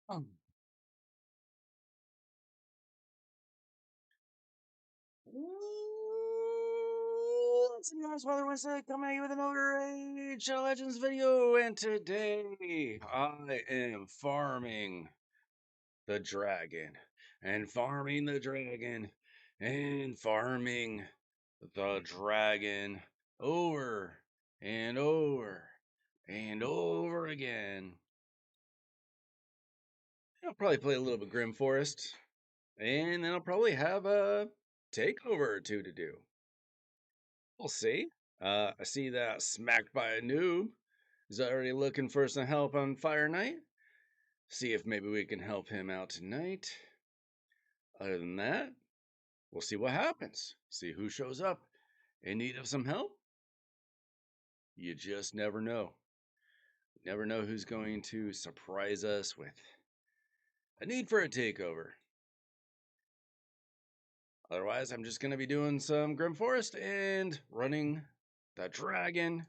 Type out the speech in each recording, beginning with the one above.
Um, What's up, guys? Father Wednesday coming at you with another Age of Legends video, and today I am farming the dragon, and farming the dragon, and farming the dragon over and over and over again. I'll probably play a little bit Grim Forest, and then I'll probably have a takeover or two to do. We'll see. I see that smacked by a noob is already looking for some help on Fire Night. See if maybe we can help him out tonight. Other than that, we'll see what happens. See who shows up in need of some help. You just never know. Never know who's going to surprise us with a need for a takeover. Otherwise, I'm just going to be doing some Grim Forest and running the dragon.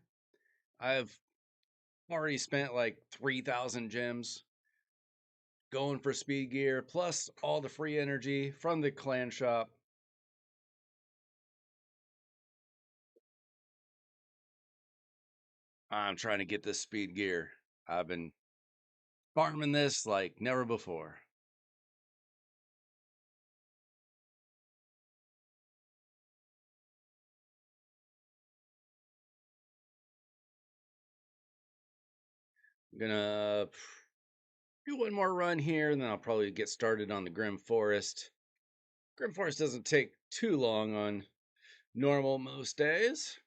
I've already spent like 3,000 gems going for speed gear, plus all the free energy from the clan shop. I'm trying to get this speed gear. I've been farming this like never before. I'm gonna do one more run here, and then I'll probably get started on the Grim Forest. Grim Forest doesn't take too long on normal most days.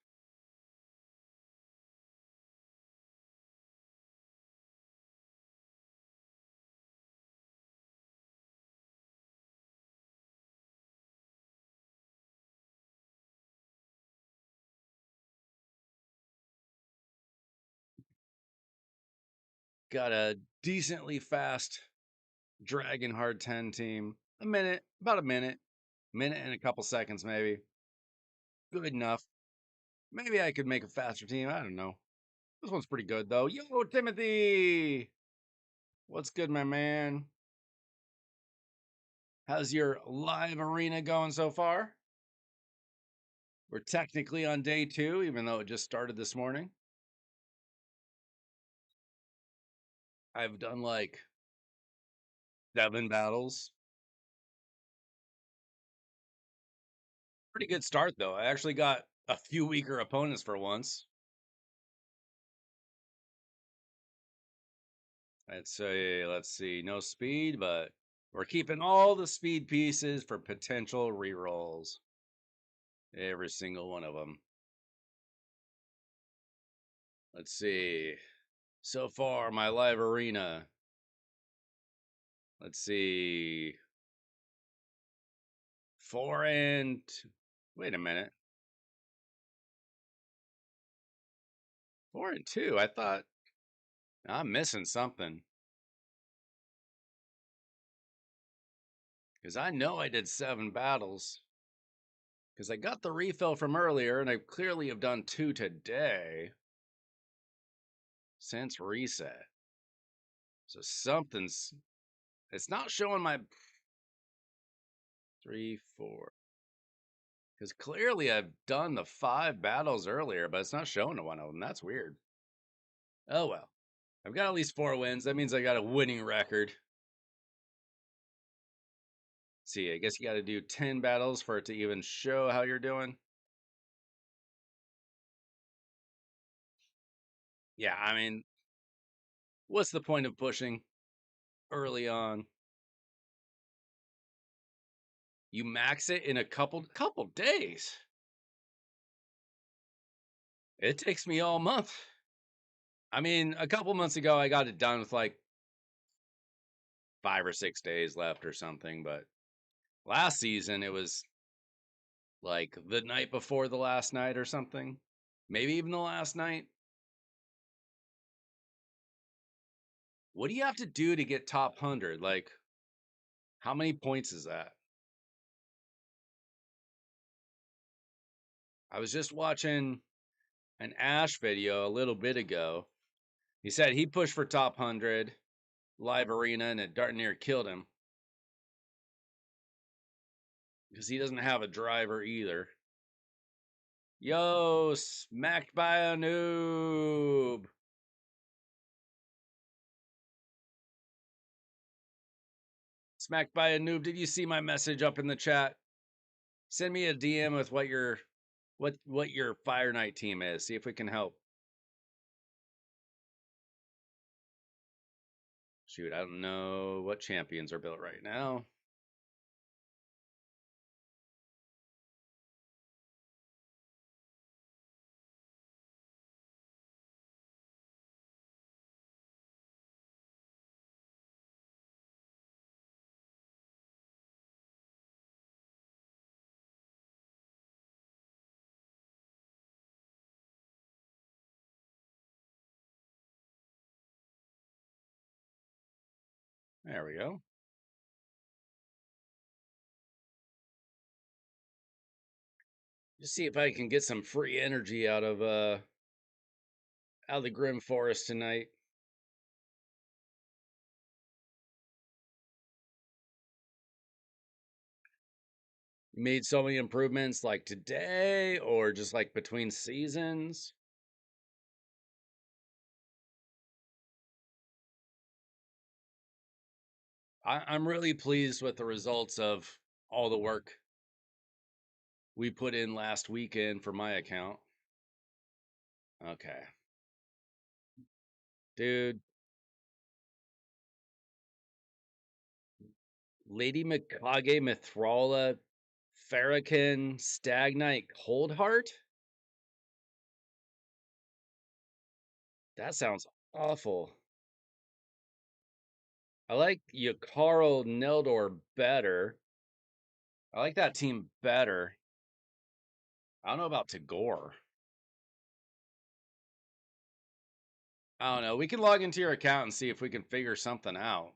Got a decently fast Dragon Hard 10 team. About a minute and a couple seconds maybe. Good enough. Maybe I could make a faster team. I don't know. This one's pretty good though. Yo, Timothy! What's good, my man? How's your live arena going so far? We're technically on day 2, even though it just started this morning. I've done like 7 battles. Pretty good start though. I actually got a few weaker opponents for once. Let's see, no speed, but we're keeping all the speed pieces for potential rerolls. Every single one of them. Let's see. So far, my live arena. Let's see. 4 and wait a minute. 4 and 2. I thought I'm missing something. Because I know I did 7 battles. Because I got the refill from earlier, and I clearly have done 2 today. Since reset. So something's. It's not showing my 3, 4. Because clearly I've done the 5 battles earlier, but it's not showing one of them. That's weird. Oh well. I've got at least 4 wins. That means I got a winning record. See, I guess you got to do 10 battles for it to even show how you're doing. Yeah, I mean, what's the point of pushing early on? You max it in a couple days. It takes me all month. I mean, a couple months ago I got it done with like 5 or 6 days left or something, but last season it was like the night before the last night or something. Maybe even the last night. What do you have to do to get top 100? Like, how many points is that? I was just watching an Ash video a little bit ago. He said he pushed for top 100 live arena and it darn near killed him because he doesn't have a driver either. Yo, smacked by a noob. Smacked by a noob. Did you see my message up in the chat? Send me a DM with what your Fire Night team is. See if we can help. Shoot, I don't know what champions are built right now. There we go. Just see if I can get some free energy out of the Grim Forest tonight. Made so many improvements like today or just like between seasons. I'm really pleased with the results of all the work we put in last weekend for my account. Okay. Dude, Lady Mikage, Mithrala, Farrakhan, Stagnite, Coldheart? That sounds awful. I like Yakarl Neldor better. I like that team better. I don't know about Tagore. I don't know. We can log into your account and see if we can figure something out.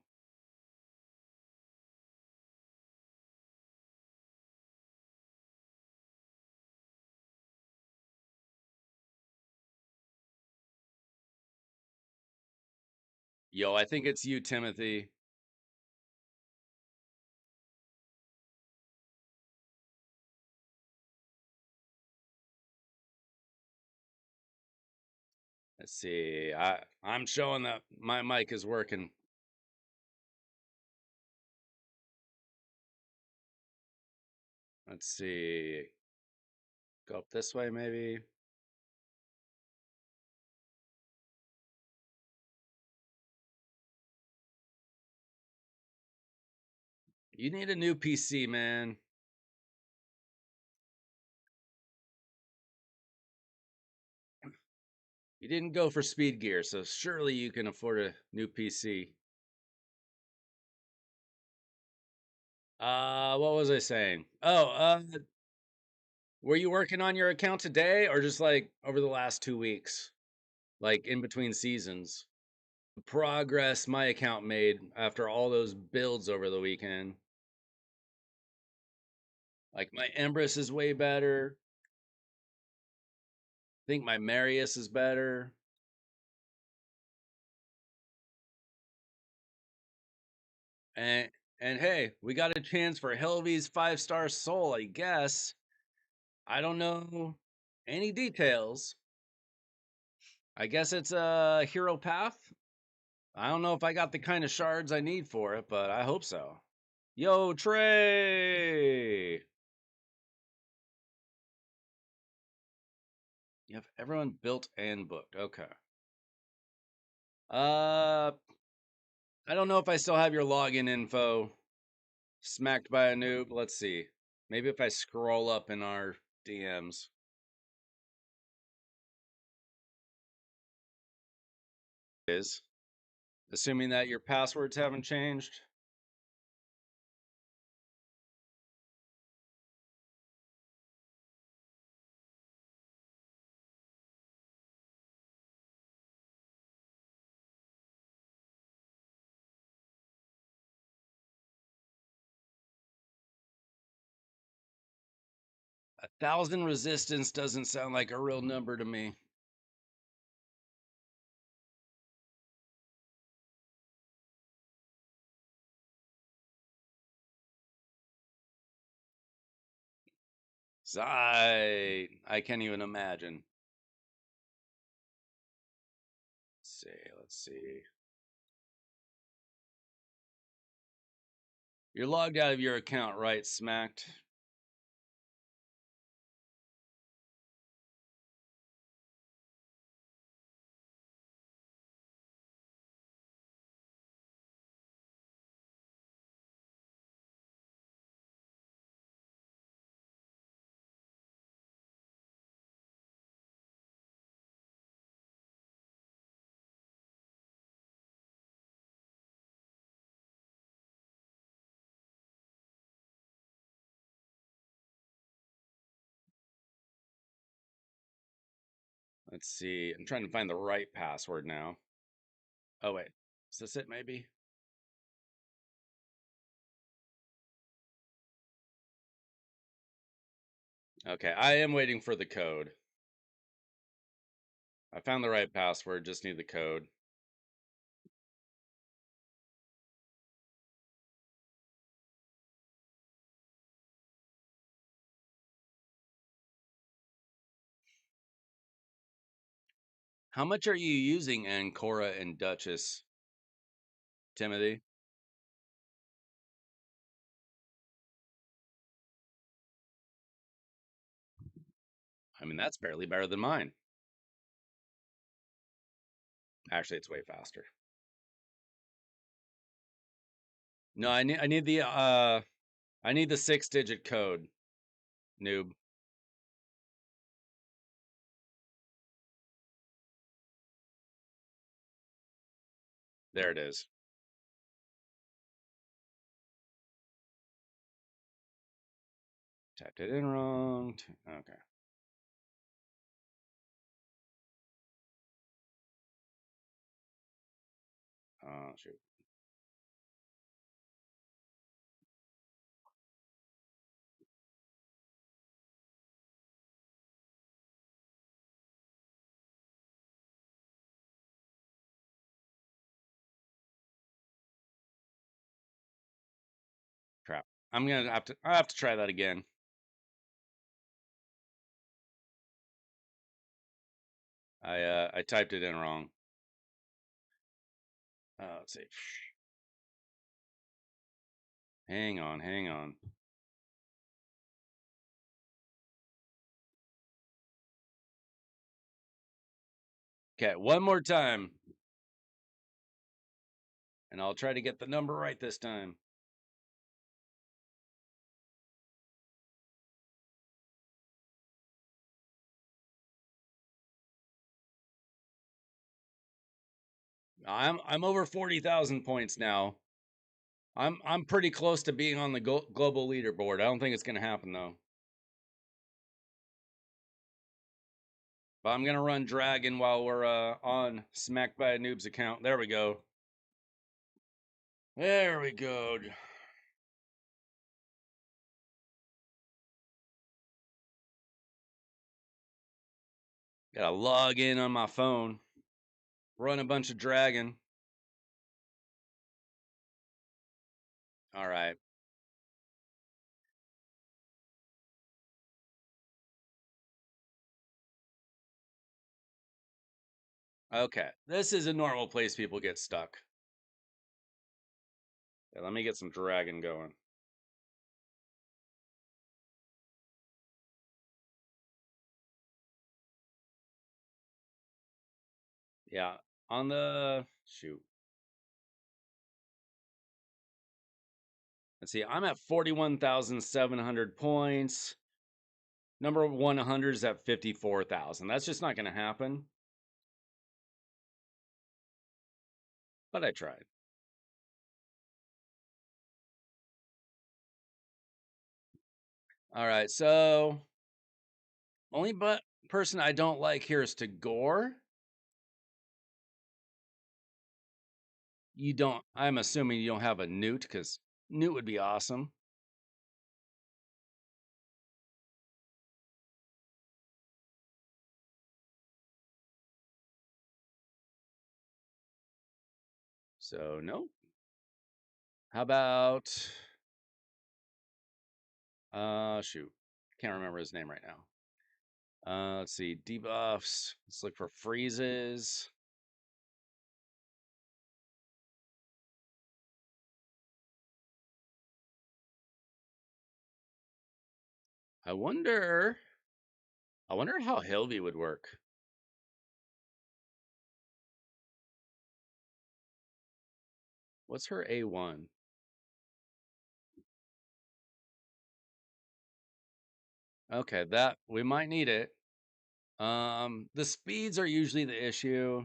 Yo, I think it's you, Timothy. Let's see. I'm showing that my mic is working. Let's see. Go up this way, maybe. You need a new PC, man. You didn't go for speed gear, so surely you can afford a new PC. What was I saying? Oh, were you working on your account today or just like over the last 2 weeks? Like in between seasons? Progress my account made after all those builds over the weekend. Like my Empress is way better. I think my Marius is better. And and hey, we got a chance for Helvy's 5-star soul, I guess. I don't know any details. I guess it's a hero path. I don't know if I got the kind of shards I need for it, but I hope so. Yo, Trey! You have everyone built and booked. Okay. Uh, I don't know if I still have your login info. Smacked by a noob. Let's see. Maybe if I scroll up in our DMs. Is assuming that your passwords haven't changed. A 1,000 resistance doesn't sound like a real number to me. I can't even imagine. Let's see. You're logged out of your account, right, Smacked? Let's see. I'm trying to find the right password now. Oh, wait. Is this it, maybe? Okay, I am waiting for the code. I found the right password, just need the code. How much are you using Ancora and Duchess, Timothy? I mean, that's barely better than mine. Actually, it's way faster. No, I need the 6-digit code, noob. There it is. Typed it in wrong. Okay. Oh, shoot. Crap. I'll have to try that again. I typed it in wrong. Let's see. Hang on, hang on. Okay, one more time. And I'll try to get the number right this time. I'm over 40,000 points now. I'm pretty close to being on the global leaderboard. I don't think it's going to happen though. But I'm going to run Dragon while we're on Smacked by a Noob's account. There we go. There we go. Gotta log in on my phone. Run a bunch of Dragon. All right. Okay. This is a normal place people get stuck. Yeah, let me get some Dragon going. Yeah. On the shoot. Let's see. I'm at 41,700 points. Number 100 is at 54,000. That's just not going to happen. But I tried. All right. So, only person I don't like here is Tagore. You don't, I'm assuming you don't have a Newt because Newt would be awesome. So, no. How about, shoot. Can't remember his name right now. Let's see. Debuffs. Let's look for freezes. I wonder. I wonder how Hilby would work. What's her A1? Okay, that we might need it. The speeds are usually the issue.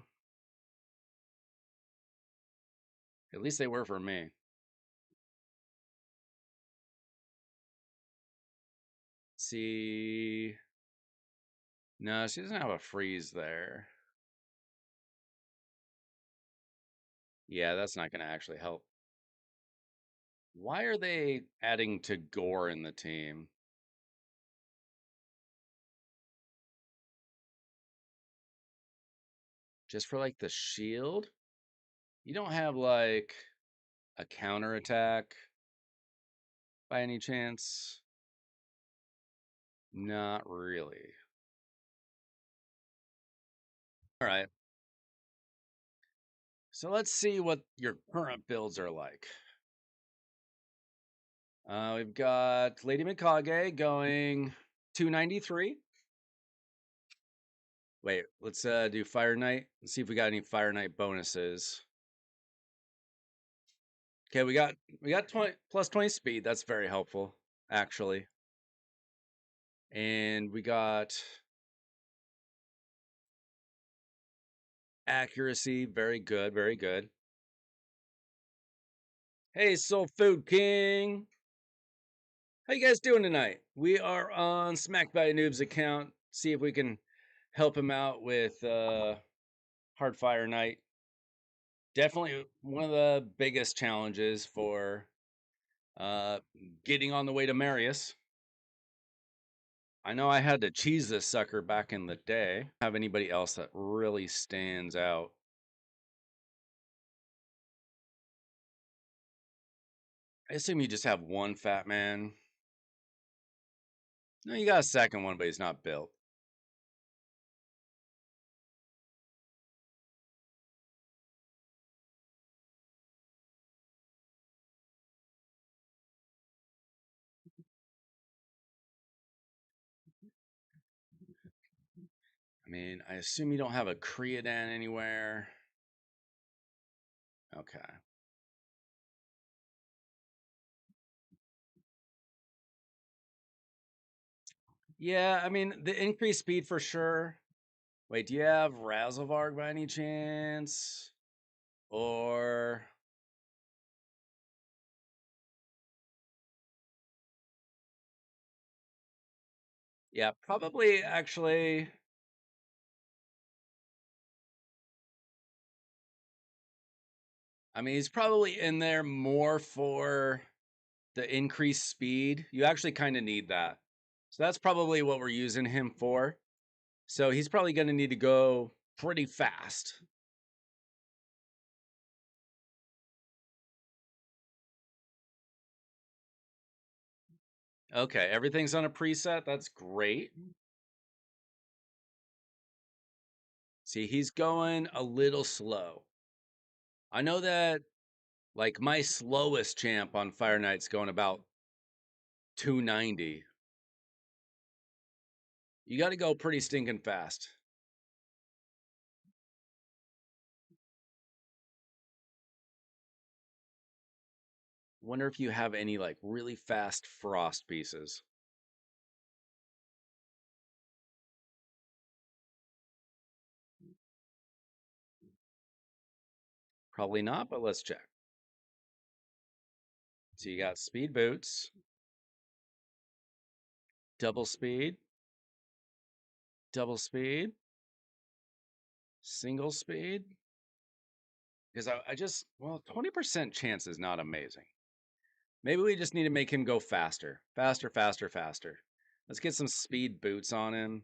At least they were for me. See. No, she doesn't have a freeze there. Yeah, that's not going to actually help. Why are they adding to Gore in the team? Just for like the shield? You don't have like a counterattack by any chance? Not really. All right. So let's see what your current builds are like. We've got Lady Mikage going 293. Wait, let's do Fire Knight. Let's see if we got any Fire Knight bonuses. Okay, we got 20 plus 20 speed. That's very helpful, actually. And we got accuracy. Very good, very good. Hey, Soul Food King. How you guys doing tonight? We are on Smacked by a Noob's account. See if we can help him out with Hard Fire Knight. Definitely one of the biggest challenges for uh, getting on the way to Marius. I know I had to cheese this sucker back in the day. Have anybody else that really stands out? I assume you just have one fat man. No, you got a second one, but he's not built. I mean, I assume you don't have a Creodan anywhere. Okay. Yeah, I mean, the increased speed for sure. Wait, do you have Razelvarg by any chance? Or yeah, probably actually. I mean, he's probably in there more for the increased speed. You actually kind of need that. So that's probably what we're using him for. So he's probably going to need to go pretty fast. Okay, everything's on a preset. That's great. See, he's going a little slow. I know that, like, my slowest champ on Fire Knight's going about 290. You got to go pretty stinking fast. Wonder if you have any, like, really fast frost pieces. Probably not, but let's check. So you got speed boots, double speed, single speed. Because I just, well, 20% chance is not amazing. Maybe we just need to make him go faster. Faster, faster, faster. Let's get some speed boots on him.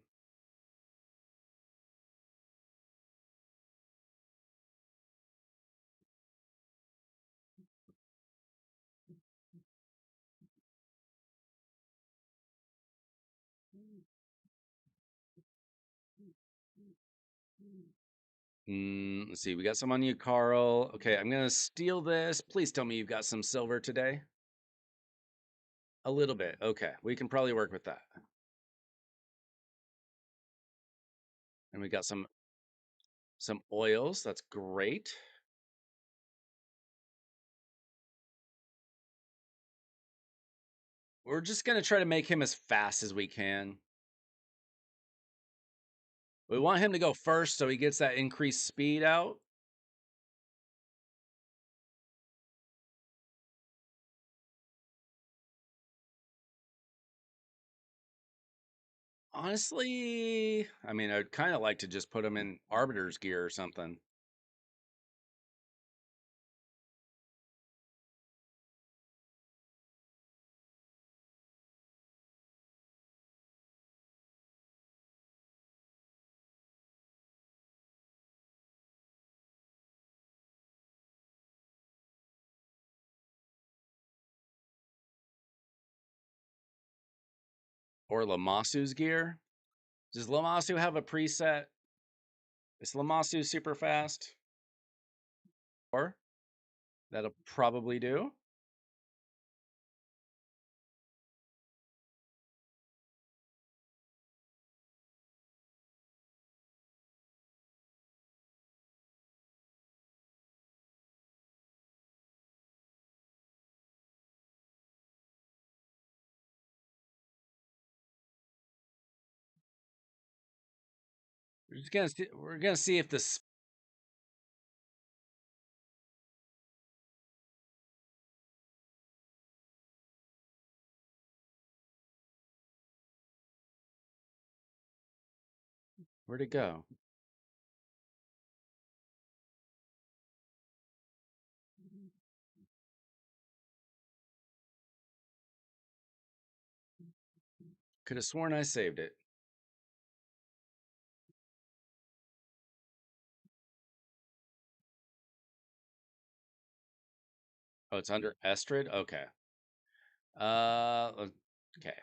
Let's see. We got some on you, Carl. Okay, I'm gonna steal this. Please tell me you've got some silver today. A little bit. Okay, we can probably work with that. And we got some oils. That's great. We're just gonna try to make him as fast as we can. We want him to go first so he gets that increased speed out. Honestly, I mean, I'd kind of like to just put him in Arbiter's gear or something. Or Lamasu's gear. Does Lamasu have a preset? Is Lamasu super fast? Or that'll probably do. We're gonna see if this. Where'd it go? Could have sworn I saved it. Oh, it's under Estrid? Okay. Okay.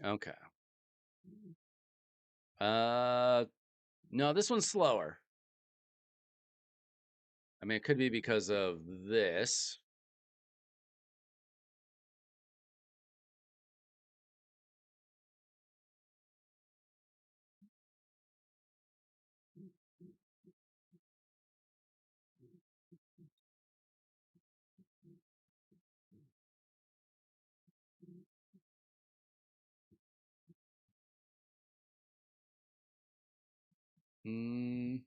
Okay. Uh, no, this one's slower. I mean, it could be because of this. Hmm.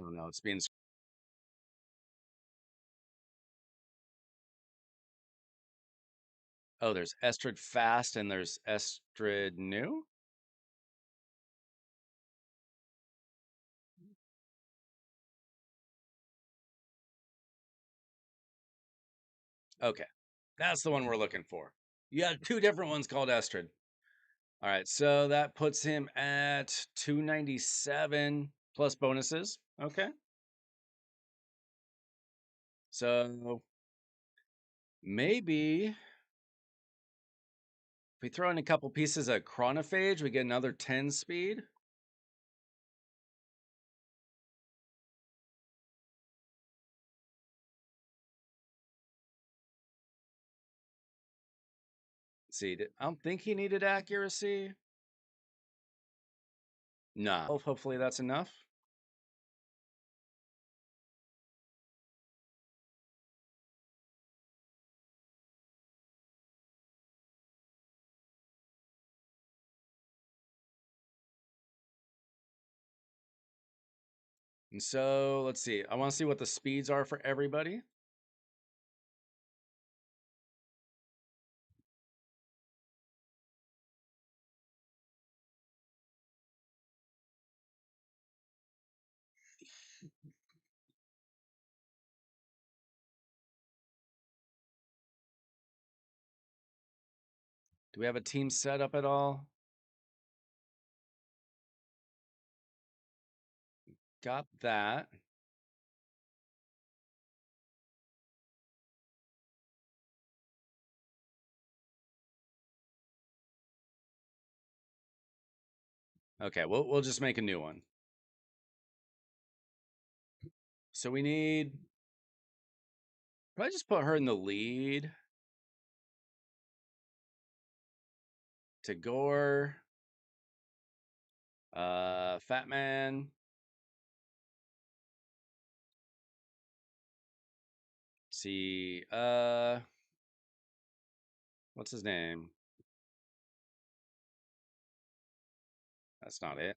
I don't know. It's being. Oh, there's Estrid Fast and there's Estrid New. Okay. That's the one we're looking for. You got two different ones called Estrid. All right. So that puts him at 297 plus bonuses. Okay. So maybe if we throw in a couple pieces of chronophage, we get another 10 speed. Let's see, I don't think he needed accuracy. Nah. Hopefully that's enough. And so let's see. I want to see what the speeds are for everybody. Do we have a team set up at all? Got that. Okay, we'll just make a new one. So we need probably just put her in the lead. To Gore. Fat Man. Let's see. What's his name? That's not it.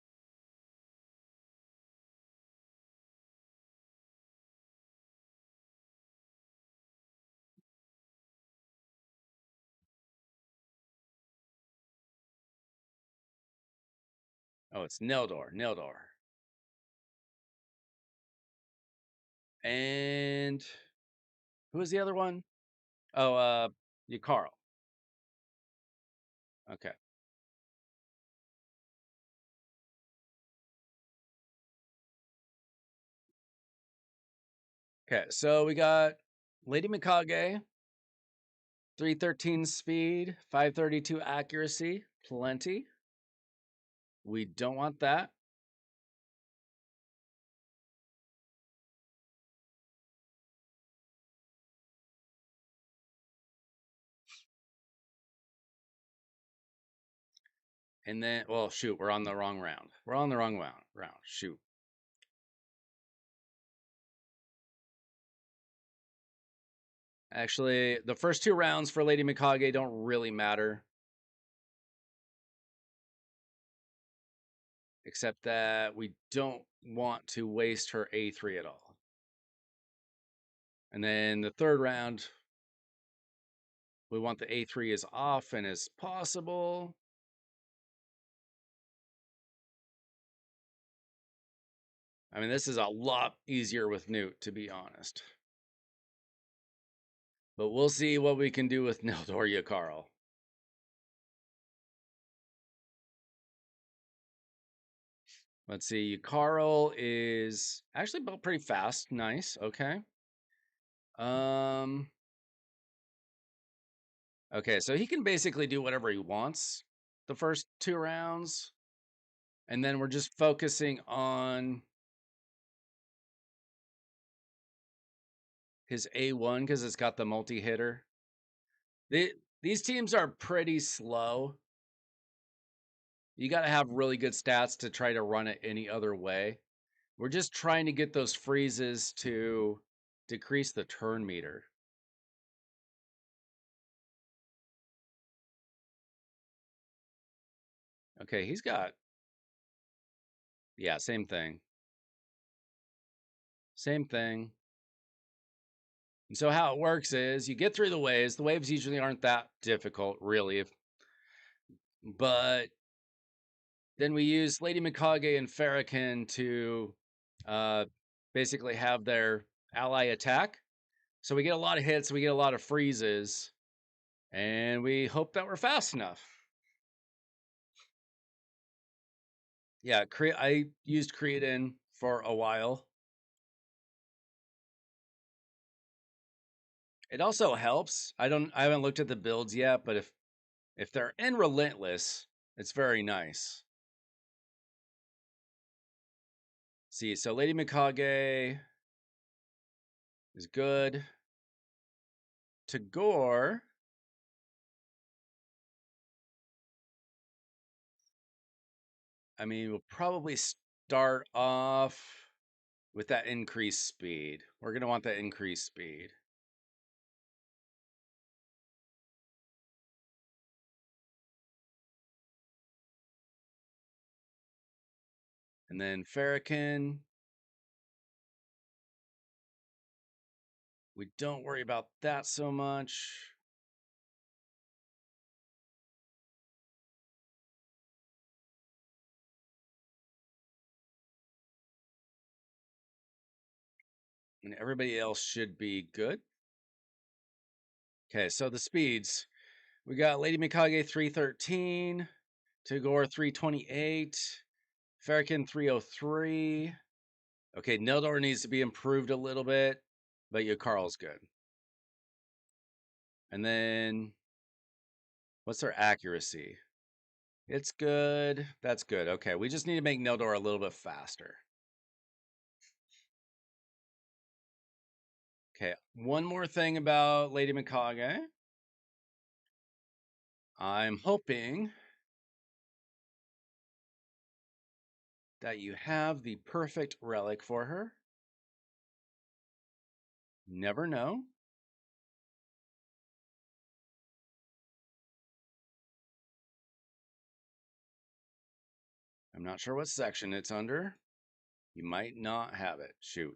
Oh, it's Nildor. Nildor. And who was the other one? Oh, you Carl. Okay. Okay, so we got Lady Mikage, 313 speed, 532 accuracy, plenty. We don't want that. And then, well, shoot, we're on the wrong round. We're on the wrong round. Shoot. Actually, the first two rounds for Lady Mikage don't really matter. Except that we don't want to waste her A3 at all. And then the third round, we want the A3 as often as possible. I mean, this is a lot easier with Newt, to be honest. But we'll see what we can do with Nildoria Carl. Let's see. Carl is actually built pretty fast. Nice. Okay. Um. Okay, so he can basically do whatever he wants the first two rounds, and then we're just focusing on his A1 because it's got the multi hitter. These teams are pretty slow. You got to have really good stats to try to run it any other way. We're just trying to get those freezes to decrease the turn meter. Okay, he's got, yeah, same thing. Same thing. And so how it works is you get through the waves. The waves usually aren't that difficult, really. But then we use Lady Mikage and Farrakhan to uh, basically have their ally attack. So we get a lot of hits, we get a lot of freezes, and we hope that we're fast enough. Yeah, I used Creatine for a while. It also helps. I haven't looked at the builds yet, but if they're in Relentless, it's very nice. See, so Lady Mikage is good. To Gore, I mean, we'll probably start off with that increased speed. We're going to want that increased speed. And then Farrakhan, we don't worry about that so much. And everybody else should be good. Okay, so the speeds. We got Lady Mikage 313, Tagore 328, Farrakhan 303. Okay, Nildor needs to be improved a little bit, but Yakarl's good. And then, what's their accuracy? It's good. That's good. Okay, we just need to make Nildor a little bit faster. Okay, one more thing about Lady Mikage. I'm hoping that you have the perfect relic for her. Never know. I'm not sure what section it's under. You might not have it. Shoot.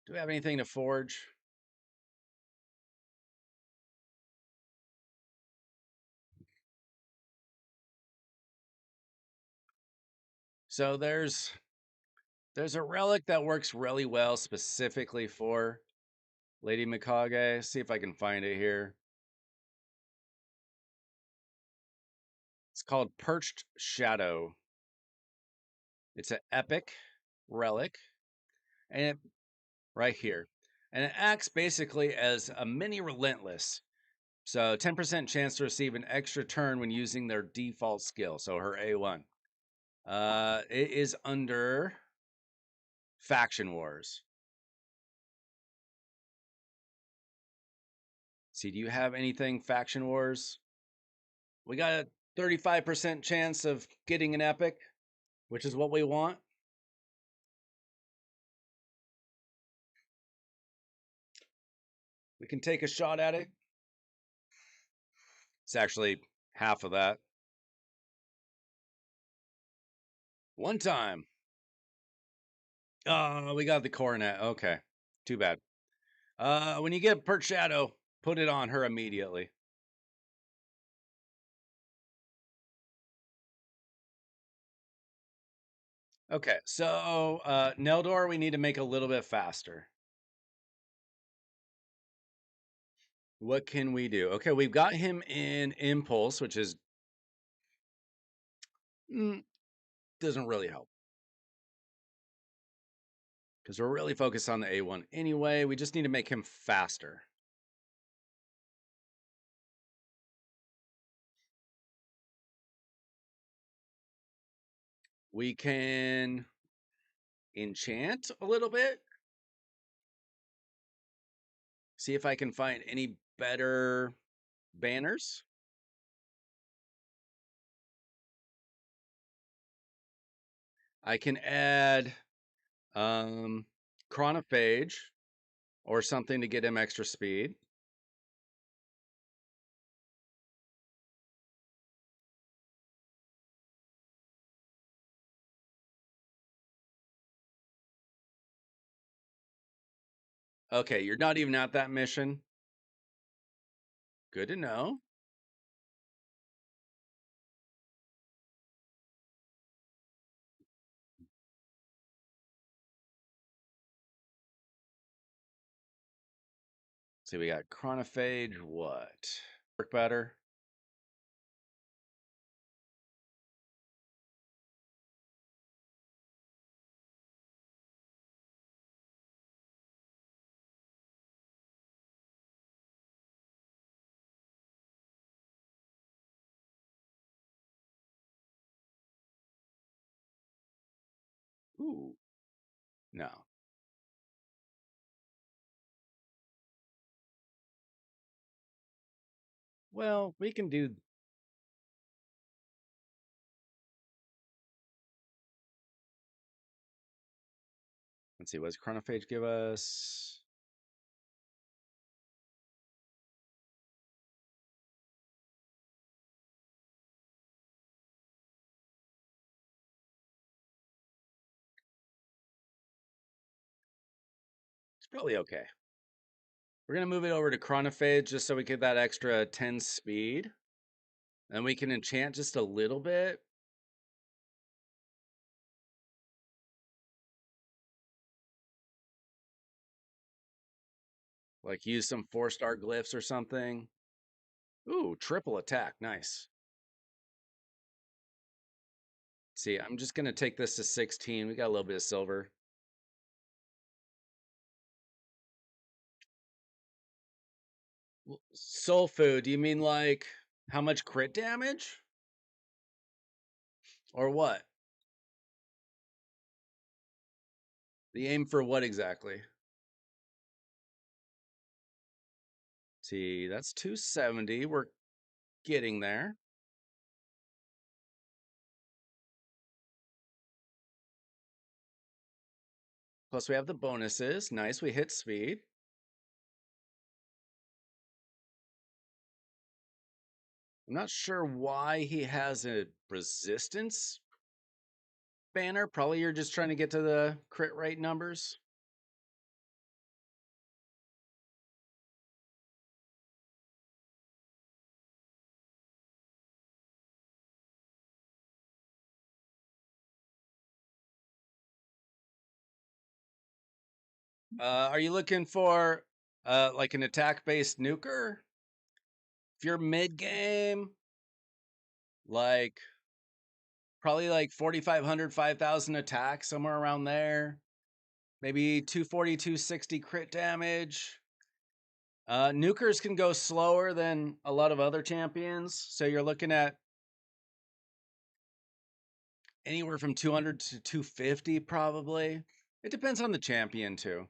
Do we have anything to forge? So there's a relic that works really well specifically for Lady Mikage. See if I can find it here. It's called Perched Shadow. It's an epic relic, and right here. And it acts basically as a mini relentless. So 10% chance to receive an extra turn when using their default skill. So her A1. It is under Faction Wars. See, do you have anything Faction Wars? We got a 35% chance of getting an epic, which is what we want. We can take a shot at it. It's actually half of that. One time. Oh, we got the coronet. Okay. Too bad. When you get Perch Shadow, put it on her immediately. Okay, so Neldor, we need to make a little bit faster. What can we do? Okay, we've got him in Impulse, which is doesn't really help because we're really focused on the A1 anyway. We just need to make him faster. We can enchant a little bit. See if I can find any better banners. I can add Chronophage or something to get him extra speed. Okay, you're not even at that mission. Good to know. See, we got Chronophage. What? Work better. Ooh, no. Well, we can do. Let's see. What does Chronophage give us? It's probably okay. We're gonna move it over to Chronophage just so we get that extra 10 speed, and we can enchant just a little bit. Like use some 4-star glyphs or something. Ooh, triple attack. Nice. See, I'm just going to take this to 16. We got a little bit of silver. Soul food, do you mean like how much crit damage? Or what? The aim for what exactly? See, that's 270. We're getting there. Plus we have the bonuses. Nice, we hit speed. I'm not sure why he has a resistance banner. Probably you're just trying to get to the crit rate numbers. Are you looking for like an attack-based nuker? If you're mid-game, like probably like 4,500, 5,000 attack, somewhere around there. Maybe 240, 260 crit damage. Nukers can go slower than a lot of other champions. So you're looking at anywhere from 200 to 250 probably. It depends on the champion too.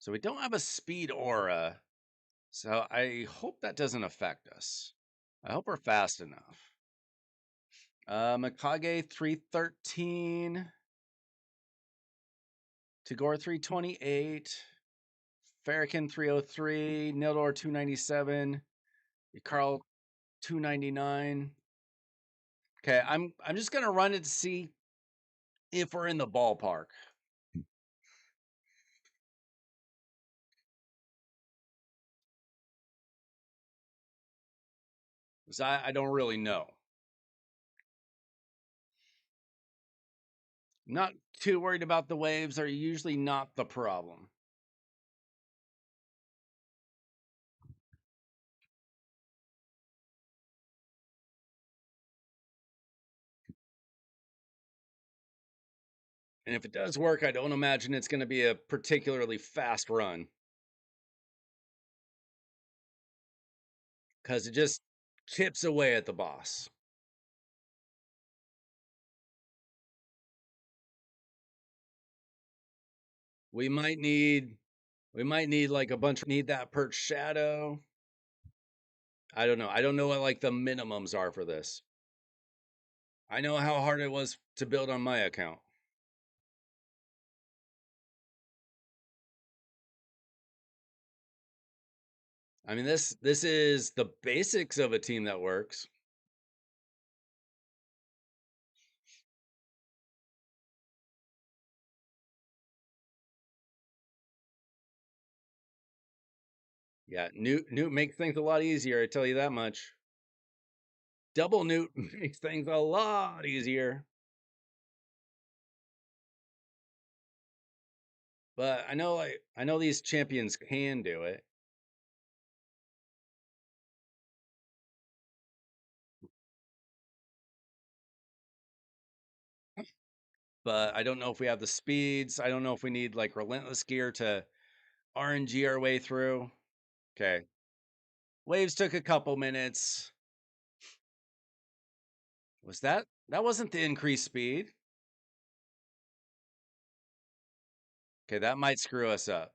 So we don't have a speed aura. So I hope that doesn't affect us. I hope we're fast enough. Mikage 313. Tagore 328. Farrakhan 303. Nildor 297. Carl 299. Okay, I'm just gonna run it to see if we're in the ballpark. Because I don't really know. Not too worried about the waves, are usually not the problem. And if it does work, I don't imagine it's going to be a particularly fast run. Because it just chips away at the boss. We might need like a bunch need that perch shadow. I don't know. I don't know what like the minimums are for this. I know how hard it was to build on my account. I mean this is the basics of a team that works. Yeah, Newt makes things a lot easier, I tell you that much. Double Newt makes things a lot easier. But I know these champions can do it. But I don't know if we have the speeds. I don't know if we need like relentless gear to RNG our way through. Okay. Waves took a couple minutes. Was that wasn't the increased speed? Okay, that might screw us up.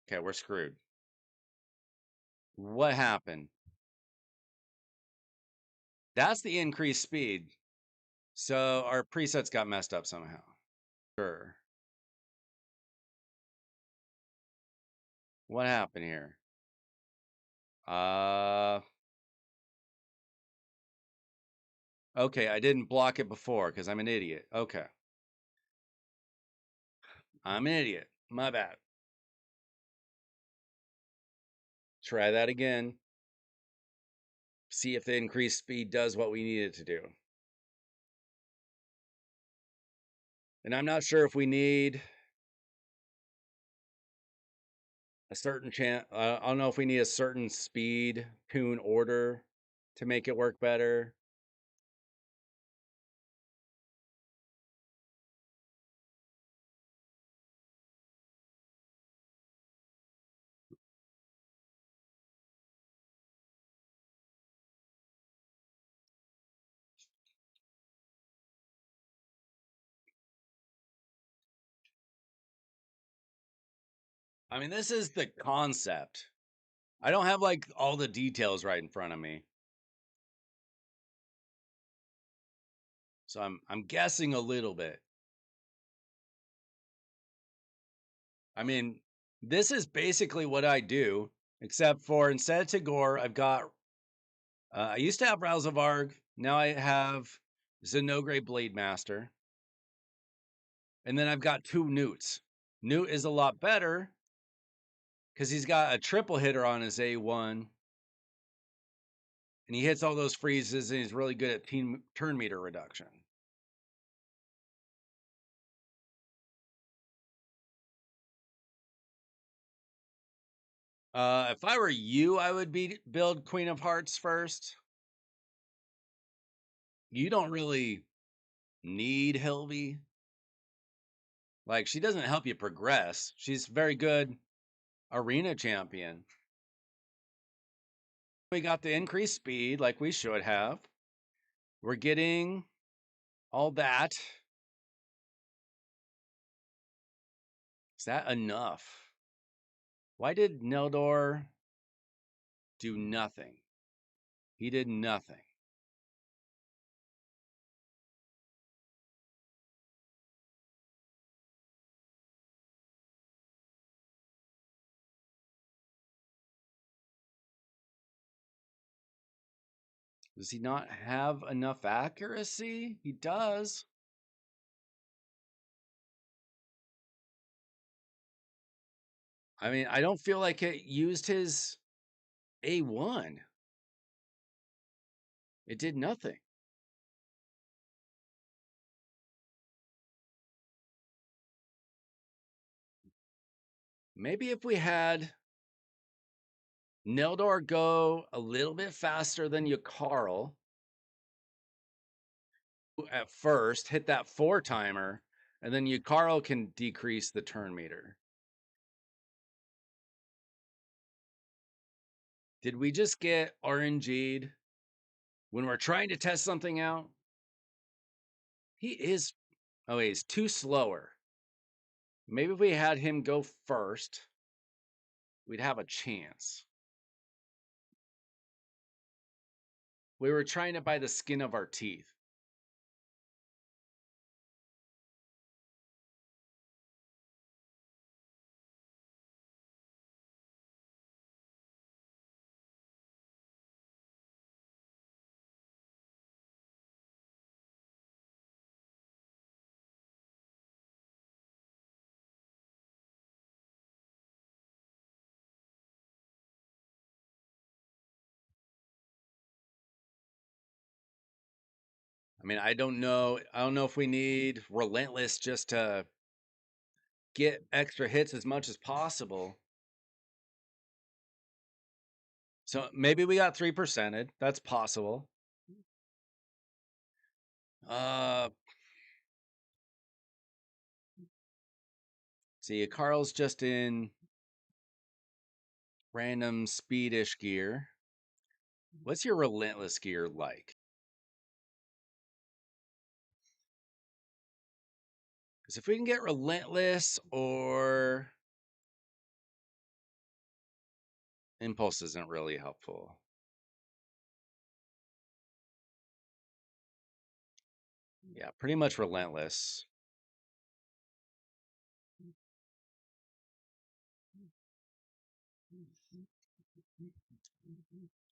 Okay, we're screwed. What happened? That's the increased speed. So our presets got messed up somehow. Sure. What happened here? Uh okay, I didn't block it before because I'm an idiot. Okay. I'm an idiot. My bad. Try that again. See if the increased speed does what we need it to do. And I'm not sure if we need a certain chance. I don't know if we need a certain speed tune order to make it work better. I mean, this is the concept. I don't have like all the details right in front of me. So I'm guessing a little bit. I mean, this is basically what I do, except for instead of Tagore, I've got I used to have Ralzavarg, now I have Zenogre Blade Master. And then I've got 2 Newts. Newt is a lot better because he's got a triple hitter on his A1. And he hits all those freezes and he's really good at turn meter reduction. If I were you, I would build Queen of Hearts first. You don't really need Hilby. Like, she doesn't help you progress. She's very good arena champion. We got the increased speed like we should have. We're getting all that. Is that enough? Why did Neldor do nothing? He did nothing. Does he not have enough accuracy? He does. I mean, I don't feel like it used his A1. It did nothing. Maybe if we had Neldor go a little bit faster than Yakarl at first, hit that 4-timer, and then Yakarl can decrease the turn meter. Did we just get RNG'd when we're trying to test something out? He is, oh, he's too slower. Maybe if we had him go first, we'd have a chance. We were trying it by the skin of our teeth. I mean, I don't know. I don't know if we need Relentless just to get extra hits as much as possible. So maybe we got 3%ed. That's possible. See, Carl's just in random speedish gear. What's your Relentless gear like? Because if we can get Relentless or Impulse isn't really helpful. Yeah, pretty much Relentless.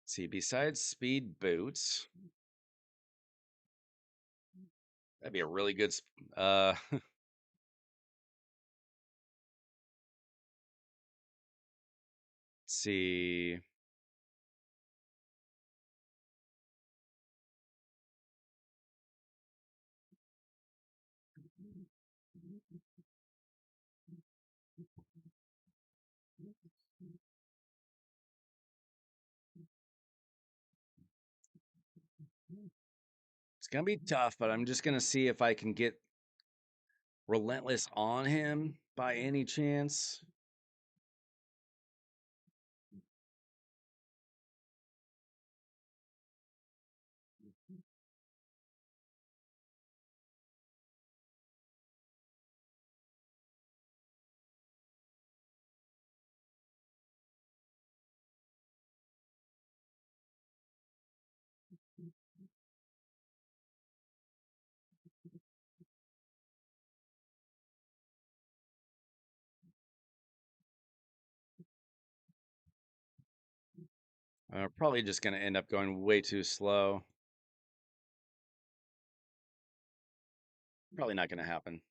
See, besides speed boots, that'd be a really good see. It's gonna be tough, but I'm just gonna see if I can get relentless on him by any chance. Probably just gonna end up going way too slow. Probably not gonna happen.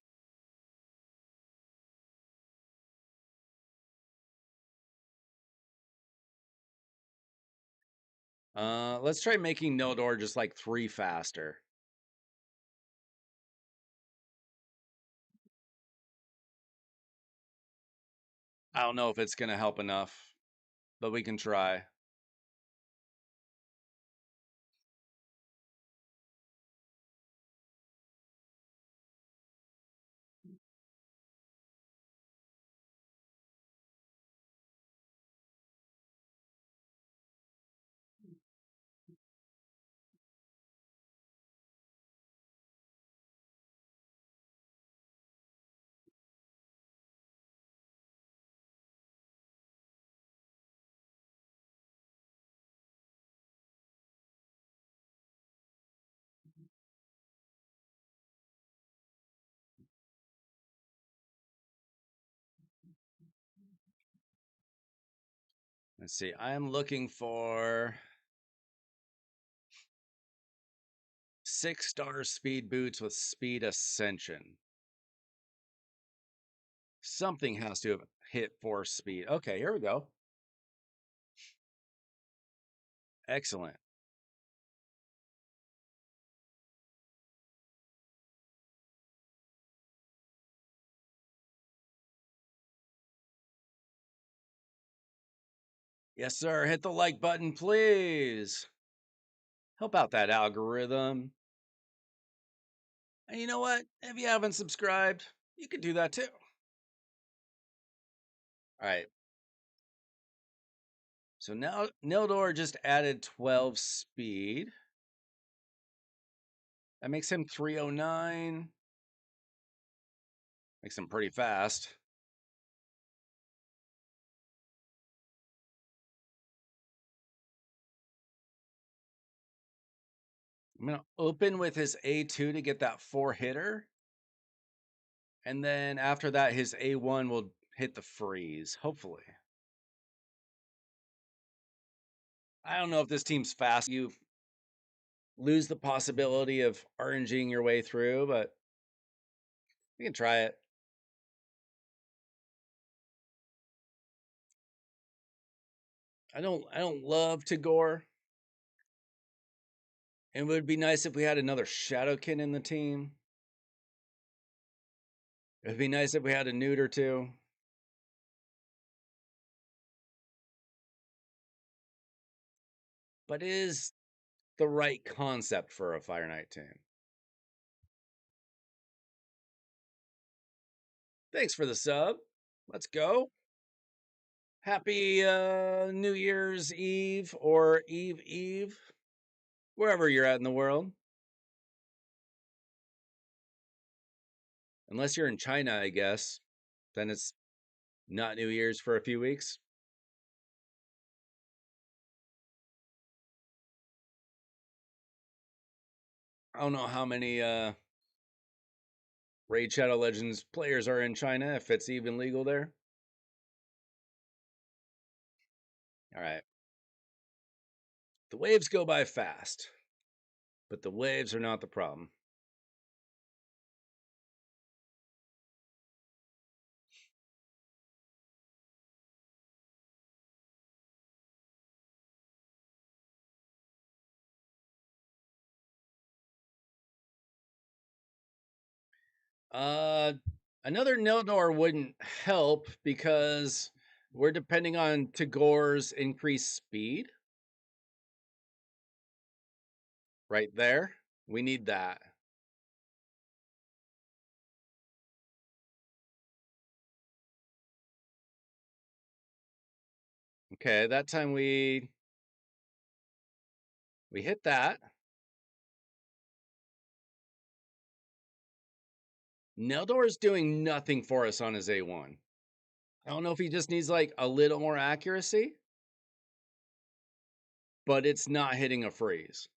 Let's try making Nildor just like 3 faster. I don't know if it's gonna help enough, but we can try. Let's see. I am looking for 6-star speed boots with speed ascension. Something has to have hit 4 speed. Okay, here we go. Excellent. Yes, sir. Hit the like button, please. Help out that algorithm. And you know what? If you haven't subscribed, you can do that too. All right. So now Nildor just added 12 speed. That makes him 309. Makes him pretty fast. I'm going to open with his A2 to get that 4 hitter. And then after that, his A1 will hit the freeze, hopefully. I don't know if this team's fast. You lose the possibility of RNGing your way through, but we can try it. I don't love Tagore. It would be nice if we had another Shadowkin in the team. It'd be nice if we had a Newt or two. But it is the right concept for a Fire Knight team. Thanks for the sub. Let's go. Happy New Year's Eve or Eve, wherever you're at in the world. Unless you're in China, I guess. Then it's not New Year's for a few weeks. I don't know how many Raid Shadow Legends players are in China, if it's even legal there. All right. The waves go by fast, but the waves are not the problem. Uh, Another Nildor wouldn't help because we're depending on Tagor's increased speed right there. We need that. Okay, that time we hit that. Neldor is doing nothing for us on his A1. I don't know if he just needs like a little more accuracy, but it's not hitting a freeze.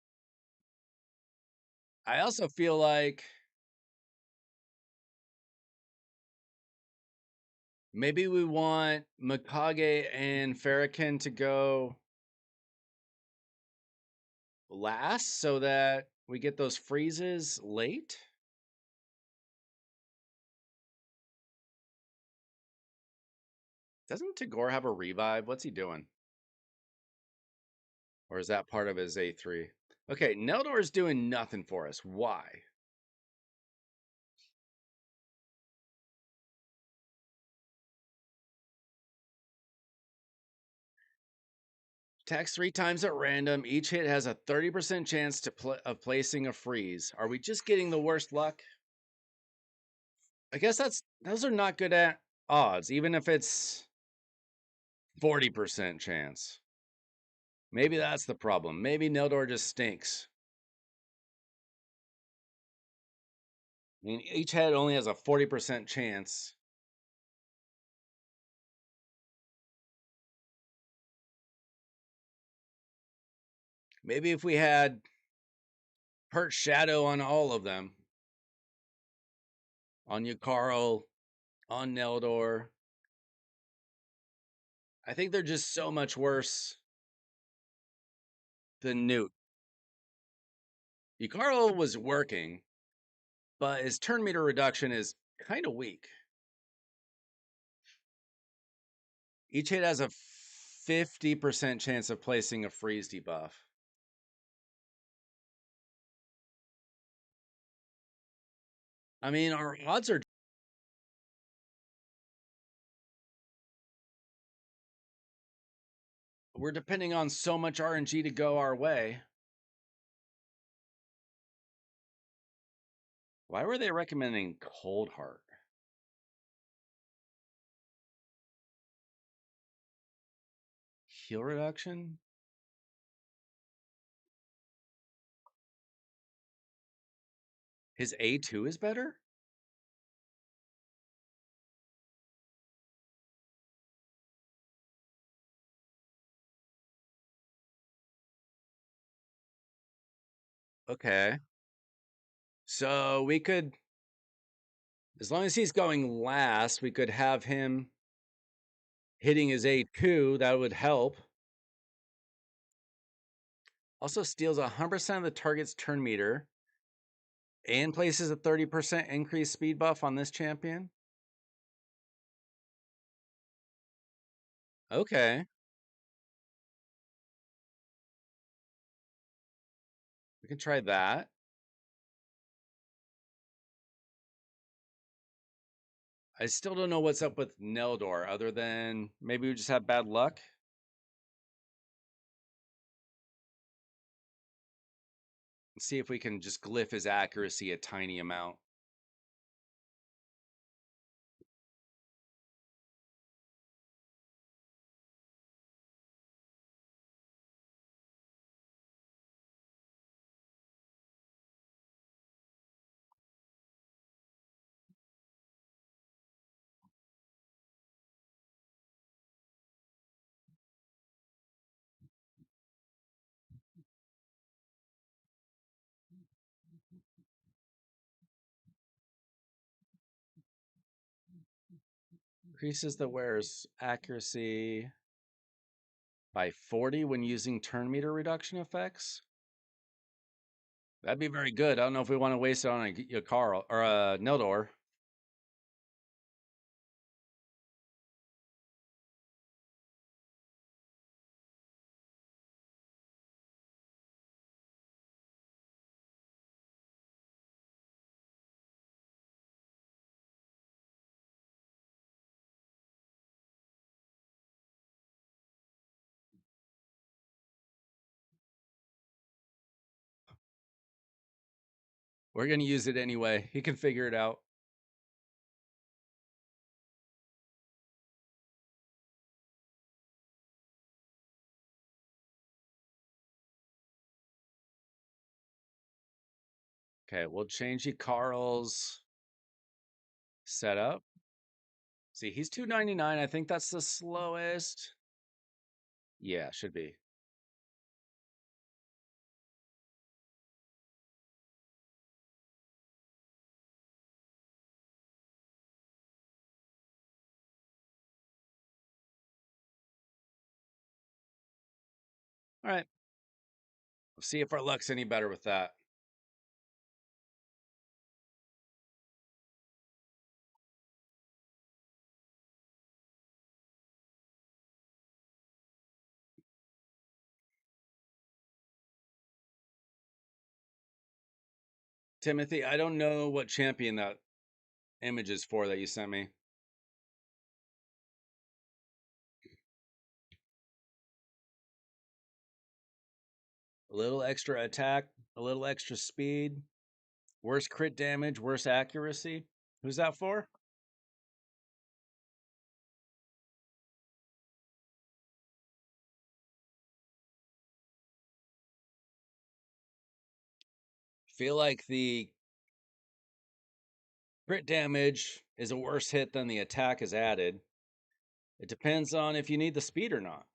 I also feel like maybe we want Mikage and Farrakhan to go last so that we get those freezes late. Doesn't Tagore have a revive? What's he doing? Or is that part of his A3? Okay, Neldor's doing nothing for us. Why? Attacks 3 times at random. Each hit has a 30% chance of placing a freeze. Are we just getting the worst luck? I guess those are not good at odds, even if it's 40% chance. Maybe that's the problem. Maybe Neldor just stinks. I mean, each head only has a 40% chance. Maybe if we had Hurt Shadow on all of them, on Yukaro, on Neldor, I think they're just so much worse than Newt. Yukaro was working, but his turn meter reduction is kind of weak. Each hit has a 50% chance of placing a freeze debuff. I mean, our odds are. We're depending on so much RNG to go our way. Why were they recommending Cold Heart? Heal reduction? His A2 is better? Okay. So we could, as long as he's going last, we could have him hitting his A2. That would help. Also steals 100% of the target's turn meter and places a 30% increased speed buff on this champion. Okay. We can try that. I still don't know what's up with Neldor, other than maybe we just have bad luck. Let's see if we can just glyph his accuracy a tiny amount. Increases the wearer's accuracy by 40 when using turn meter reduction effects. That'd be very good. I don't know if we want to waste it on a Carl or a Neldor. We're going to use it anyway. He can figure it out. Okay, we'll change Carl's setup. See, he's 299. I think that's the slowest. Yeah, should be. All right. We'll see if our luck's any better with that. Timothy, I don't know what champion that image is for that you sent me. A little extra attack, a little extra speed, worse crit damage, worse accuracy. Who's that for? Feel like the crit damage is a worse hit than the attack is added. It depends on if you need the speed or not.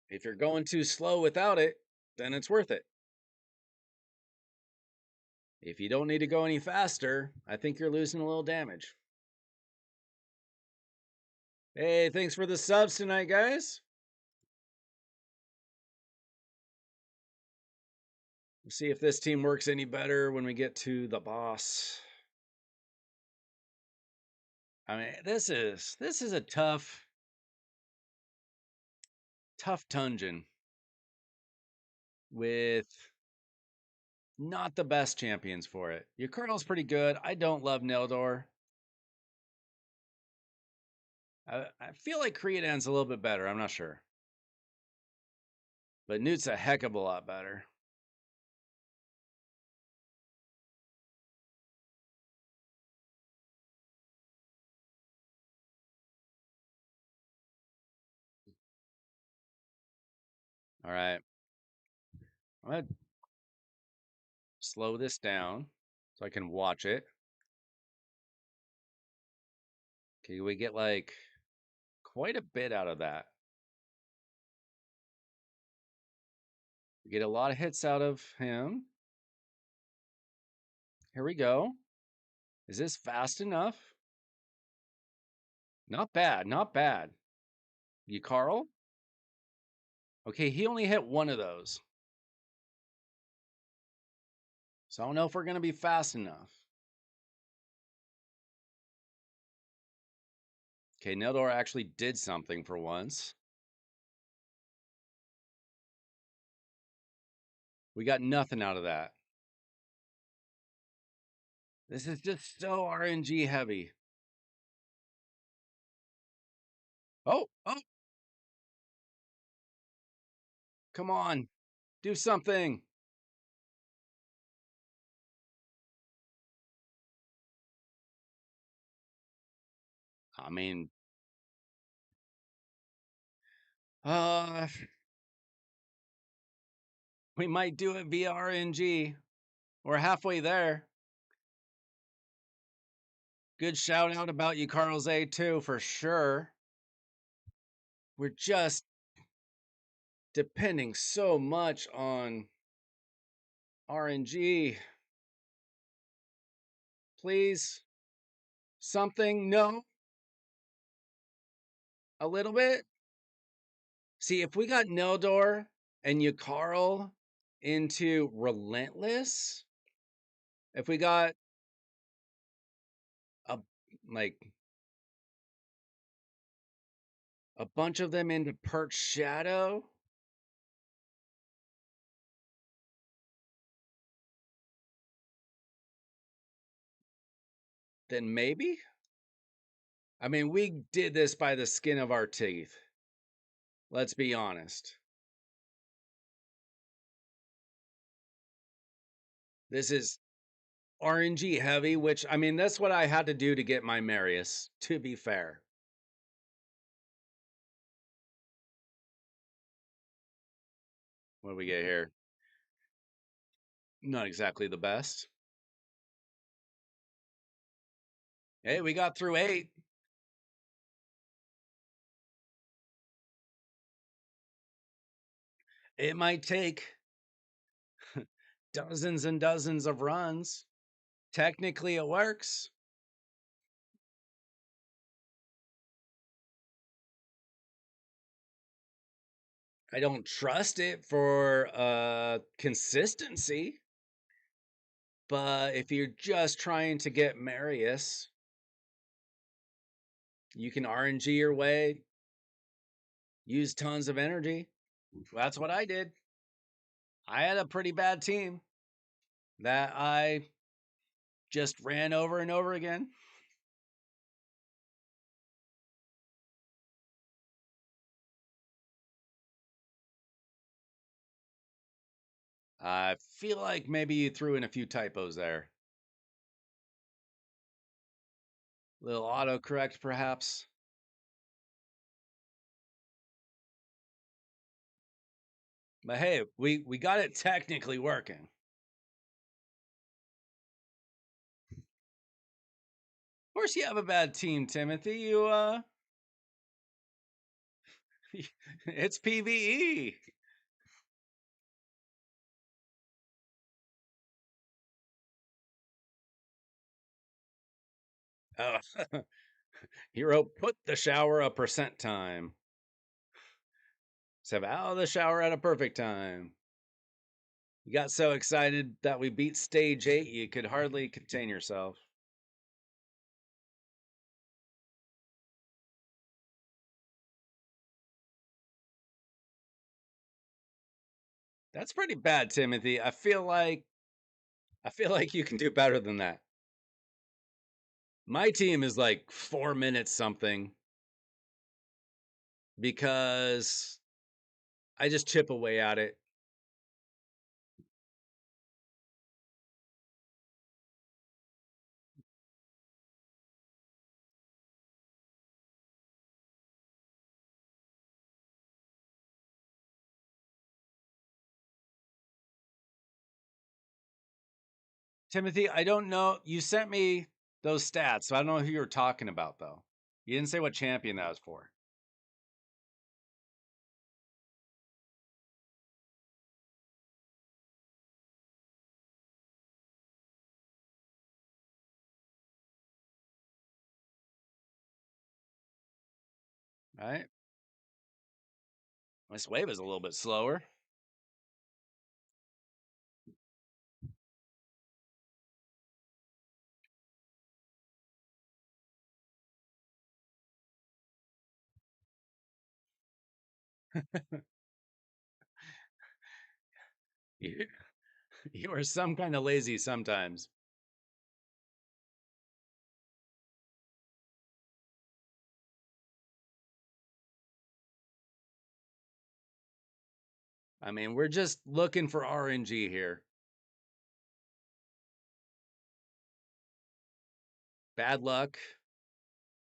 If you're going too slow without it, then it's worth it. If you don't need to go any faster, I think you're losing a little damage. Hey, thanks for the subs tonight, guys. We'll see if this team works any better when we get to the boss. I mean, this is a tough dungeon with not the best champions for it. Your Colonel's pretty good. I don't love Neldor. I feel like Creodan's a little bit better. I'm not sure. But Newt's a heck of a lot better. All right. I'm going to slow this down so I can watch it. Okay, we get like quite a bit out of that. We get a lot of hits out of him. Here we go. Is this fast enough? Not bad, not bad. You, Carl? Okay, he only hit one of those. So I don't know if we're going to be fast enough. Okay, Neldor actually did something for once. We got nothing out of that. This is just so RNG heavy. Oh, come on. Do something. I mean, uh, we might do it via RNG. We're halfway there. Good shout out about you, Carl's A2 for sure. We're just depending so much on RNG. Please. Something? No. A little bit? See, if we got Neldor and Carl into Relentless, if we got a like a bunch of them into Perch Shadow, then maybe. I mean, we did this by the skin of our teeth. Let's be honest. This is RNG heavy, which I mean, that's what I had to do to get my Marius, to be fair. What do we get here? Not exactly the best. Hey, we got through 8. It might take dozens and dozens of runs. Technically, it works. I don't trust it for consistency, but if you're just trying to get Marius, you can RNG your way, use tons of energy. That's what I did. I had a pretty bad team that I just ran over and over again. I feel like maybe you threw in a few typos there. Little autocorrect, perhaps. But hey, we got it technically working. Of course, you have a bad team, Timothy. It's PVE. Oh, hero, put the shower a percent time. Step out of the shower at a perfect time. You got so excited that we beat stage 8, you could hardly contain yourself. That's pretty bad, Timothy. I feel like you can do better than that. My team is like 4 minutes something because I just chip away at it. Timothy, I don't know. You sent me those stats, so I don't know who you're talking about, though. You didn't say what champion that was for. All right. This wave is a little bit slower. You, you are some kind of lazy sometimes. I mean, we're just looking for RNG here. Bad luck.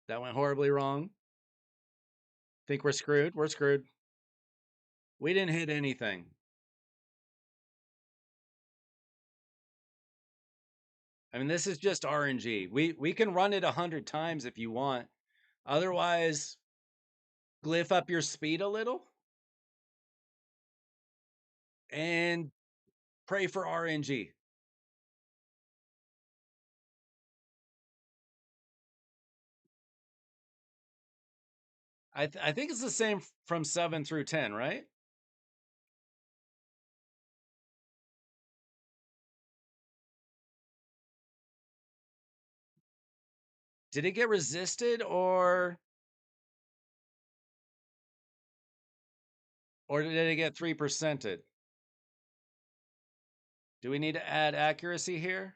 That went horribly wrong. Think we're screwed? We're screwed. We didn't hit anything. I mean, this is just RNG. We can run it 100 times if you want. Otherwise, glyph up your speed a little and pray for RNG. I think it's the same from 7 through 10, right? Did it get resisted or did it get 3%ed? Do we need to add accuracy here?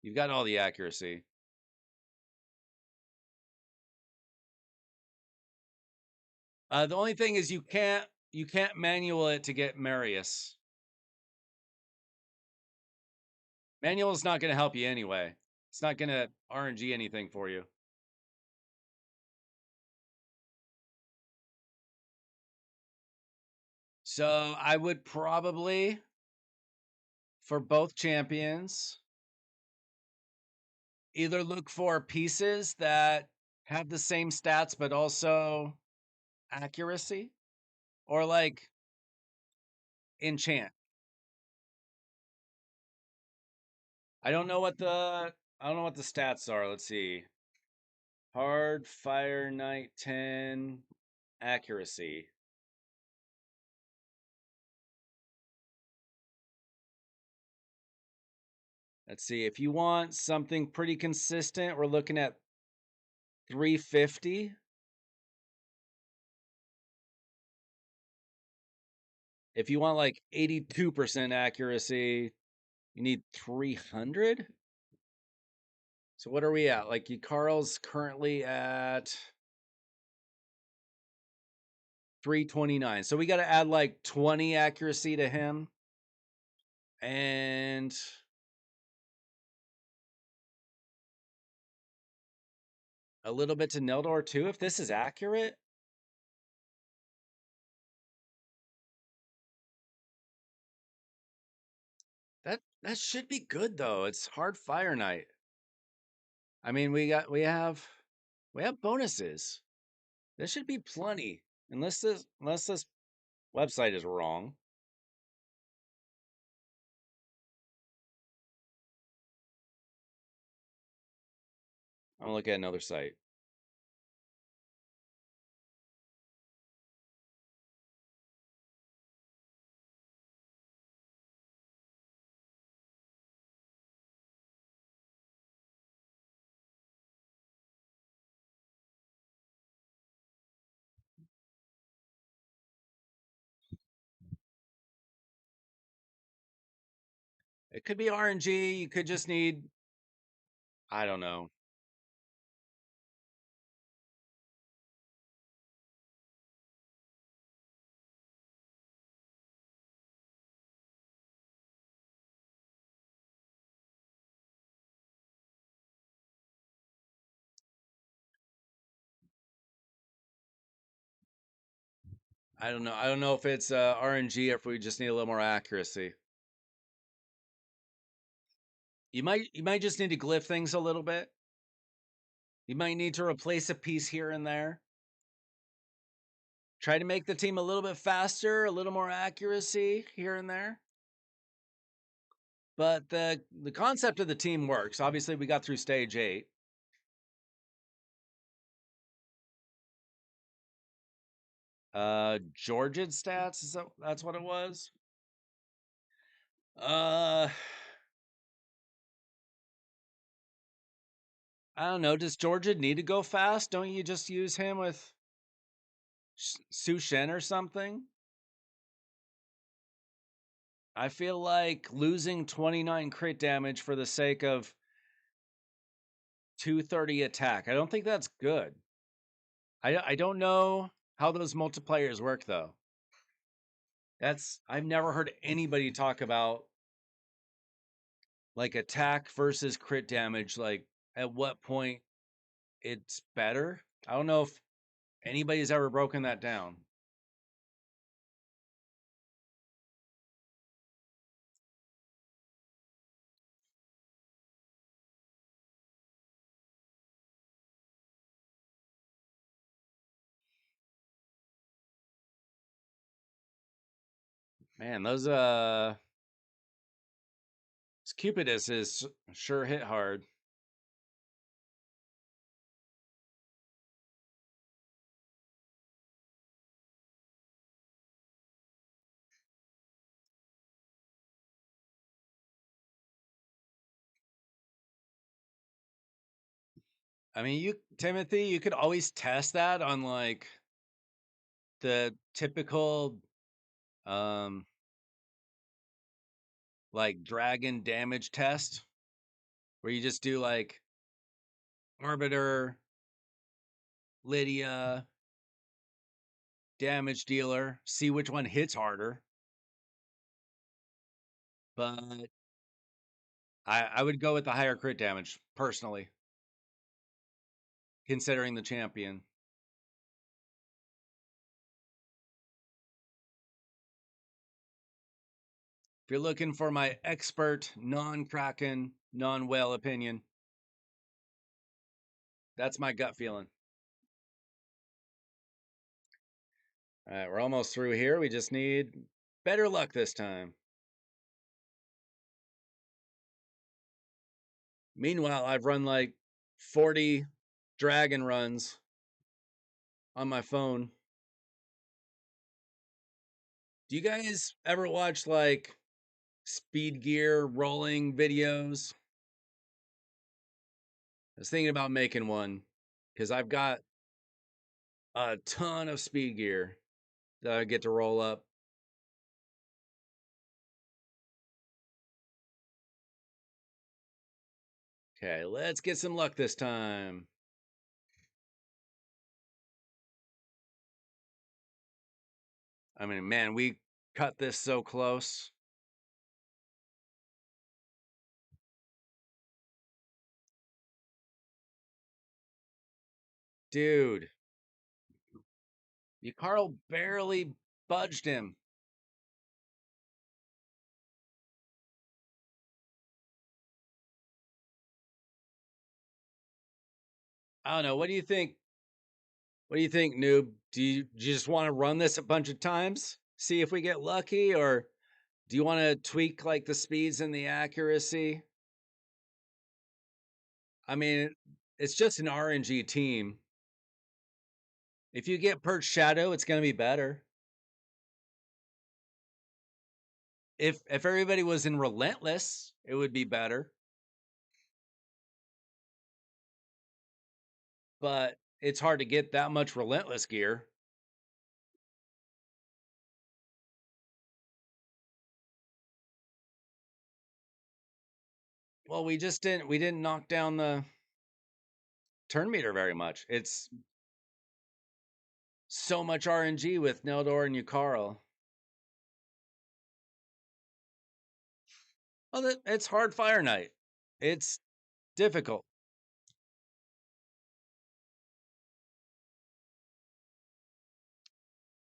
You've got all the accuracy. The only thing is you can't You can't manual it to get Marius. Manual is not going to help you anyway. It's not going to RNG anything for you. So I would probably, for both champions, either look for pieces that have the same stats but also accuracy, or like enchant. I don't know what the stats are. Let's see. Hard Fire Knight 10 accuracy. Let's see. If you want something pretty consistent, we're looking at 350. If you want like 82% accuracy, you need 300. So what are we at? Like Carl's currently at 329. So we got to add like 20 accuracy to him. And a little bit to Neldor too, if this is accurate. That should be good though. It's hard Fire Knight. I mean, we have bonuses. This should be plenty. Unless this website is wrong. I'm gonna look at another site. It could be RNG. You could just need, I don't know. I don't know. I don't know if it's RNG or if we just need a little more accuracy. You might just need to glyph things a little bit. You might need to replace a piece here and there. Try to make the team a little bit faster, a little more accuracy here and there. But the concept of the team works. Obviously, we got through stage 8. Georgia's stats, that's what it was? I don't know. Does Georgia need to go fast? Don't you just use him with Su Shen or something? I feel like losing 29 crit damage for the sake of 230 attack. I don't think that's good. I don't know how those multipliers work though. I've never heard anybody talk about like attack versus crit damage, like at what point it's better. I don't know if anybody's ever broken that down. Man, those Cupidus is sure hit hard. I mean, Timothy, you could always test that on like the typical um like dragon damage test where you just do like Arbiter, Lydia, damage dealer, see which one hits harder. But I would go with the higher crit damage, personally, considering the champion. If you're looking for my expert, non-Kraken, non-whale opinion, that's my gut feeling. All right, we're almost through here. We just need better luck this time. Meanwhile, I've run like 40 dragon runs on my phone. Do you guys ever watch like speed gear rolling videos? I was thinking about making one because I've got a ton of speed gear that I get to roll up. Okay, let's get some luck this time. I mean, man, we cut this so close. Dude, you Carl barely budged him. I don't know. What do you think? What do you think, noob? Do you just want to run this a bunch of times? See if we get lucky? Or do you want to tweak like the speeds and the accuracy? I mean, it's just an RNG team. If you get Perch Shadow, it's going to be better. If everybody was in Relentless, it would be better. But it's hard to get that much Relentless gear. Well, we didn't knock down the turn meter very much. It's so much RNG with Neldor and Yukaro. Well, it's hard Fire Knight. It's difficult.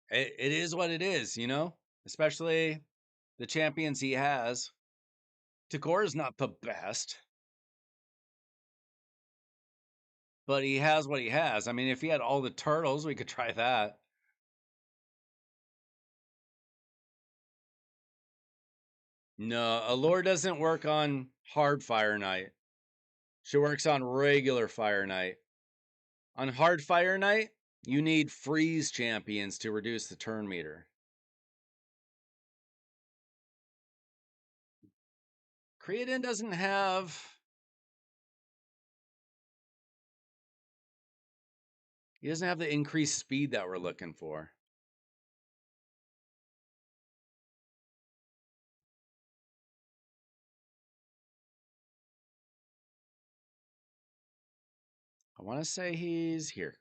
It is what it is, you know? Especially the champions he has. Takor is not the best, but he has what he has. I mean, if he had all the turtles, we could try that. No, Allure doesn't work on hard Fire Knight. She works on regular Fire Knight. On hard Fire Knight, you need freeze champions to reduce the turn meter. Creatine doesn't have. He doesn't have the increased speed that we're looking for. I want to say he's here.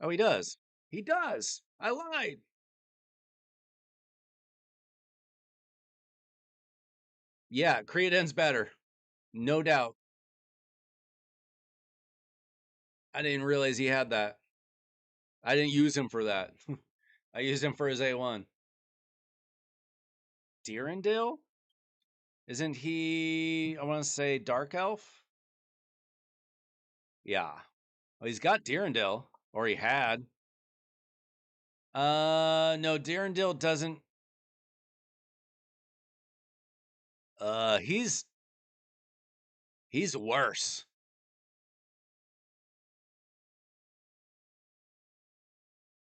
Oh, he does. He does. I lied. Yeah, creatine's better. No doubt. I didn't realize he had that. I didn't use him for that. I used him for his A1. Deerendil? Isn't he, I want to say, Dark Elf? Yeah. Well, he's got Deerendil, or he had. No, Deerendil doesn't. He's worse.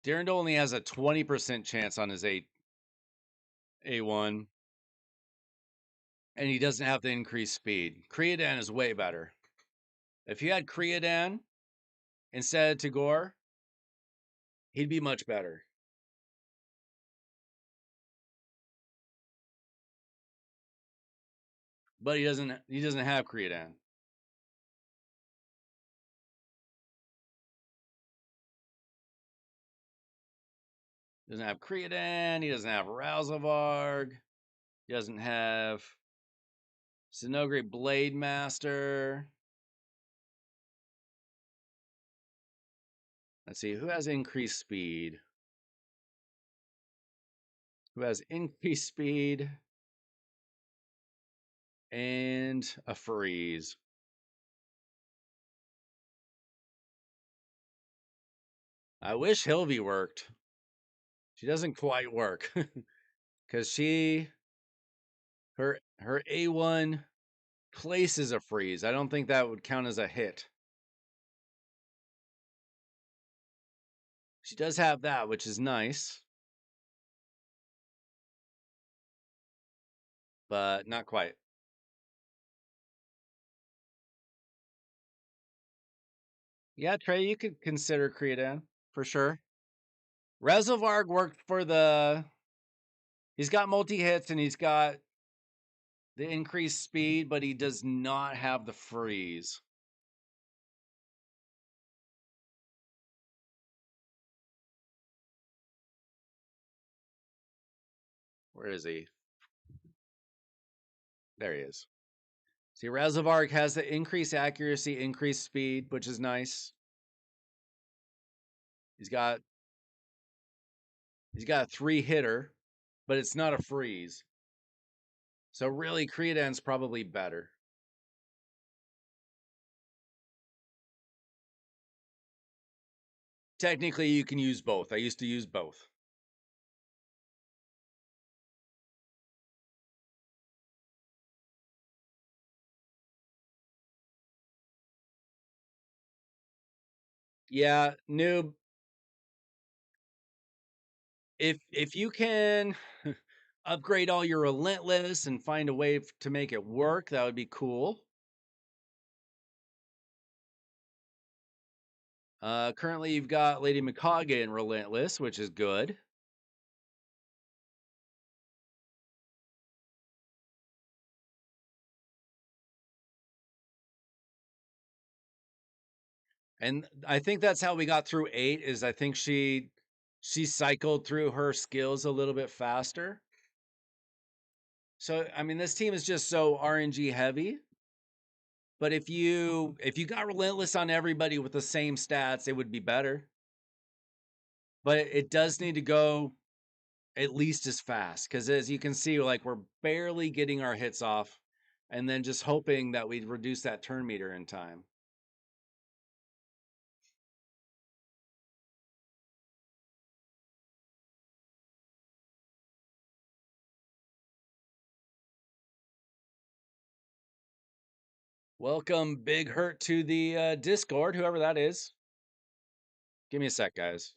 Deerendil only has a 20% chance on his A1, and he doesn't have the increased speed. Creodan is way better. If you had Creodan instead of Tagore, he'd be much better. But he doesn't have Creodan. He doesn't have Creodan. He doesn't have Ralzavarg. He doesn't have Sinogre Blade Master. Let's see, who has increased speed? Who has increased speed and a freeze? I wish Hilvy worked. She doesn't quite work because her A1 places a freeze. I don't think that would count as a hit. She does have that, which is nice, but not quite. Yeah, Trey, you could consider Creodan for sure. Reservarg worked for the. He's got multi hits and he's got the increased speed, but he does not have the freeze. Where is he? There he is. See, Reservarg has the increased accuracy, increased speed, which is nice. He's got a 3-hitter, but it's not a freeze. So really, Creodan's probably better. Technically, you can use both. I used to use both. Yeah, noob. If you can upgrade all your relentless and find a way to make it work, that would be cool. Currently, you've got Lady Mikage in relentless, which is good. And I think that's how we got through 8 is I think she cycled through her skills a little bit faster. So I mean this team is just so RNG heavy. But if you got relentless on everybody with the same stats, it would be better. But it does need to go at least as fast because as you can see, like we're barely getting our hits off and then just hoping that we reduce that turn meter in time. Welcome, Big Hurt, to the Discord, whoever that is. Give me a sec, guys.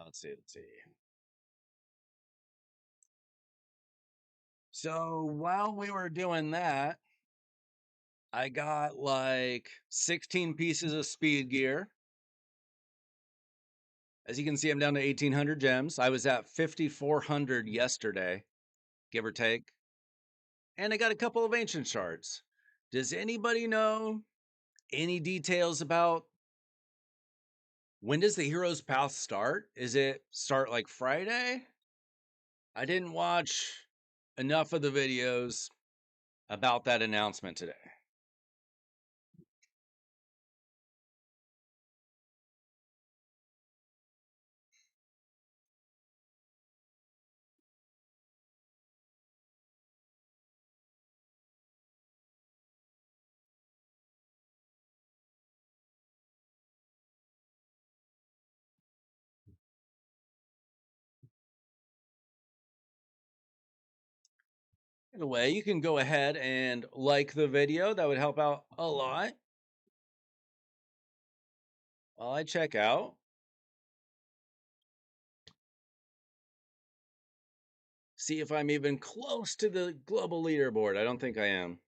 Let's see. So while we were doing that, I got like 16 pieces of speed gear. As you can see, I'm down to 1,800 gems. I was at 5,400 yesterday, give or take. And I got a couple of ancient shards. Does anybody know any details about when does the hero's path start? Is it start like Friday? I didn't watch enough of the videos about that announcement today. In a way, you can go ahead and like the video. That would help out a lot. While I check out, see if I'm even close to the global leaderboard. I don't think I am.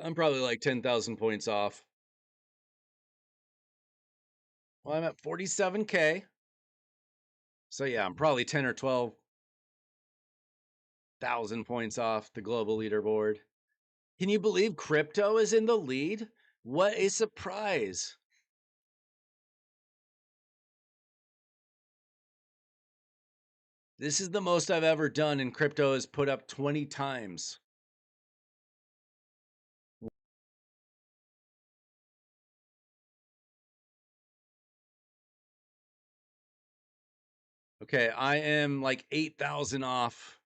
I'm probably like 10,000 points off. Well, I'm at 47K. So yeah, I'm probably 10 or 12,000 points off the global leaderboard. Can you believe crypto is in the lead? What a surprise. This is the most I've ever done, and crypto has put up 20 times. Okay, I am like 8,000 off.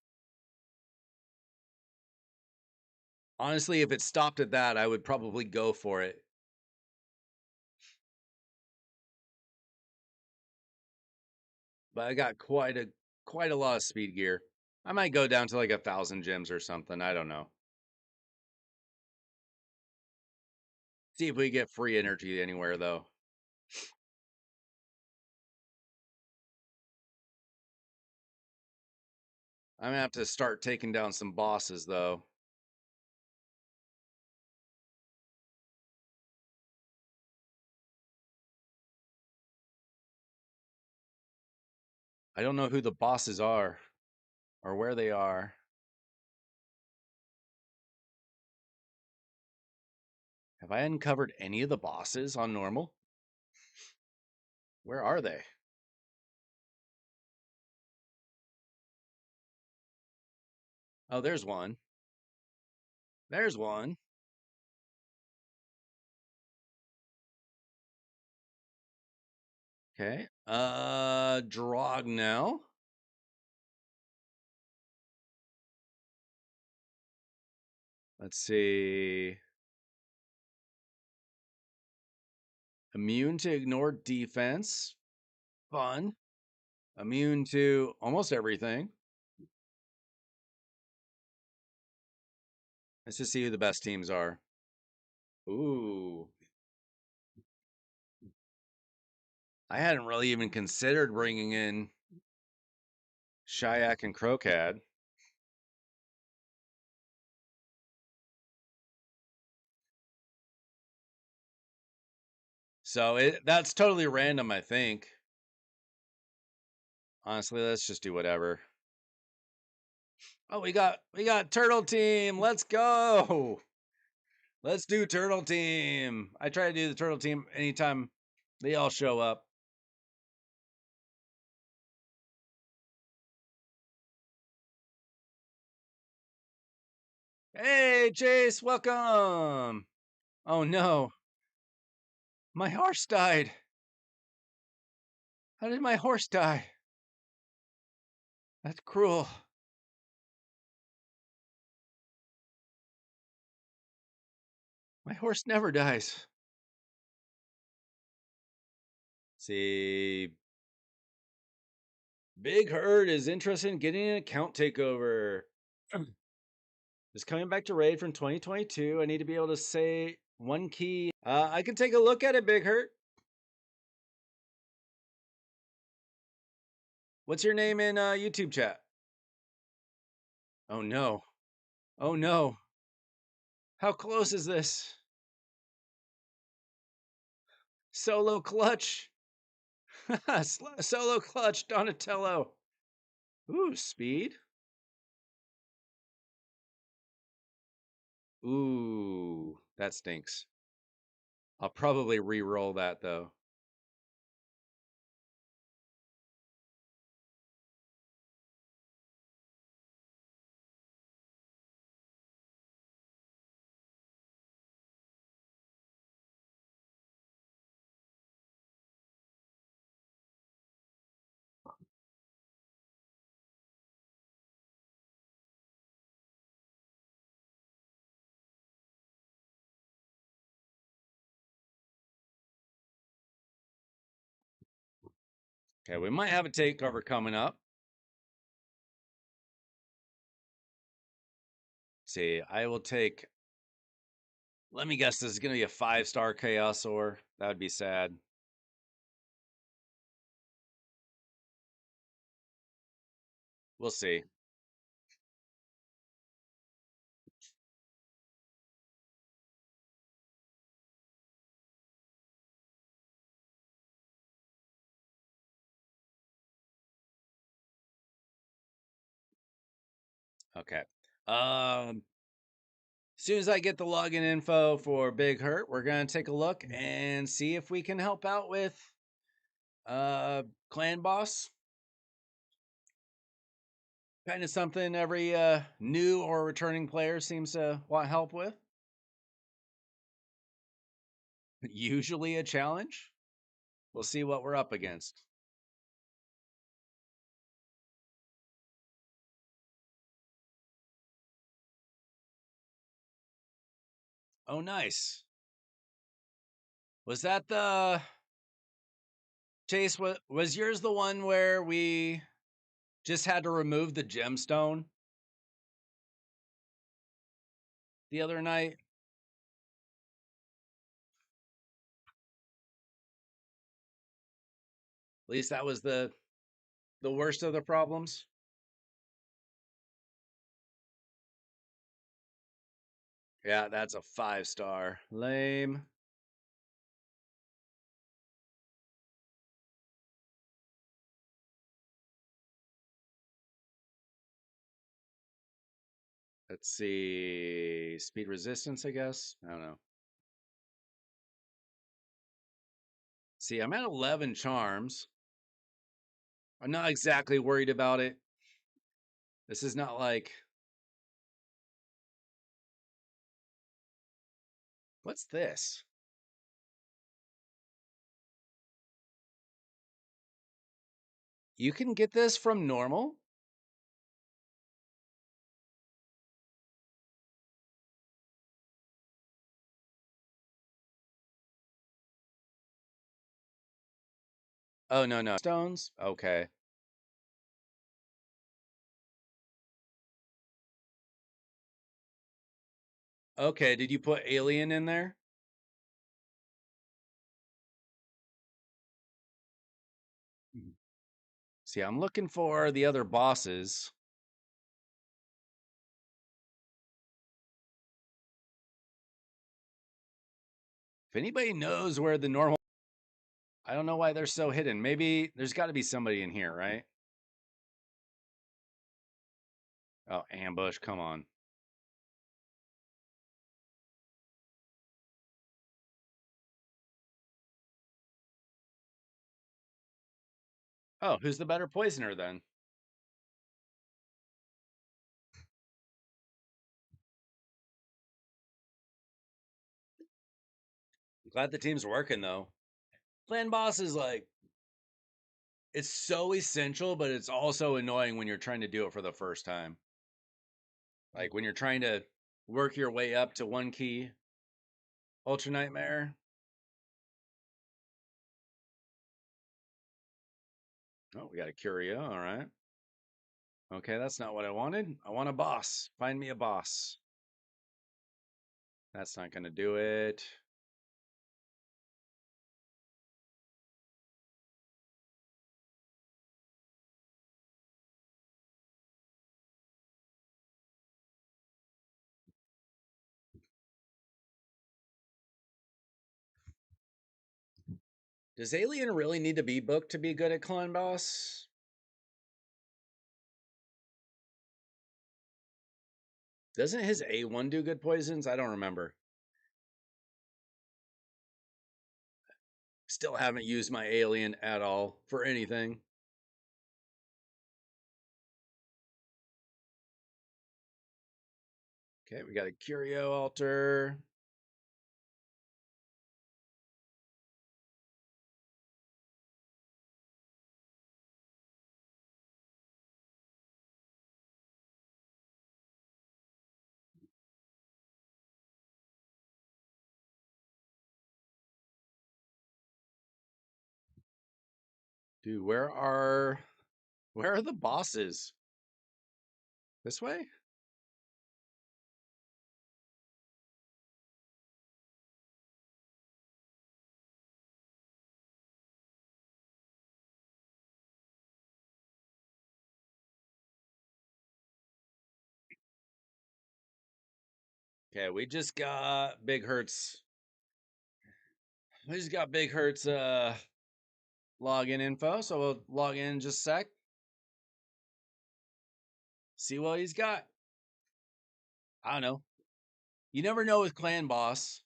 Honestly, if it stopped at that, I would probably go for it. But I got quite a lot of speed gear. I might go down to like 1,000 gems or something. I don't know. See if we get free energy anywhere though. I'm gonna have to start taking down some bosses though. I don't know who the bosses are or where they are. Have I uncovered any of the bosses on normal? Where are they? Oh, there's one. There's one. Okay. Drog now. Let's see. Immune to ignore defense. Fun. Immune to almost everything. Let's just see who the best teams are. Ooh. I hadn't really even considered bringing in Shayak and Crocad. So that's totally random, I think. Honestly, let's just do whatever. Oh, we got Turtle Team. Let's go. Let's do Turtle Team. I try to do the Turtle Team anytime they all show up. Hey, Chase, welcome. Oh no. My horse died. How did my horse die? That's cruel. My horse never dies. Let's see. Big Herd is interested in getting an account takeover. Is coming back to Raid from 2022. I need to be able to say one key. I can take a look at it, Big Hurt. What's your name in YouTube chat? Oh no. Oh no. How close is this? Solo clutch. Solo clutch, Donatello. Ooh, speed. Ooh, that stinks. I'll probably re-roll that though. Okay, we might have a takeover coming up. Let's see, I will take. Let me guess, this is going to be a 5-star Chaosaur. That would be sad. We'll see. Okay. As soon as I get the login info for Big Hurt, we're gonna take a look and see if we can help out with clan boss. Kind of something every new or returning player seems to want help with. Usually a challenge. We'll see what we're up against. Oh, nice. Was that the Chase? Was yours the one where we just had to remove the gemstone the other night? At least that was the worst of the problems. Yeah, that's a 5-star. Lame. Let's see. Speed resistance, I guess. I don't know. See, I'm at 11 charms. I'm not exactly worried about it. This is not like. What's this? You can get this from normal? Oh, no, no. Stones? Okay. Okay, did you put alien in there? See, I'm looking for the other bosses. If anybody knows where the normal. I don't know why they're so hidden. Maybe there's got to be somebody in here, right? Oh, ambush. Come on. Oh, who's the better poisoner then? I'm glad the team's working though. Clan boss is like it's so essential, but it's also annoying when you're trying to do it for the first time. Like when you're trying to work your way up to one key. Ultra Nightmare. Oh, we got a Curio. All right. Okay, that's not what I wanted. I want a boss. Find me a boss. That's not going to do it. Does Alien really need to be booked to be good at Clan Boss? Doesn't his A1 do good poisons? I don't remember. Still haven't used my Alien at all for anything. Okay, we got a Curio Altar. Dude, where are the bosses? This way? Okay, we just got Big Hurt's. We just got Big Hurt's login info, so we'll log in just a sec. See what he's got. I don't know. You never know with Clan Boss.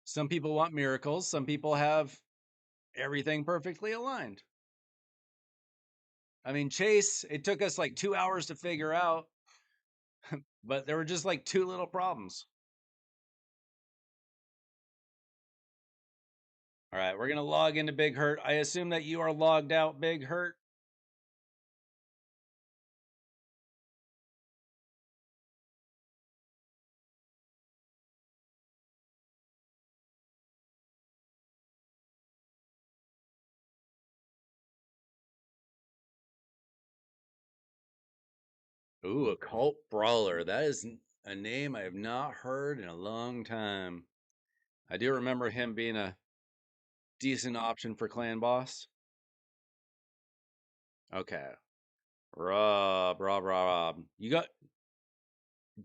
Some people want miracles, some people have everything perfectly aligned. I mean, Chase, it took us like 2 hours to figure out, but there were just like two little problems. All right, we're going to log into Big Hurt. I assume that you are logged out, Big Hurt. Ooh, a cult brawler. That is a name I have not heard in a long time. I do remember him being a decent option for clan boss. Okay. Rob. You got,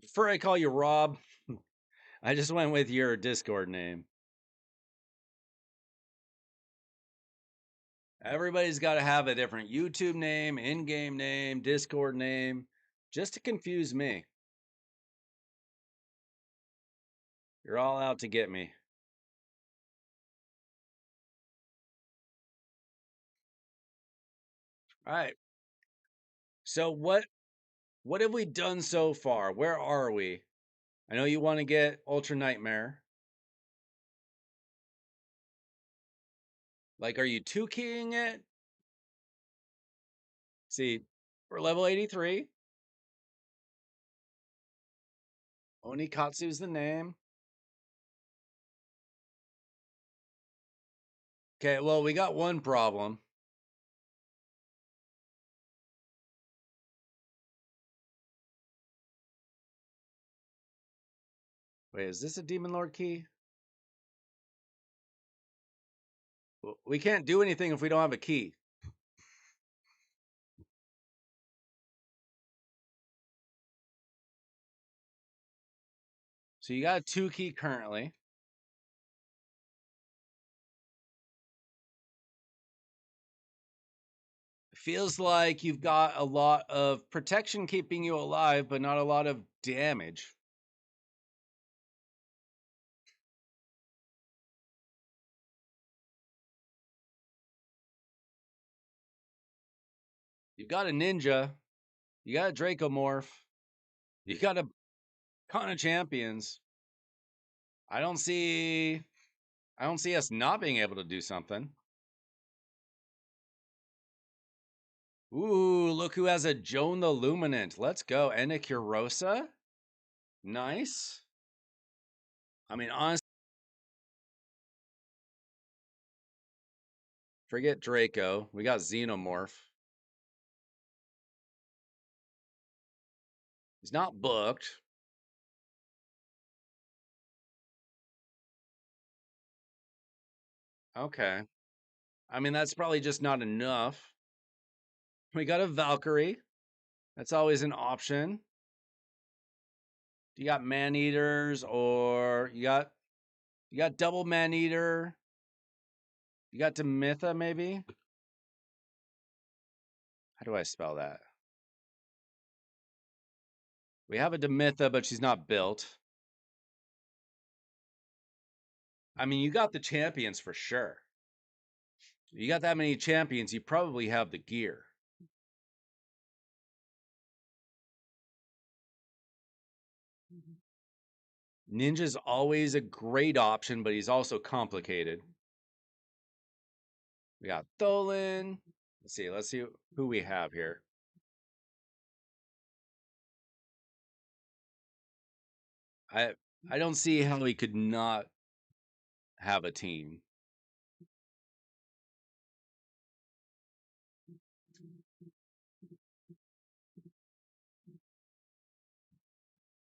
before I call you Rob, I just went with your Discord name. Everybody's got to have a different YouTube name, in-game name, Discord name, just to confuse me. You're all out to get me. All right. So what have we done so far? Where are we? I know you want to get Ultra Nightmare. Like, are you two keying it? See, we're level 83. Onikatsu's the name. Okay, well, we got one problem. Wait, is this a Demon Lord key? We can't do anything if we don't have a key. So you got a 2 key currently. Feels like you've got a lot of protection keeping you alive, but not a lot of damage. You got a ninja. You got a Dracomorph. You got a ton of champions. I don't see us not being able to do something. Ooh, look who has a Joan the Luminant. Let's go. And a Kurosa. Nice. I mean, honestly, forget Draco. We got Xenomorph. He's not booked. Okay. I mean, that's probably just not enough. We got a Valkyrie. That's always an option. You got man eaters, or you got double man eater. You got Demitha, maybe? How do I spell that? We have a Demitha, but she's not built. I mean, you got the champions for sure. You got that many champions, you probably have the gear. Ninja's always a great option, but he's also complicated. We got Tholen. Let's see who we have here. I I don't see how he could not have a team.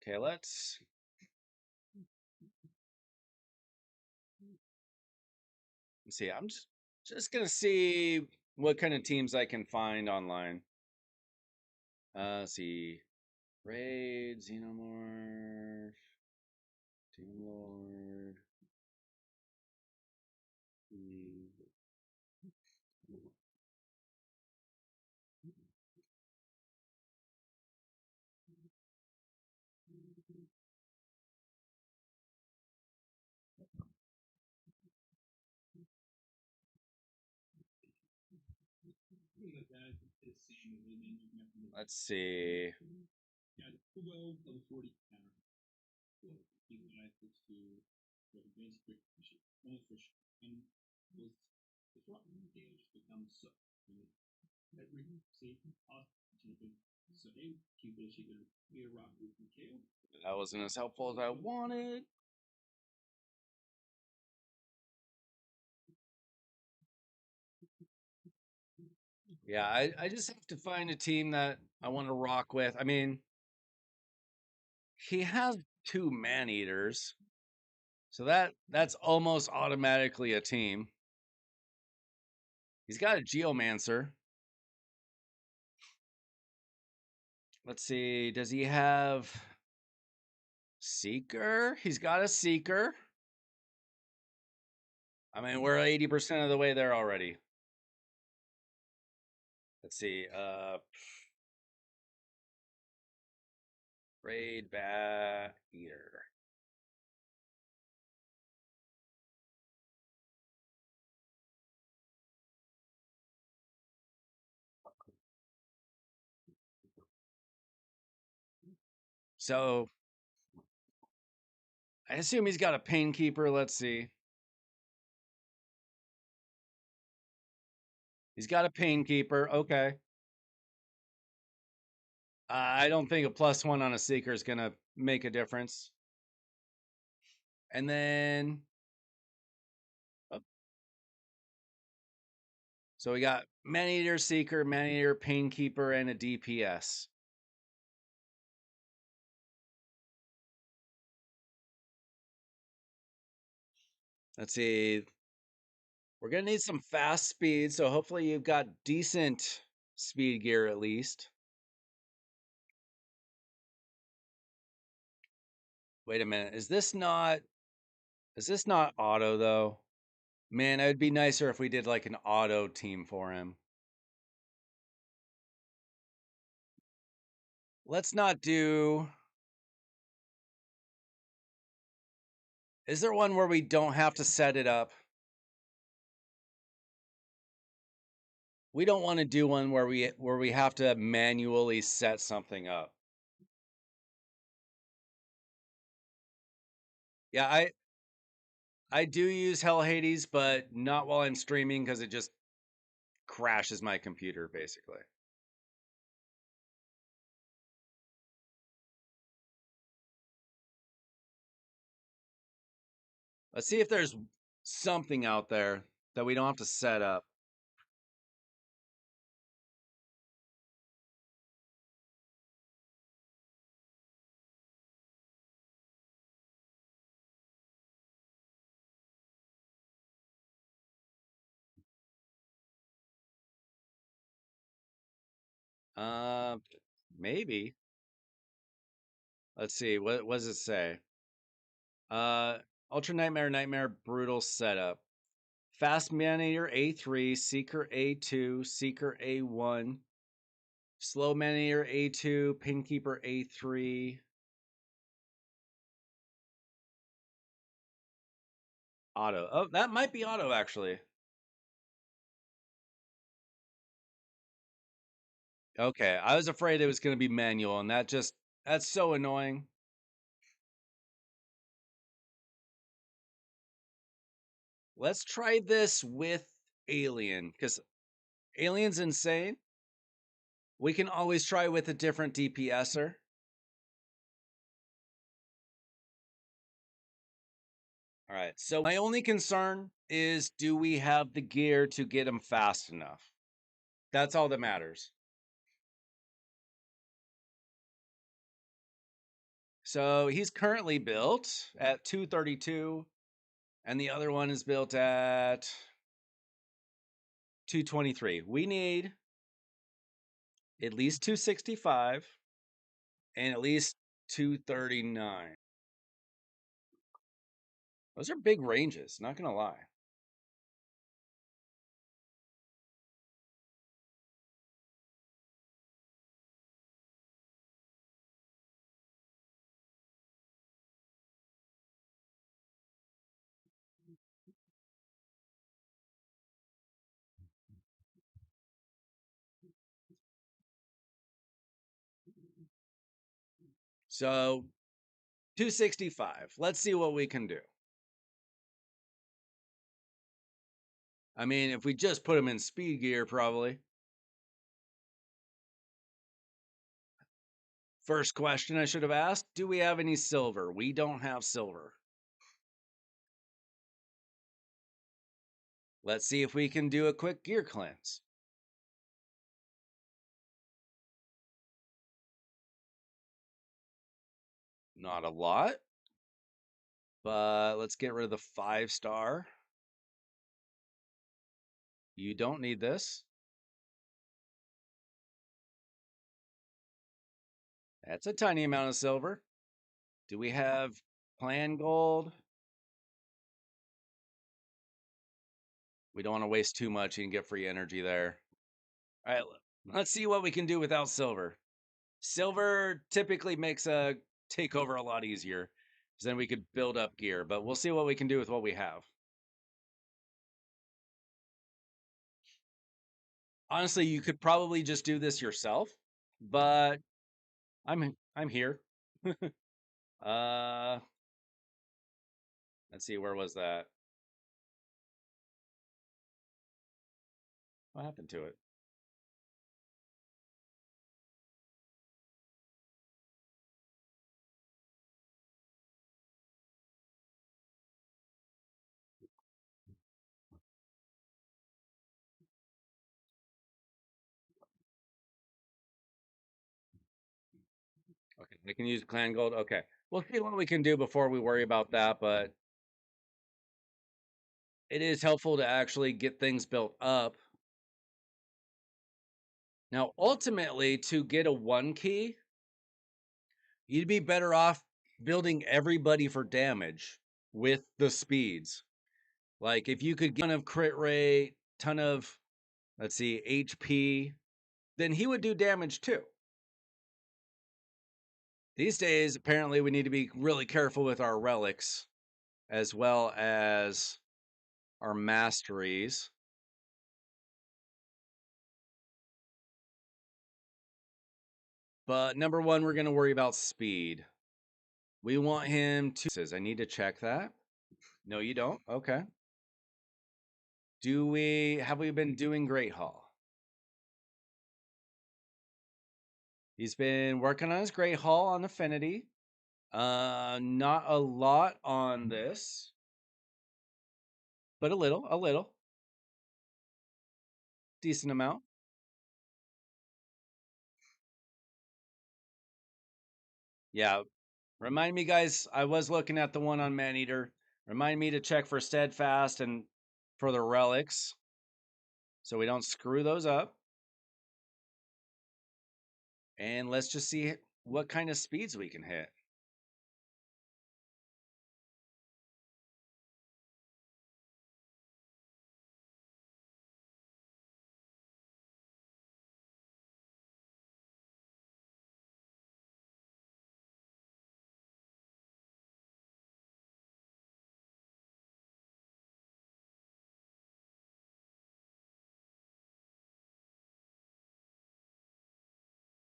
Okay, let's see. I'm just gonna see what kind of teams I can find online. Let's see. Raid, Xenomorph, Team Lord. Let's see. That wasn't as helpful as I wanted. Yeah, I just have to find a team that I want to rock with. I mean, he has two man eaters, so that's almost automatically a team. He's got a geomancer. Let's see, does he have seeker? He's got a seeker. I mean, we're 80% of the way there already. Let's see. Raid Bat Eater. So I assume he's got a Painkeeper. Let's see. He's got a Painkeeper. Okay. I don't think a +1 on a Seeker is going to make a difference. And then. Oh, so we got Maneater, Seeker, Maneater, Painkeeper, and a DPS. Let's see. We're going to need some fast speed, so hopefully you've got decent speed gear at least. Wait a minute. Is this not auto though? Man, it would be nicer if we did like an auto team for him. Let's not do. Is there one where we don't have to set it up? We don't want to do one where we have to manually set something up. Yeah, I do use Hell Hades, but not while I'm streaming because it just crashes my computer basically. Let's see if there's something out there that we don't have to set up. Uh, maybe. Let's see. What does it say? Uh, Ultra Nightmare, Nightmare, Brutal Setup. Fast Maneater A3, Seeker A2, Seeker A1, Slow Maneater A2, Pinkeeper A3. Auto. Oh, that might be auto actually. Okay, I was afraid it was going to be manual, and that's so annoying. Let's try this with Alien, because Alien's insane. We can always try with a different DPSer. All right, so my only concern is, do we have the gear to get him fast enough? That's all that matters. So he's currently built at 232, and the other one is built at 223. We need at least 265 and at least 239. Those are big ranges, not gonna lie. So 265. Let's see what we can do. I mean, if we just put him in speed gear, probably. First question I should have asked, do we have any silver? We don't have silver. Let's see if we can do a quick gear cleanse. Not a lot, but let's get rid of the 5-star. You don't need this. That's a tiny amount of silver. Do we have plan gold? We don't want to waste too much. You can get free energy there. All right, let's see what we can do without silver. Silver typically makes a takeover a lot easier, because then we could build up gear, but we'll see what we can do with what we have. Honestly, you could probably just do this yourself, but I'm here. uh let's see, where was that? What happened to it? Okay, we can use clan gold. Okay. We'll see what we can do before we worry about that, but it is helpful to actually get things built up. Now, ultimately, to get a 1 key, you'd be better off building everybody for damage with the speeds. Like, if you could get a ton of crit rate, ton of, let's see, HP, then he would do damage too. These days, apparently, we need to be really careful with our relics as well as our masteries. But number one, we're going to worry about speed. We want him to. Says I need to check that. No, you don't. Okay. Have we been doing Great Hall? He's been working on his Great Hall on Affinity. Not a lot on this, but a little, decent amount. Yeah. Remind me, guys. I was looking at the one on Maneater. Remind me to check for Steadfast and for the relics, so we don't screw those up. And let's just see what kind of speeds we can hit.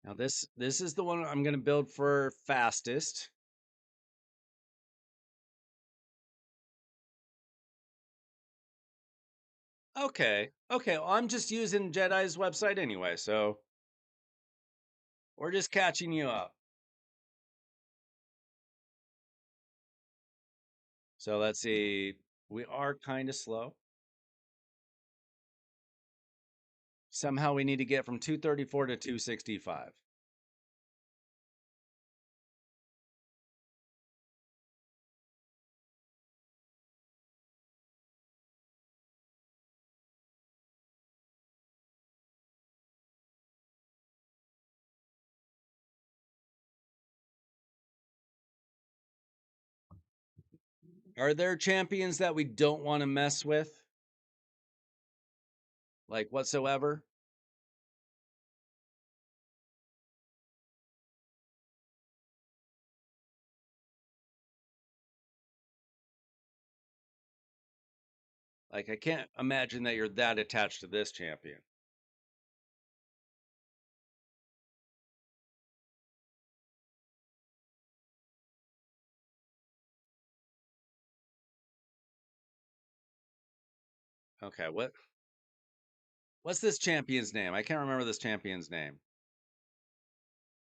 Now this is the one I'm going to build for fastest. Okay. Okay. Well, I'm just using Jedi's website anyway, so we're just catching you up. So let's see. We are kind of slow. Somehow we need to get from 234 to 265. Are there champions that we don't want to mess with? Like whatsoever? Like I can't imagine that you're that attached to this champion. Okay, what's this champion's name? I can't remember this champion's name.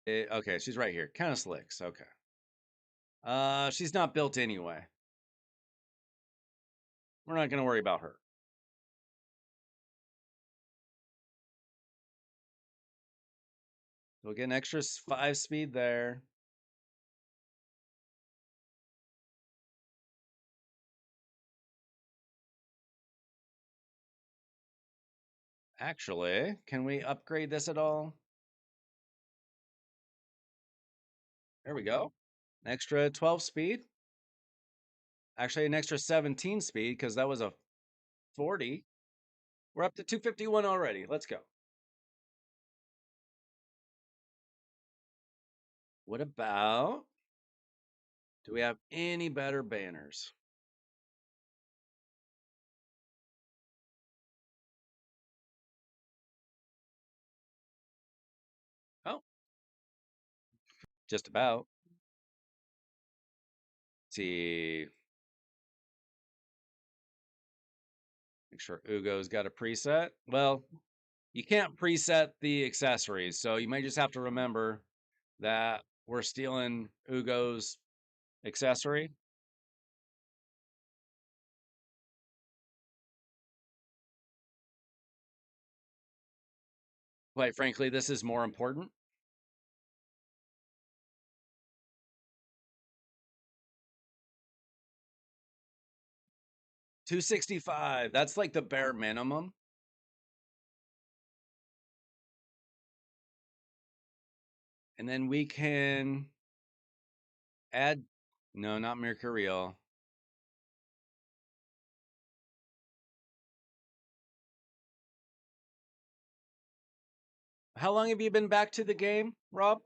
Okay, she's right here. Kind of slicks. Okay. She's not built anyway. We're not gonna worry about her. We'll get an extra 5 speed there. Actually, can we upgrade this at all? There we go. An extra 12 speed. Actually, an extra 17 speed because that was a 40. We're up to 251 already. Let's go. What about, do we have any better banners? Oh, just about. Let's see. Make sure Ugo's got a preset. Well, you can't preset the accessories, so you might just have to remember that we're stealing Ugo's accessory. Quite frankly, this is more important. 265. That's like the bare minimum. And then we can add, no, not Mercurial. How long have you been back to the game, Rob?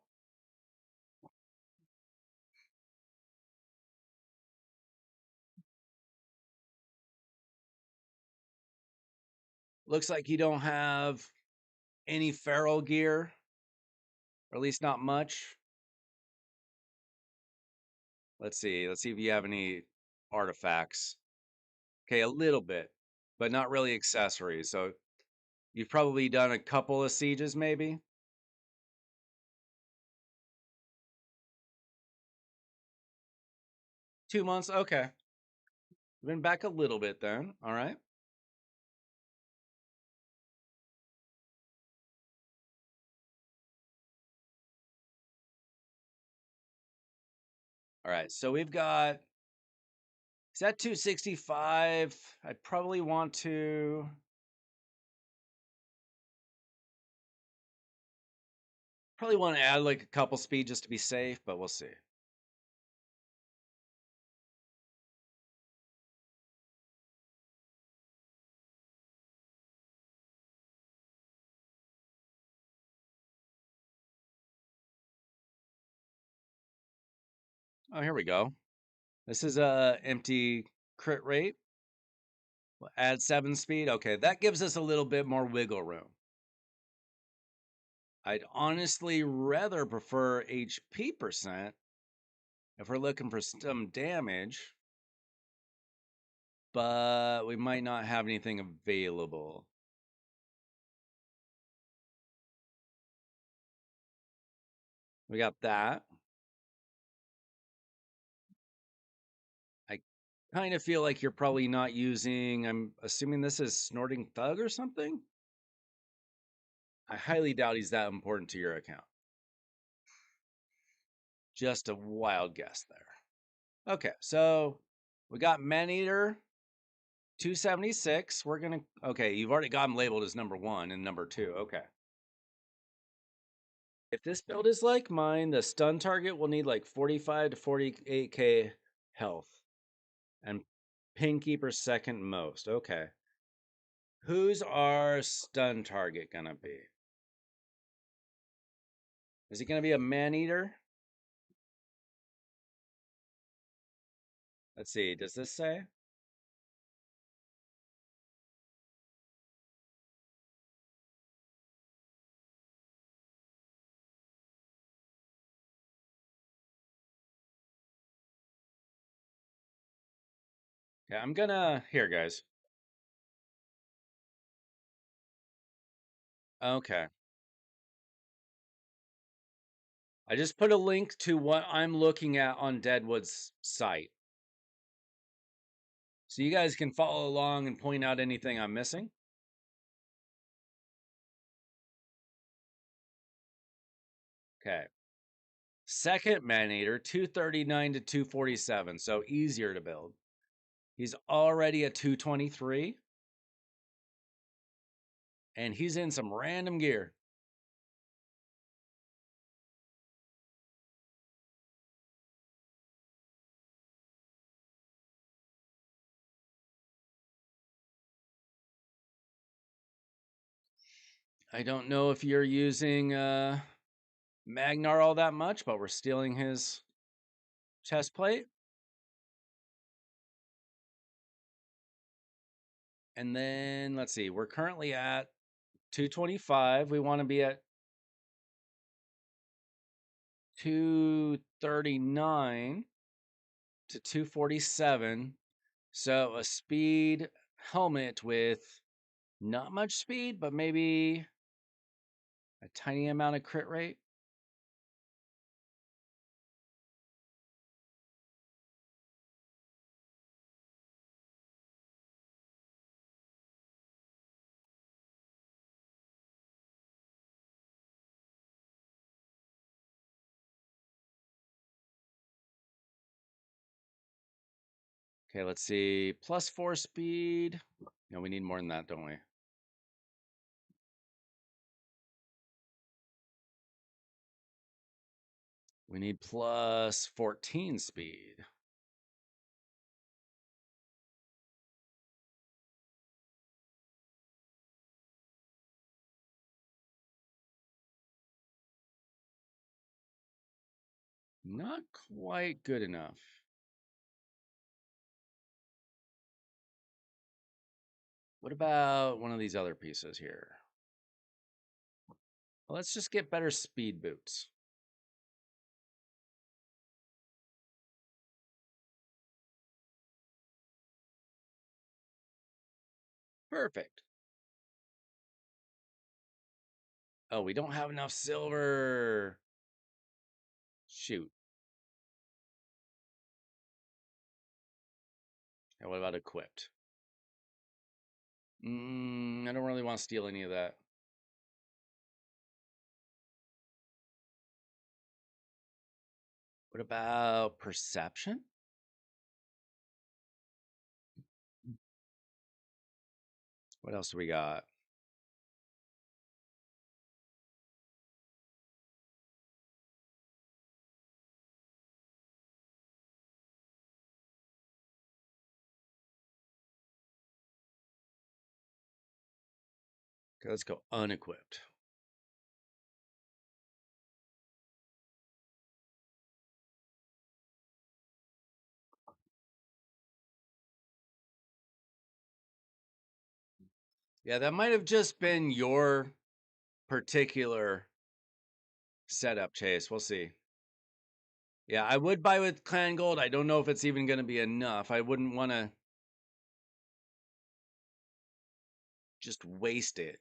Looks like you don't have any feral gear, or at least not much. Let's see. Let's see if you have any artifacts. Okay, a little bit, but not really accessories. So you've probably done a couple of sieges, maybe 2 months. Okay, been back a little bit then. All right. All right. So we've got, is that 265? I probably want to add like a couple speed just to be safe, but we'll see. Oh, here we go. This is a empty crit rate. We'll add 7 speed. Okay, that gives us a little bit more wiggle room. I'd honestly rather prefer HP percent if we're looking for some damage, but we might not have anything available. We got that. I kind of feel like you're probably not using, I'm assuming this is Snorting Thug or something? I highly doubt he's that important to your account. Just a wild guess there. Okay, so we got Maneater 276. We're gonna okay, you've already got him labeled as number 1 and number 2. Okay. If this build is like mine, the stun target will need like 45 to 48k health. And ping keeper second most. Okay. Who's our stun target gonna be? Is he gonna be a man eater? Let's see. Does this say? Yeah, I'm gonna here, guys. Okay. I just put a link to what I'm looking at on Deadwood's site. So you guys can follow along and point out anything I'm missing. Okay. Second Maneater, 239 to 247, so easier to build. He's already at 223. And he's in some random gear. I don't know if you're using Magnar all that much, but we're stealing his chest plate. And then let's see, we're currently at 225. We want to be at 239 to 247. So a speed helmet with not much speed, but maybe a tiny amount of crit rate. Okay, let's see. +4 speed. No, we need more than that, don't we? We need +14 speed. Not quite good enough. What about one of these other pieces here? Well, let's just get better speed boots. Perfect. Oh, we don't have enough silver. Shoot. And what about equipped? I don't really want to steal any of that. What about perception? What else do we got? Okay, let's go unequipped. Yeah, that might have just been your particular setup chase. We'll see. Yeah, I would buy with clan gold. I don't know if it's even going to be enough. I wouldn't want to just waste it.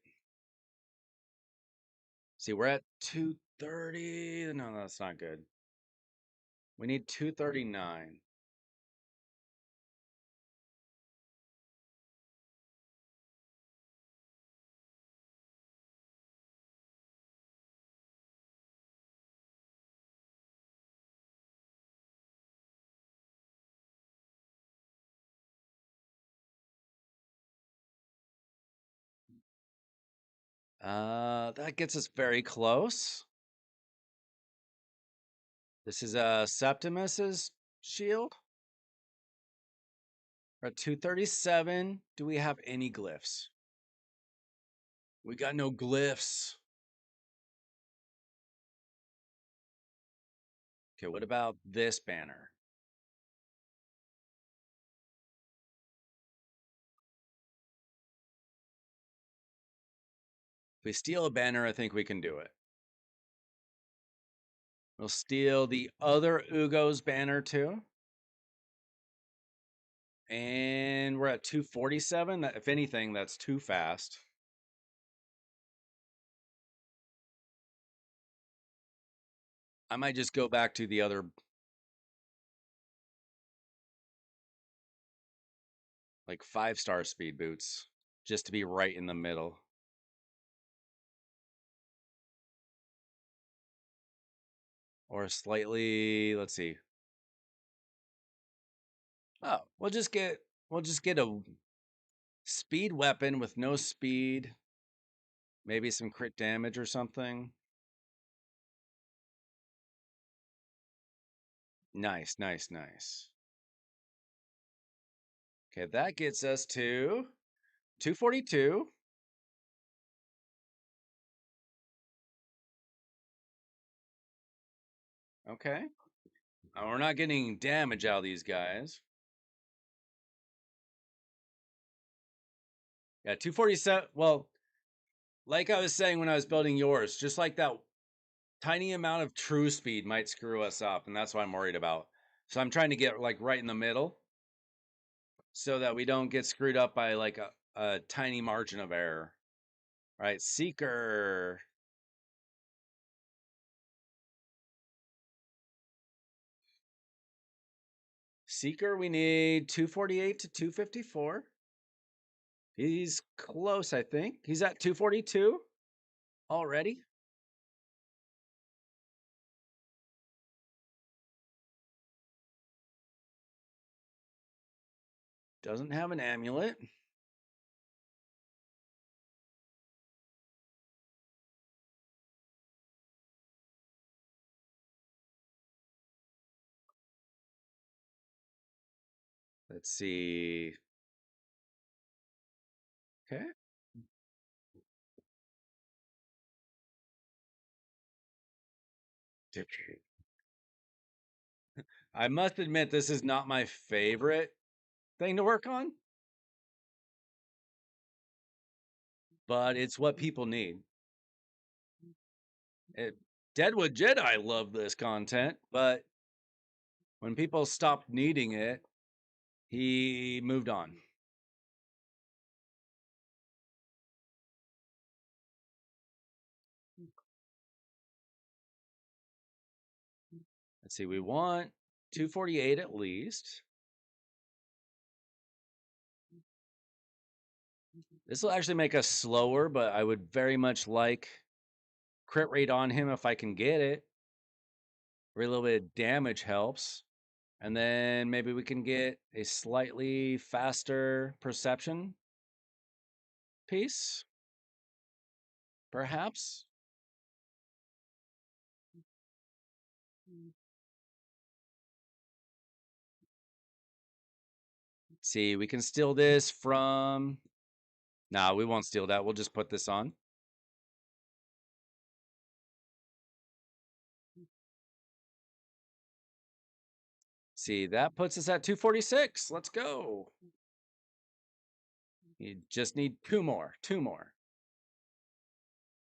See, we're at 230. No, that's not good. We need 239. That gets us very close. This is Septimus's shield. We're at 237. Do we have any glyphs? We got no glyphs. Okay, what about this banner? If we steal a banner, I think we can do it. We'll steal the other Ugo's banner too. And we're at 247. If anything, that's too fast. I might just go back to the other, like 5-star speed boots, just to be right in the middle. Or slightly, let's see. Oh, we'll just get a speed weapon with no speed. Maybe some crit damage or something. Nice, nice, nice. Okay, that gets us to 242. Okay. We're not getting damage out of these guys. Yeah, 247. Well, like I was saying when I was building yours, just like that tiny amount of true speed might screw us up, and that's what I'm worried about. So I'm trying to get like right in the middle so that we don't get screwed up by like a tiny margin of error. All right, Seeker. Seeker, we need 248 to 254. He's close, I think. He's at 242 already. Doesn't have an amulet. Let's see. Okay. I must admit, this is not my favorite thing to work on, but it's what people need. Deadwood Jedi love this content, but when people stopped needing it, he moved on. Let's see, we want 248 at least. This will actually make us slower, but I would very much like crit rate on him if I can get it. Where a little bit of damage helps. And then maybe we can get a slightly faster perception piece, perhaps. Let's see, we can steal this from... Nah, we won't steal that. We'll just put this on. See, that puts us at 246. Let's go. You just need two more.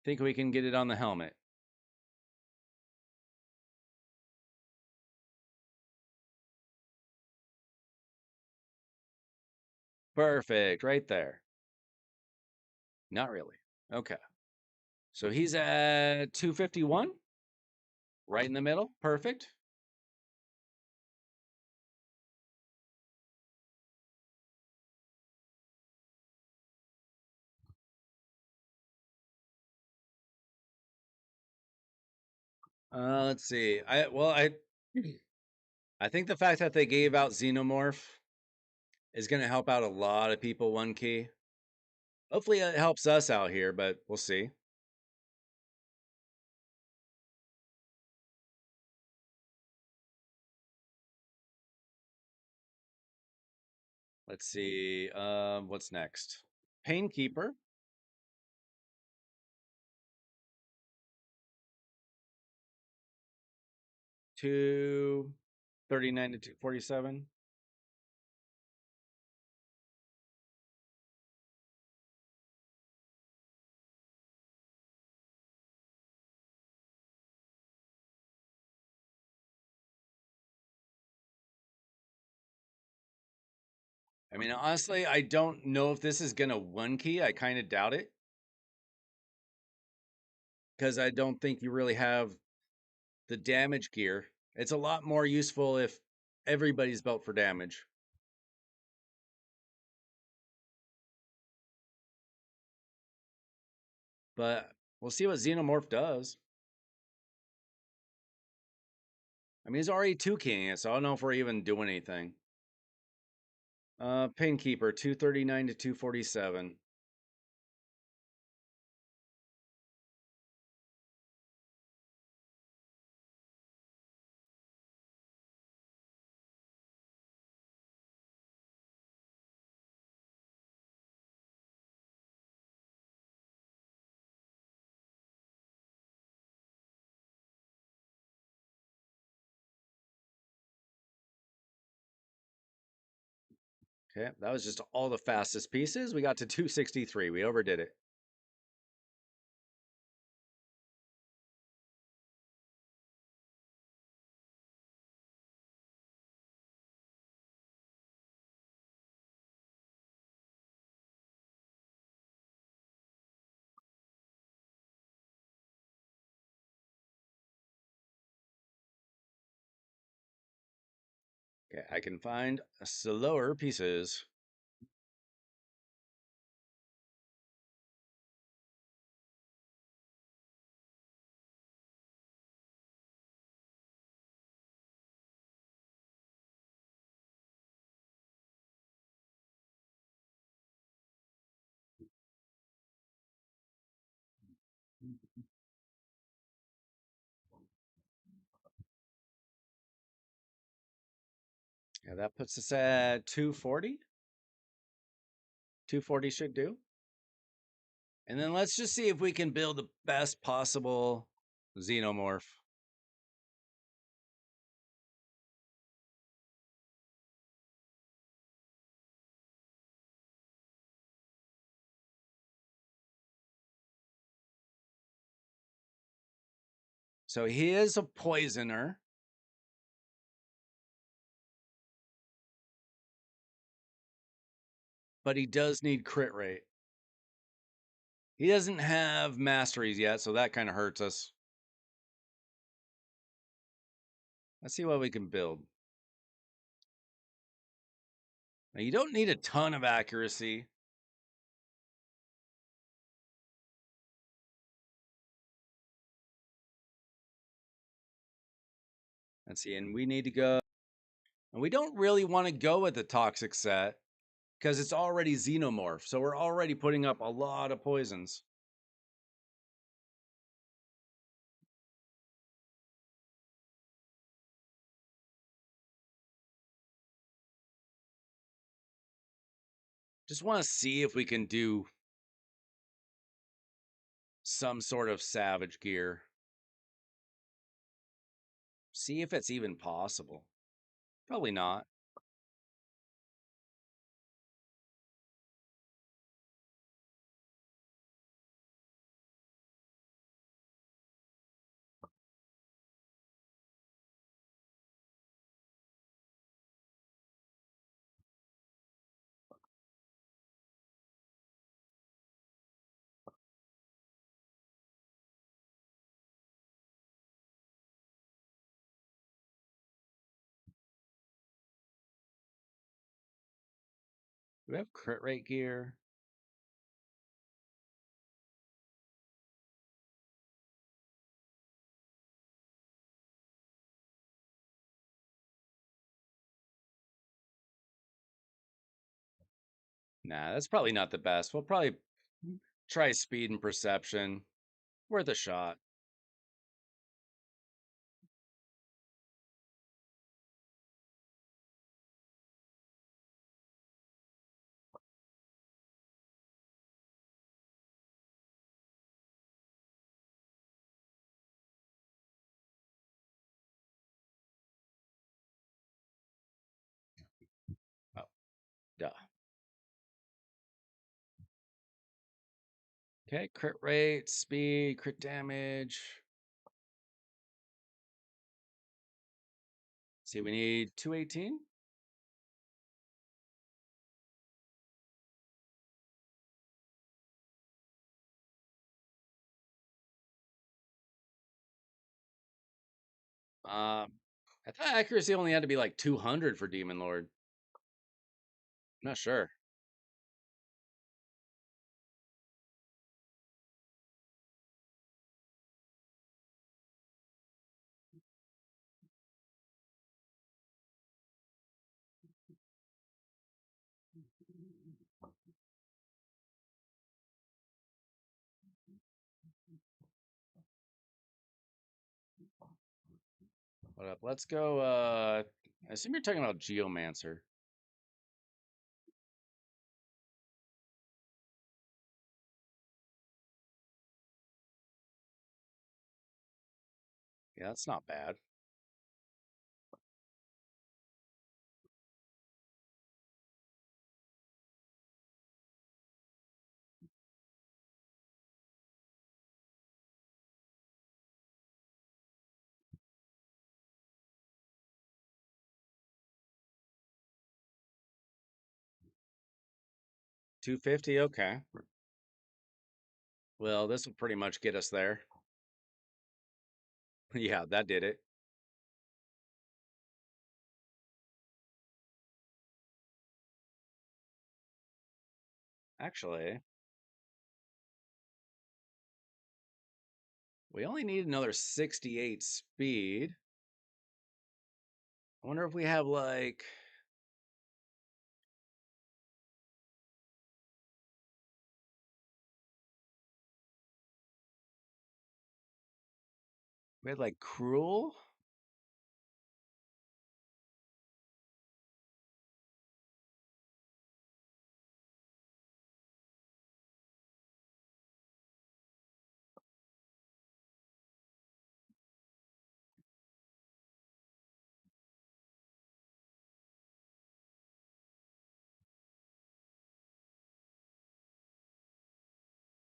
Think we can get it on the helmet. Perfect, right there. Not really. Okay. So he's at 251, right in the middle. Perfect. Let's see. I think the fact that they gave out Xenomorph is going to help out a lot of people one key. Hopefully it helps us out here, but we'll see. Let's see. What's next? Painkeeper. 239 to 247. I mean, honestly, I don't know if this is gonna one key. I kind of doubt it because I don't think you really have the damage gear. It's a lot more useful if everybody's built for damage. But we'll see what Xenomorph does. I mean, he's already two keying it, so I don't know if we're even doing anything. Painkeeper, 239 to 247. Okay, that was just all the fastest pieces. We got to 263. We overdid it. Okay, I can find slower pieces. Yeah, that puts us at 240. 240 should do. And then let's just see if we can build the best possible xenomorph. So he is a poisoner. But he does need crit rate. He doesn't have masteries yet, so that kind of hurts us. Let's see what we can build. Now, you don't need a ton of accuracy. Let's see, and we need to go. And we don't really want to go with the toxic set because it's already xenomorph, so we're already putting up a lot of poisons. Just want to see if we can do some sort of savage gear. See if it's even possible. Probably not. Do we have crit rate gear? Nah, that's probably not the best. We'll probably try speed and perception. Worth a shot. Oh, duh. Okay, crit rate, speed, crit damage. See, we need 218. I thought accuracy only had to be like 200 for Demon Lord. I'm not sure. What up? Let's go. I assume you're talking about Geomancer. Yeah, that's not bad. $250. Okay. Well, this will pretty much get us there. Yeah, that did it. Actually, we only need another 68 speed. I wonder if we have like we had like cruel.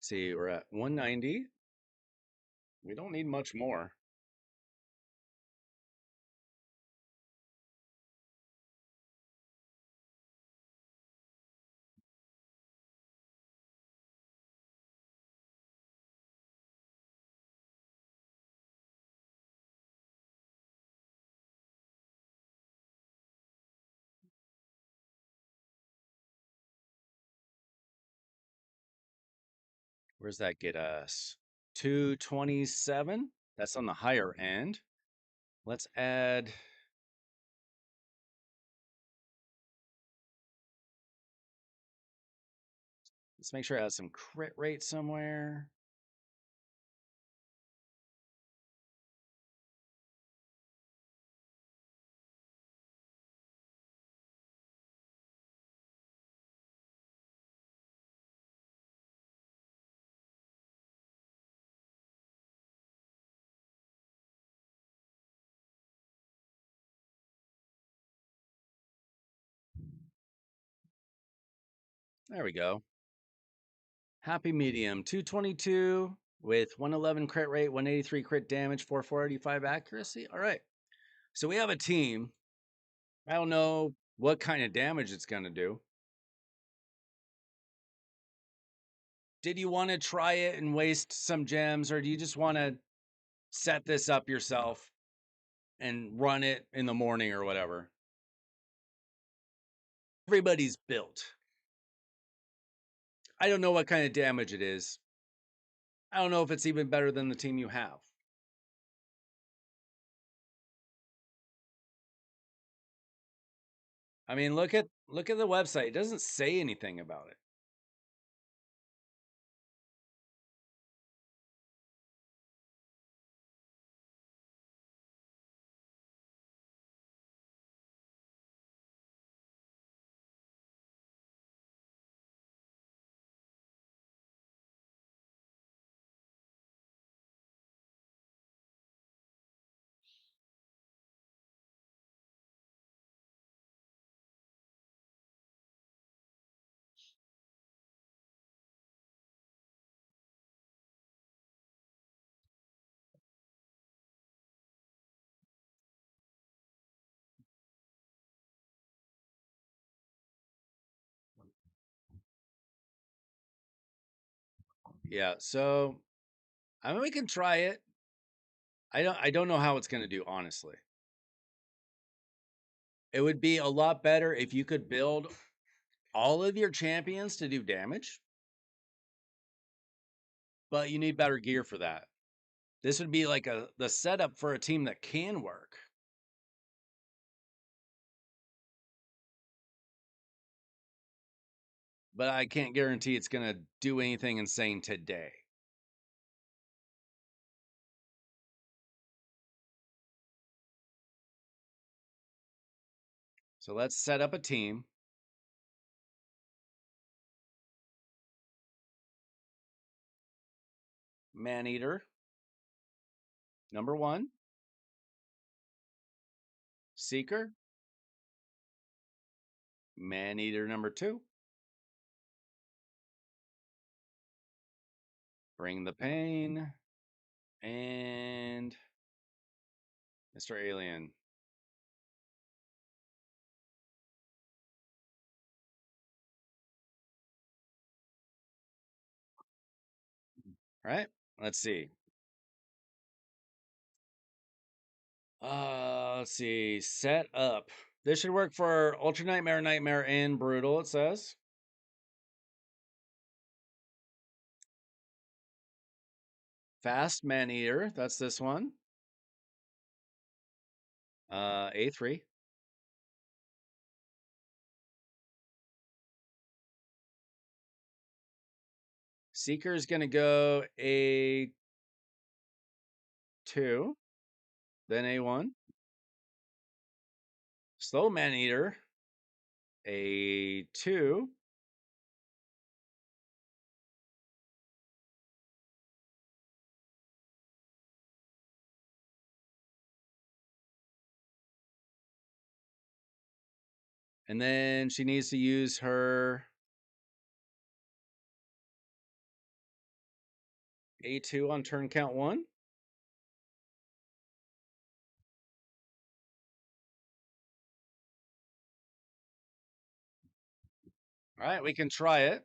See, we're at 190. We don't need much more. Where's that get us? 227. That's on the higher end. Let's add. Let's make sure it has some crit rate somewhere. There we go. Happy medium. 222 with 111 crit rate, 183 crit damage, 485 accuracy. All right. So we have a team. I don't know what kind of damage it's going to do. Did you want to try it and waste some gems, or do you just want to set this up yourself and run it in the morning or whatever? Everybody's built. I don't know what kind of damage it is. I don't know if it's even better than the team you have. I mean, look at the website. It doesn't say anything about it. Yeah, so I mean we can try it. I don't know how it's gonna do, honestly. It would be a lot better if you could build all of your champions to do damage, but you need better gear for that. This would be like the setup for a team that can work. But I can't guarantee it's gonna do anything insane today. So let's set up a team. Maneater, number 1. Seeker, Maneater number 2. Bring the Pain, and Mr. Alien. All right, let's see. Let's see. Set up. This should work for Ultra Nightmare, Nightmare, and Brutal, it says. Fast Maneater, that's this one. A3. Seeker is going to go A2, then A1. Slow Maneater, A2. And then she needs to use her A2 on turn count 1. All right, we can try it.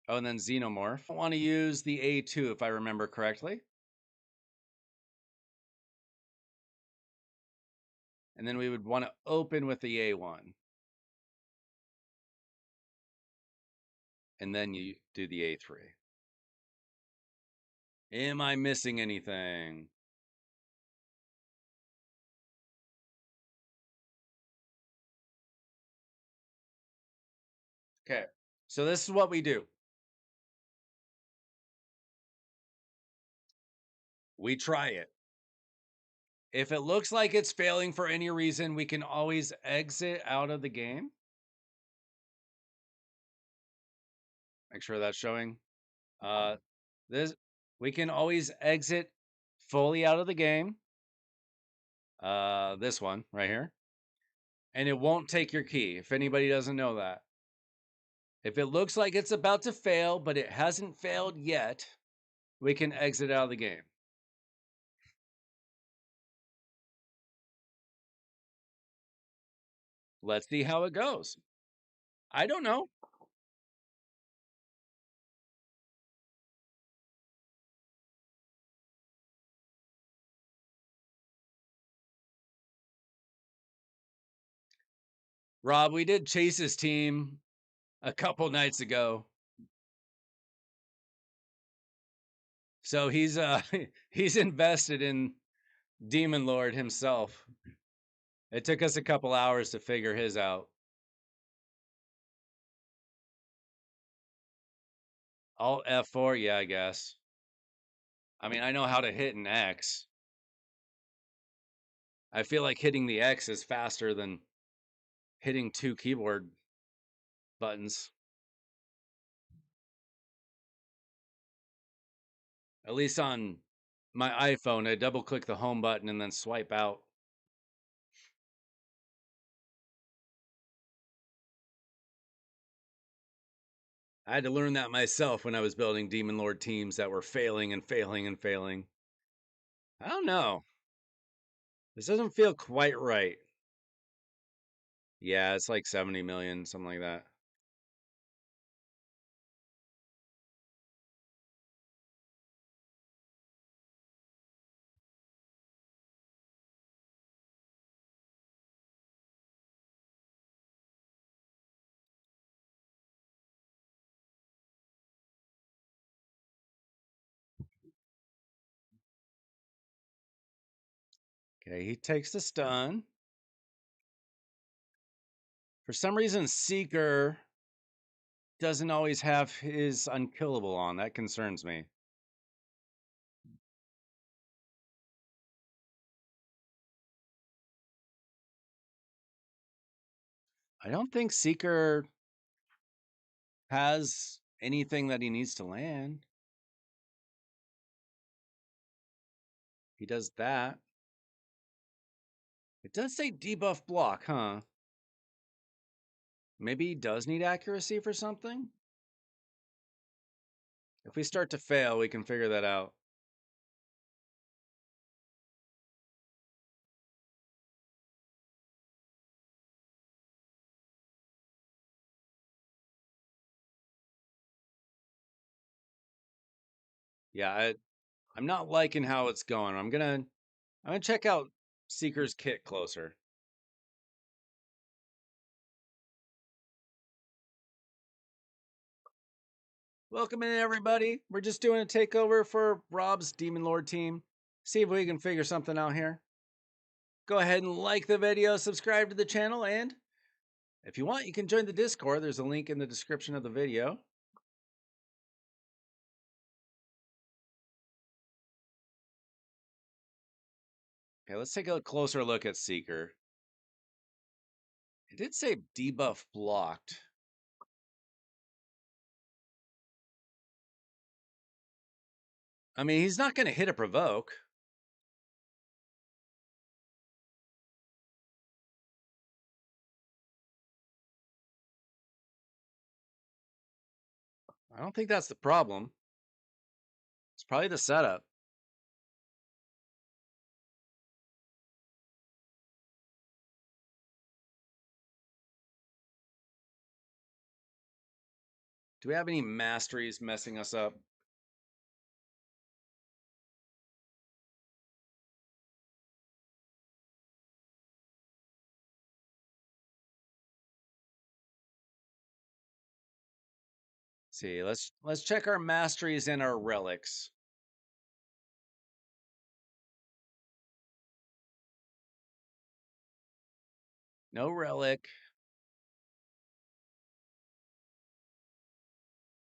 Oh, and then Xenomorph. I want to use the A2 if I remember correctly. And then we would want to open with the A1. And then you do the A3. Am I missing anything? Okay, so this is what we do. We try it. If it looks like it's failing for any reason, we can always exit out of the game. Make sure that's showing. This we can always exit fully out of the game. This one right here. And it won't take your key, if anybody doesn't know that. If it looks like it's about to fail, but it hasn't failed yet, we can exit out of the game. Let's see how it goes. I don't know. Rob, we did Chase's team. a couple nights ago. So he's invested in Demon Lord himself. It took us a couple hours to figure his out. Alt F4, yeah, I guess. I mean, I know how to hit an X. I feel like hitting the X is faster than hitting two keyboard buttons. At least on my iPhone, I double click the home button and then swipe out. I had to learn that myself when I was building Demon Lord teams that were failing and failing and failing. I don't know. This doesn't feel quite right. Yeah, it's like 70 million, something like that. Okay, he takes the stun. For some reason, Seeker doesn't always have his unkillable on. That concerns me. I don't think Seeker has anything that he needs to land. He does that. It does say debuff block, huh? Maybe he does need accuracy for something? If we start to fail, we can figure that out. Yeah, I'm not liking how it's going. I'm gonna check out Seeker's kit closer. Welcome in, everybody. We're just doing a takeover for Rob's Demon Lord team. See if we can figure something out here. Go ahead and like the video, subscribe to the channel, and if you want, you can join the Discord. There's a link in the description of the video. Okay, let's take a closer look at Seeker. It did say debuff blocked. I mean, he's not going to hit a provoke. I don't think that's the problem. It's probably the setup. Do we have any masteries messing us up? See, let's check our masteries and our relics. No relic.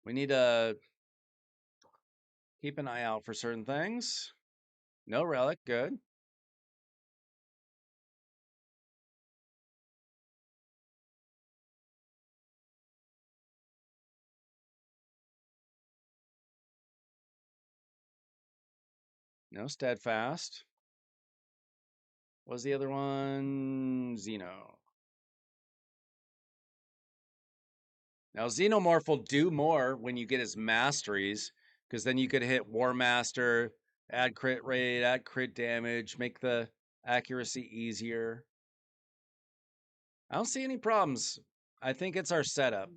We need to keep an eye out for certain things. No relic, good. No steadfast. What was the other one? Xeno. Now Xenomorph will do more when you get his masteries, because then you could hit War Master, add crit rate, add crit damage, make the accuracy easier. I don't see any problems. I think it's our setup.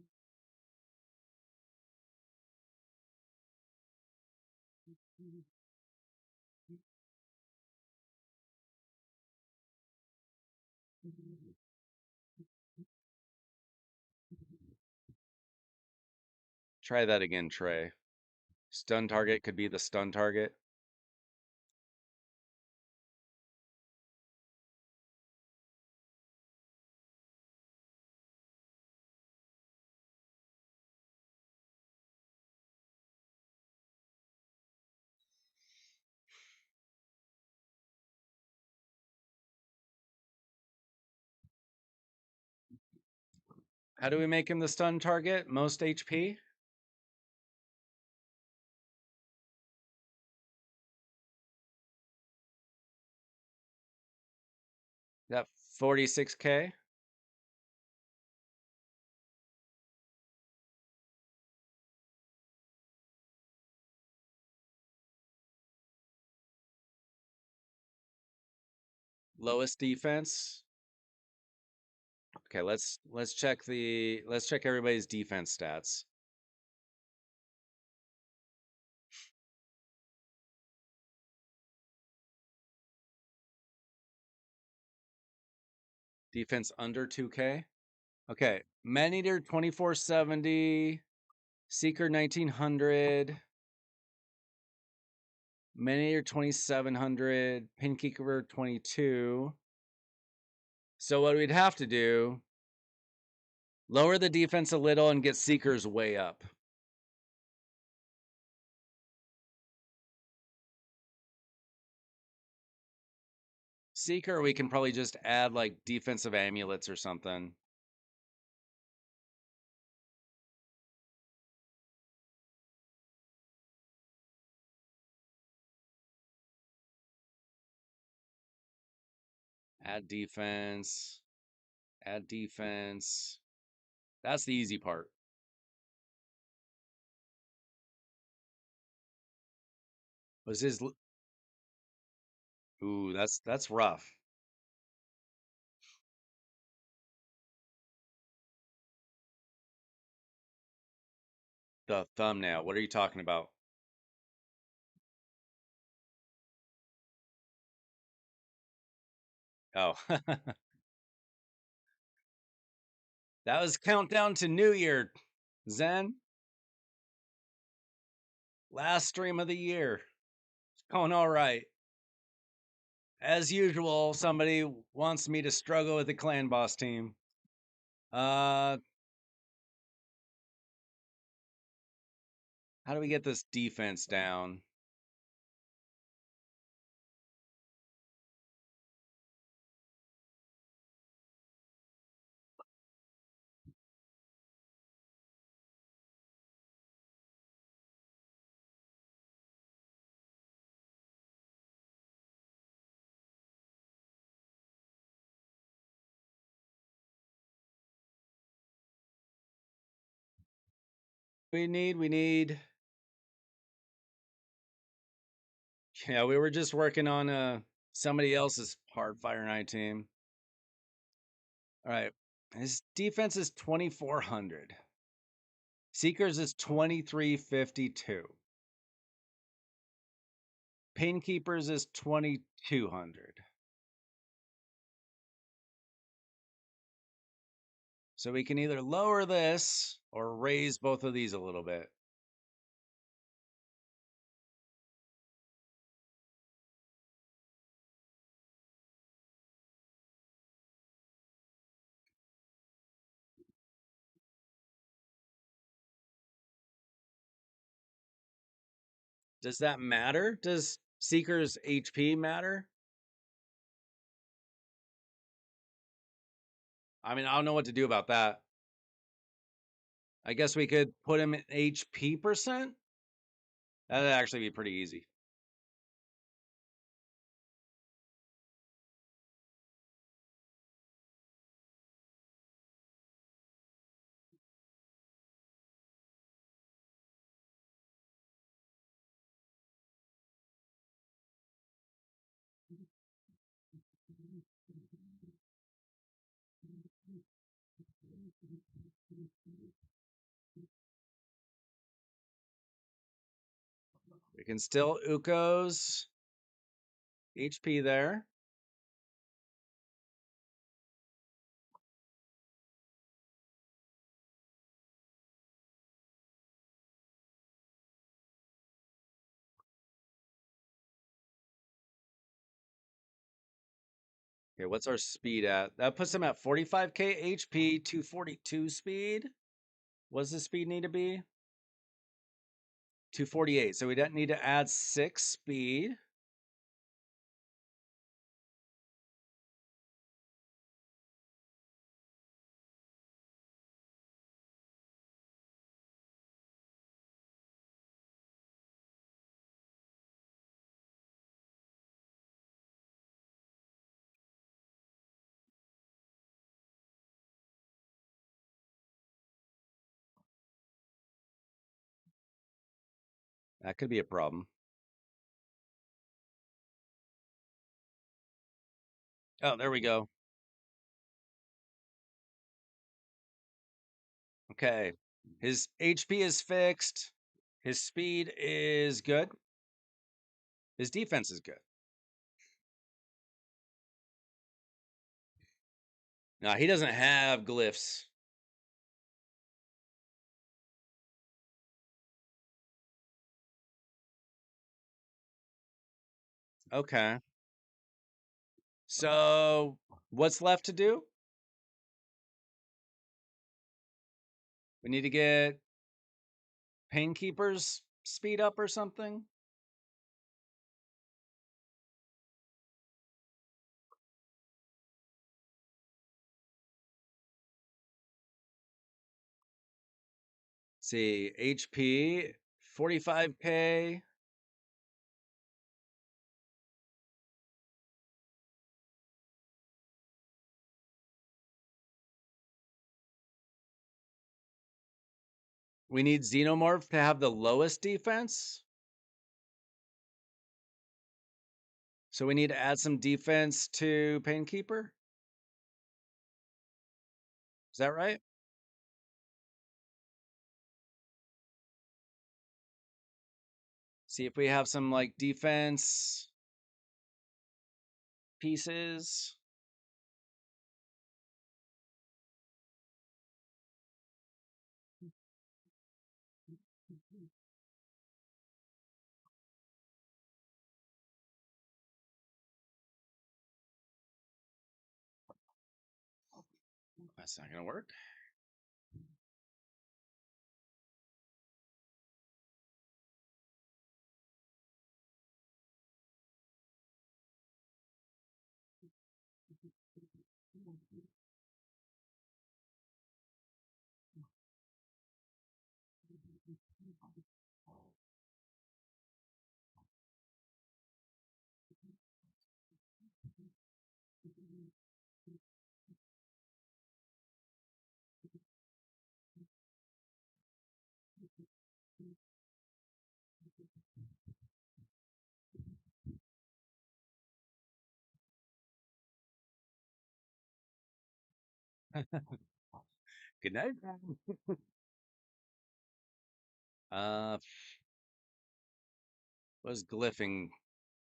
Try that again, Trey. Stun target could be the stun target. How do we make him the stun target? Most HP? That 46k? Lowest defense? Okay, let's check everybody's defense stats. Defense under 2k. Okay, Maneater 2470, Seeker 1900, Maneater 2700, Pinkeeper 22. So what we'd have to do, lower the defense a little and get Seekers way up. Seeker, we can probably just add like defensive amulets or something. Add defense. Add defense. That's the easy part. Was his Ooh, that's rough. The thumbnail. What are you talking about? Oh. That was countdown to New Year. Zen. Last stream of the year. It's going all right. As usual, somebody wants me to struggle with the clan boss team. How do we get this defense down? We need. Yeah, we were just working on somebody else's hard Fire Night team. All right. His defense is 2400. Seekers is 2352. Painkeepers is 2200. So we can either lower this or raise both of these a little bit. Does that matter? Does Seeker's HP matter? I mean, I don't know what to do about that. I guess we could put him at HP percent. That'd actually be pretty easy. We can still Ukos HP there. Okay, what's our speed at? That puts him at 45k HP, 242 speed. What does the speed need to be? 248. So we don't need to add 6 speed. That could be a problem. Oh, there we go. Okay. His HP is fixed. His speed is good. His defense is good. Now, he doesn't have glyphs. Okay. So, what's left to do? We need to get Painkeeper's speed up or something. Let's see, HP 45k. We need Xenomorph to have the lowest defense. So we need to add some defense to Painkeeper. Is that right? See if we have some like defense pieces. That's not gonna work. Good night. Uh, what does glyphing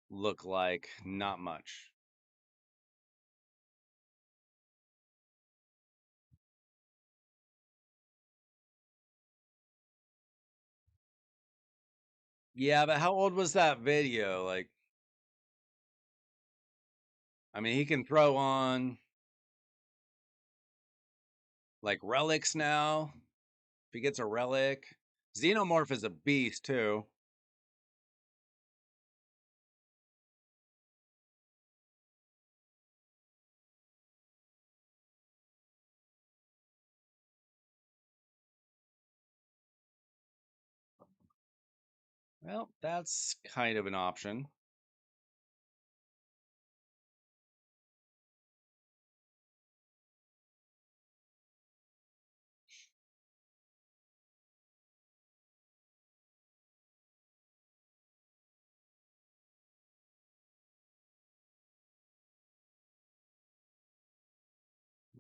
look like? Not much. Yeah, but how old was that video? Like, I mean, he can throw on like relics now. If he gets a relic, Xenomorph is a beast too. Well, that's kind of an option.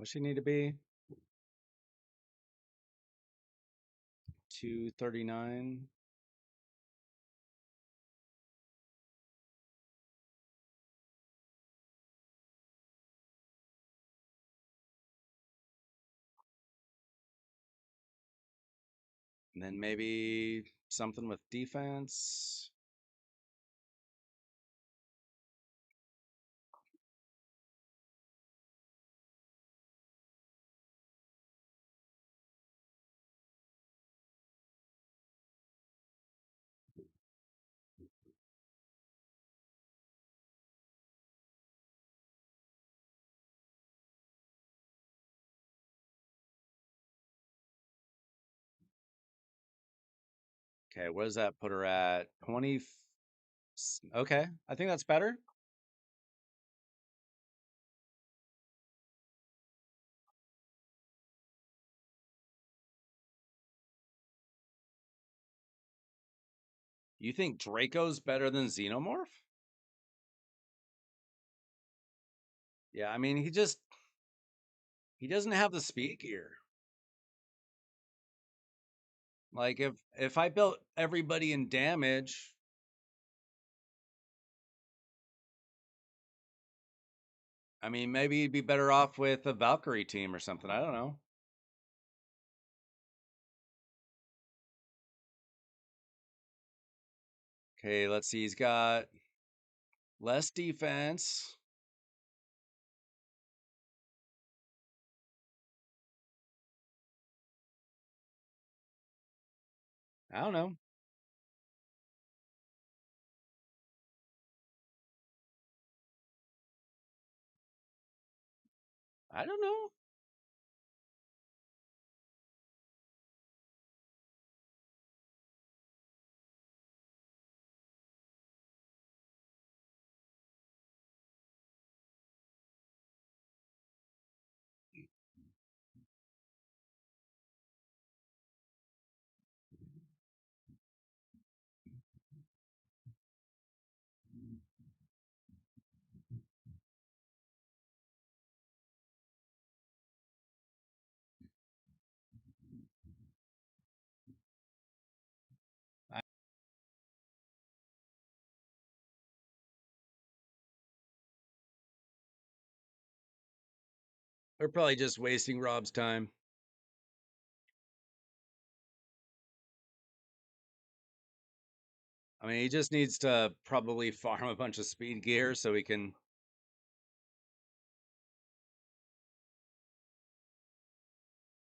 What she need to be? 239. And then maybe something with defense. Okay, what does that put her at? 20. Okay, I think that's better. You think Draco's better than Xenomorph? Yeah, I mean, he doesn't have the speed gear. Like if I built everybody in damage, I mean, maybe he'd be better off with a Valkyrie team or something. I don't know. Okay, let's see. He's got less defense. I don't know. I don't know. I, we're probably just wasting Rob's time. I mean, he just needs to probably farm a bunch of speed gear so he can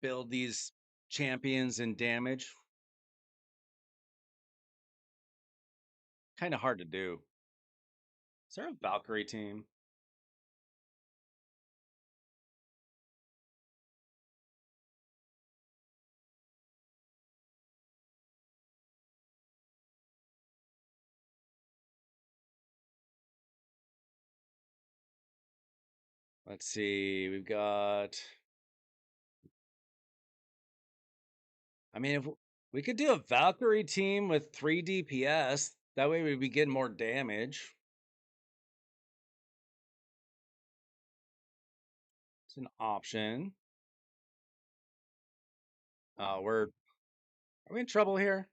build these champions in damage. Kind of hard to do. Is there a Valkyrie team? Let's see. We've got. I mean, if we could do a Valkyrie team with 3 DPS, that way we'd be getting more damage. It's an option. Are we in trouble here?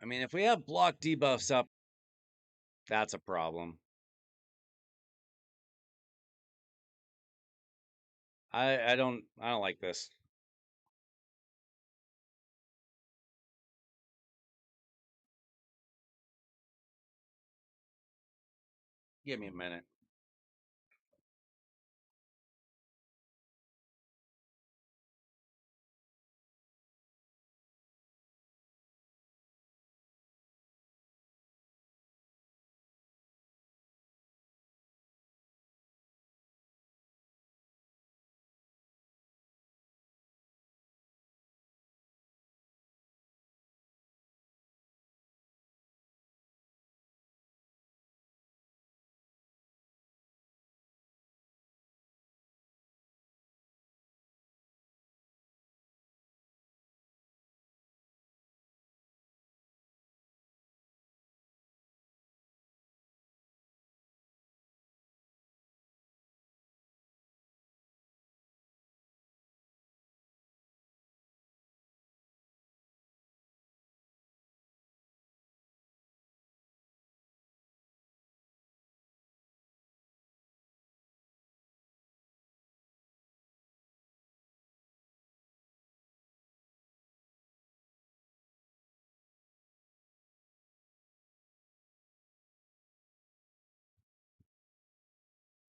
I mean, if we have block debuffs up, that's a problem. I don't like this. Give me a minute.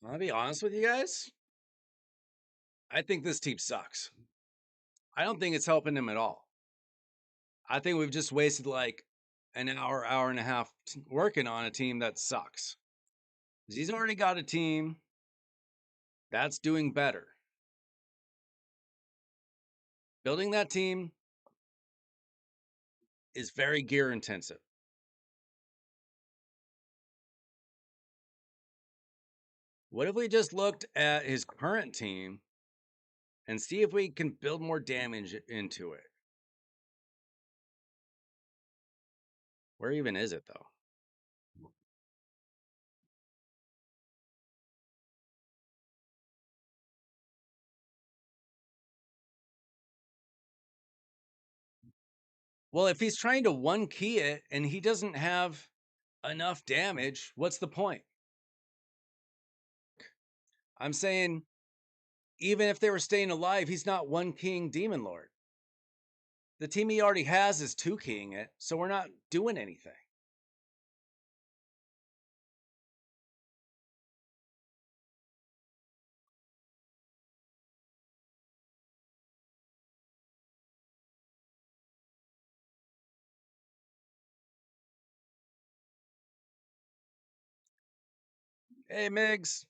I'll be honest with you guys. I think this team sucks. I don't think it's helping him at all. I think we've just wasted like an hour, hour and a half working on a team that sucks. He's already got a team that's doing better. Building that team is very gear intensive. What if we just looked at his current team and see if we can build more damage into it? Where even is it though? Well, if he's trying to one key it and he doesn't have enough damage, what's the point? I'm saying even if they were staying alive, he's not one keying Demon Lord. The team he already has is two keying it, so we're not doing anything. Hey, Migs.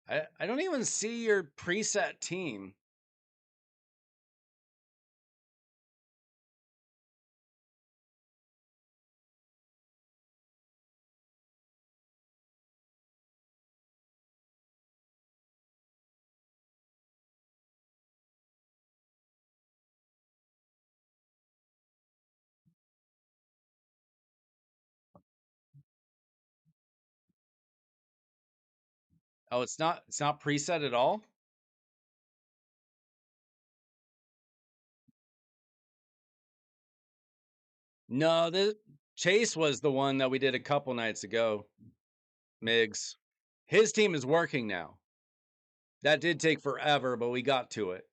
I don't even see your preset team. Oh, it's not preset at all? No, the Chase was the one that we did a couple nights ago. Migs. His team is working now. That did take forever, but we got to it.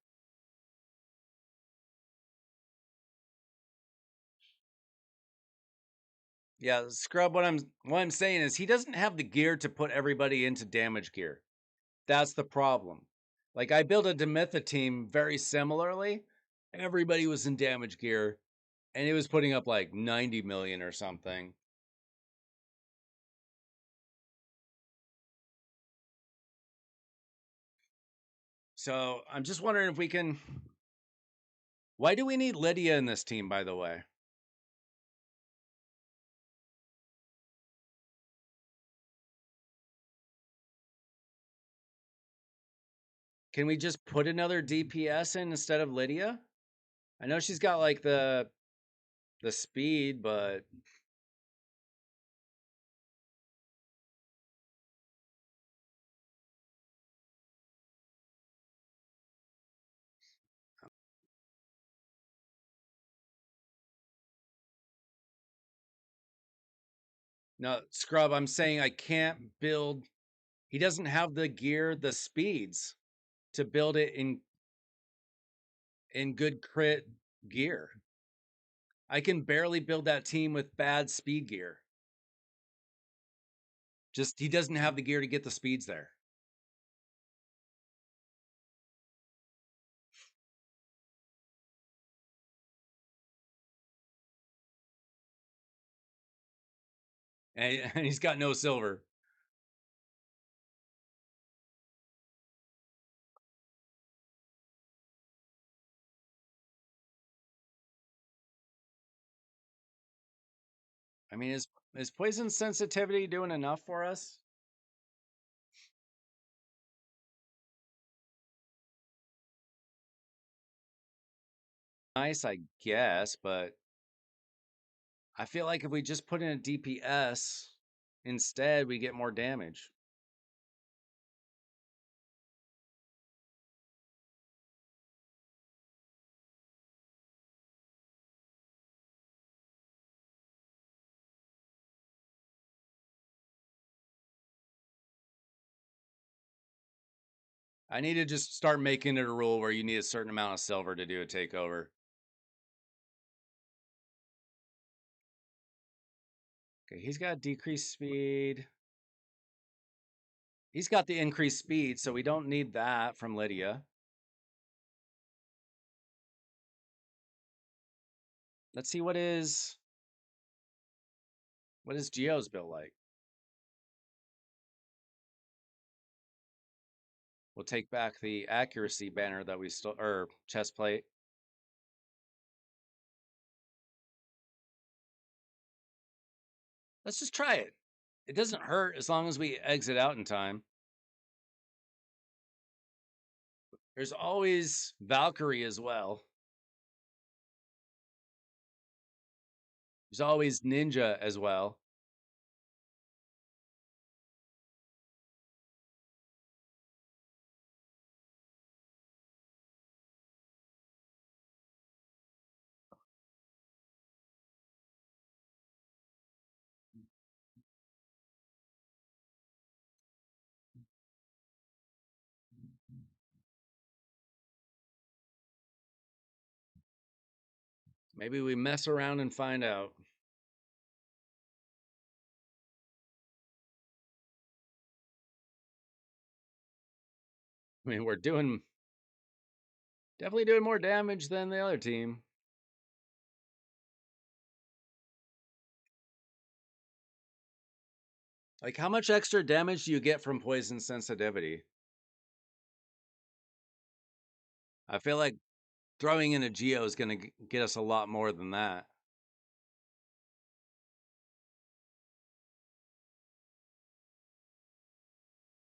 Yeah, Scrub, what I'm saying is he doesn't have the gear to put everybody into damage gear. That's the problem. Like I built a Demitha team very similarly. Everybody was in damage gear and it was putting up like 90 million or something. So I'm just wondering if we can. Why do we need Lydia in this team, by the way? Can we just put another DPS in instead of Lydia? I know she's got like the speed, but no, Scrub, I'm saying I can't build. He doesn't have the gear, the speeds to build it in good crit gear. I can barely build that team with bad speed gear. Just he doesn't have the gear to get the speeds there. And he's got no silver. I mean, is poison sensitivity doing enough for us? Nice, I guess, but I feel like if we just put in a DPS instead, we get more damage. I need to just start making it a rule where you need a certain amount of silver to do a takeover. Okay, he's got decreased speed. He's got the increased speed, so we don't need that from Lydia. Let's see what is Geo's build like. We'll take back the accuracy banner that we stole, or chest plate. Let's just try it. It doesn't hurt as long as we exit out in time. There's always Valkyrie as well. There's always Ninja as well. Maybe we mess around and find out. I mean, we're definitely doing more damage than the other team. Like, how much extra damage do you get from poison sensitivity? I feel like throwing in a Geo is going to get us a lot more than that.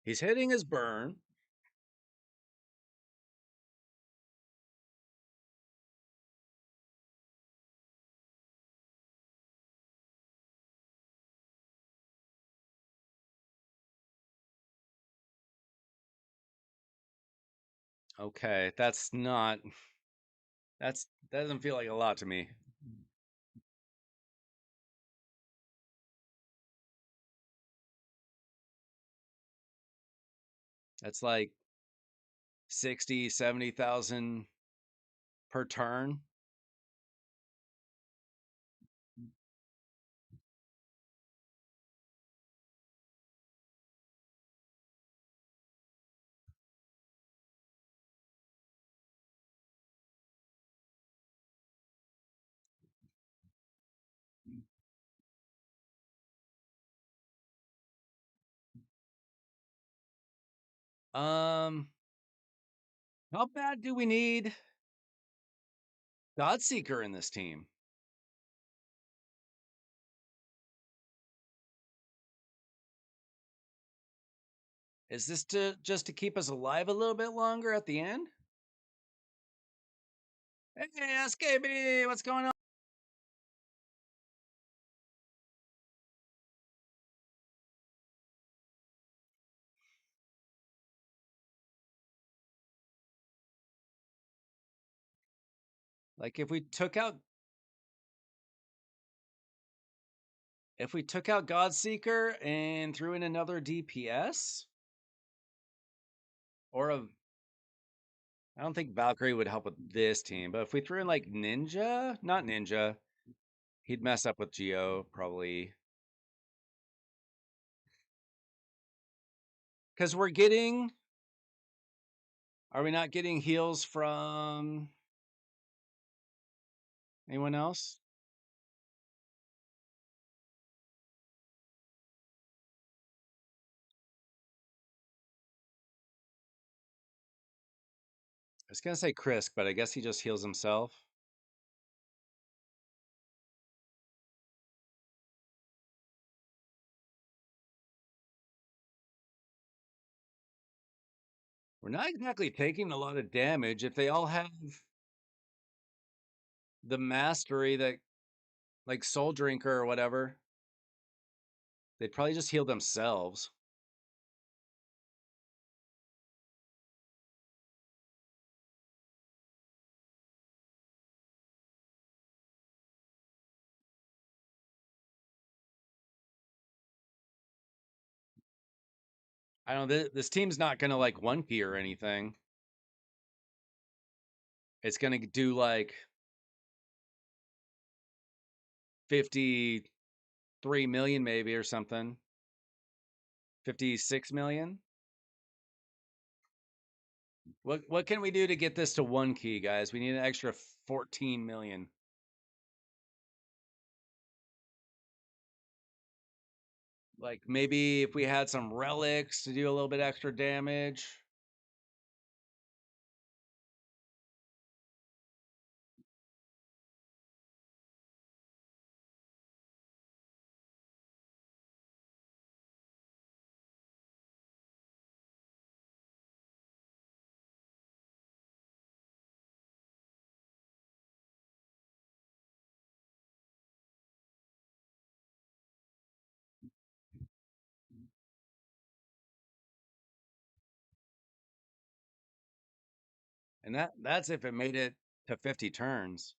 He's hitting his burn. Okay, that doesn't feel like a lot to me. That's like 60, 70,000 per turn. Um, how bad do we need Godseeker in this team? Is this just to keep us alive a little bit longer at the end? Hey, SKB, what's going on? Like if we took out Godseeker and threw in another DPS, or a I don't think Valkyrie would help with this team, but if we threw in like Ninja, not Ninja, he'd mess up with Geo probably. Because are we not getting heals from anyone else? I was gonna say Krisk, but I guess he just heals himself. We're not exactly taking a lot of damage. If they all have the mastery that, like Soul Drinker or whatever, they'd probably just heal themselves. I don't know. This team's not gonna like one key or anything. It's gonna do like 53 million maybe or something. 56 million. What can we do to get this to one key, guys? We need an extra 14 million. Like maybe if we had some relics to do a little bit extra damage. And that's if it made it to 50 turns.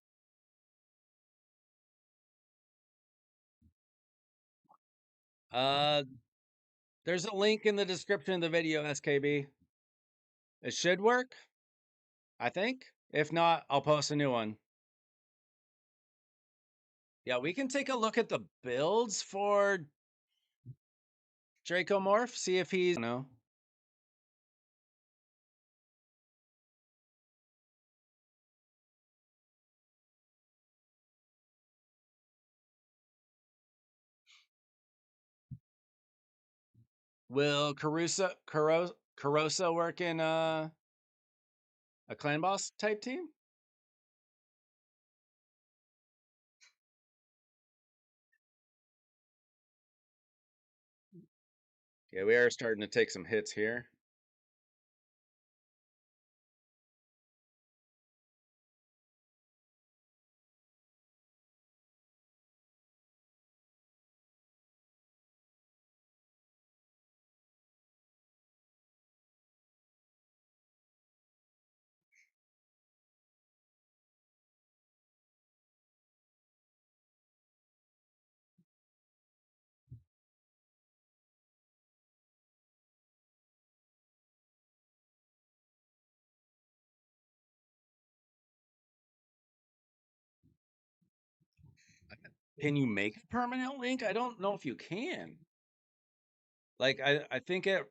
Uh there's a link in the description of the video, SKB. It should work, I think. If not, I'll post a new one. Yeah, we can take a look at the builds for Dracomorph, see if he's, I don't know. Will Carosa work in a clan boss type team? Yeah, we are starting to take some hits here. Can you make a permanent link? I don't know if you can. Like I think it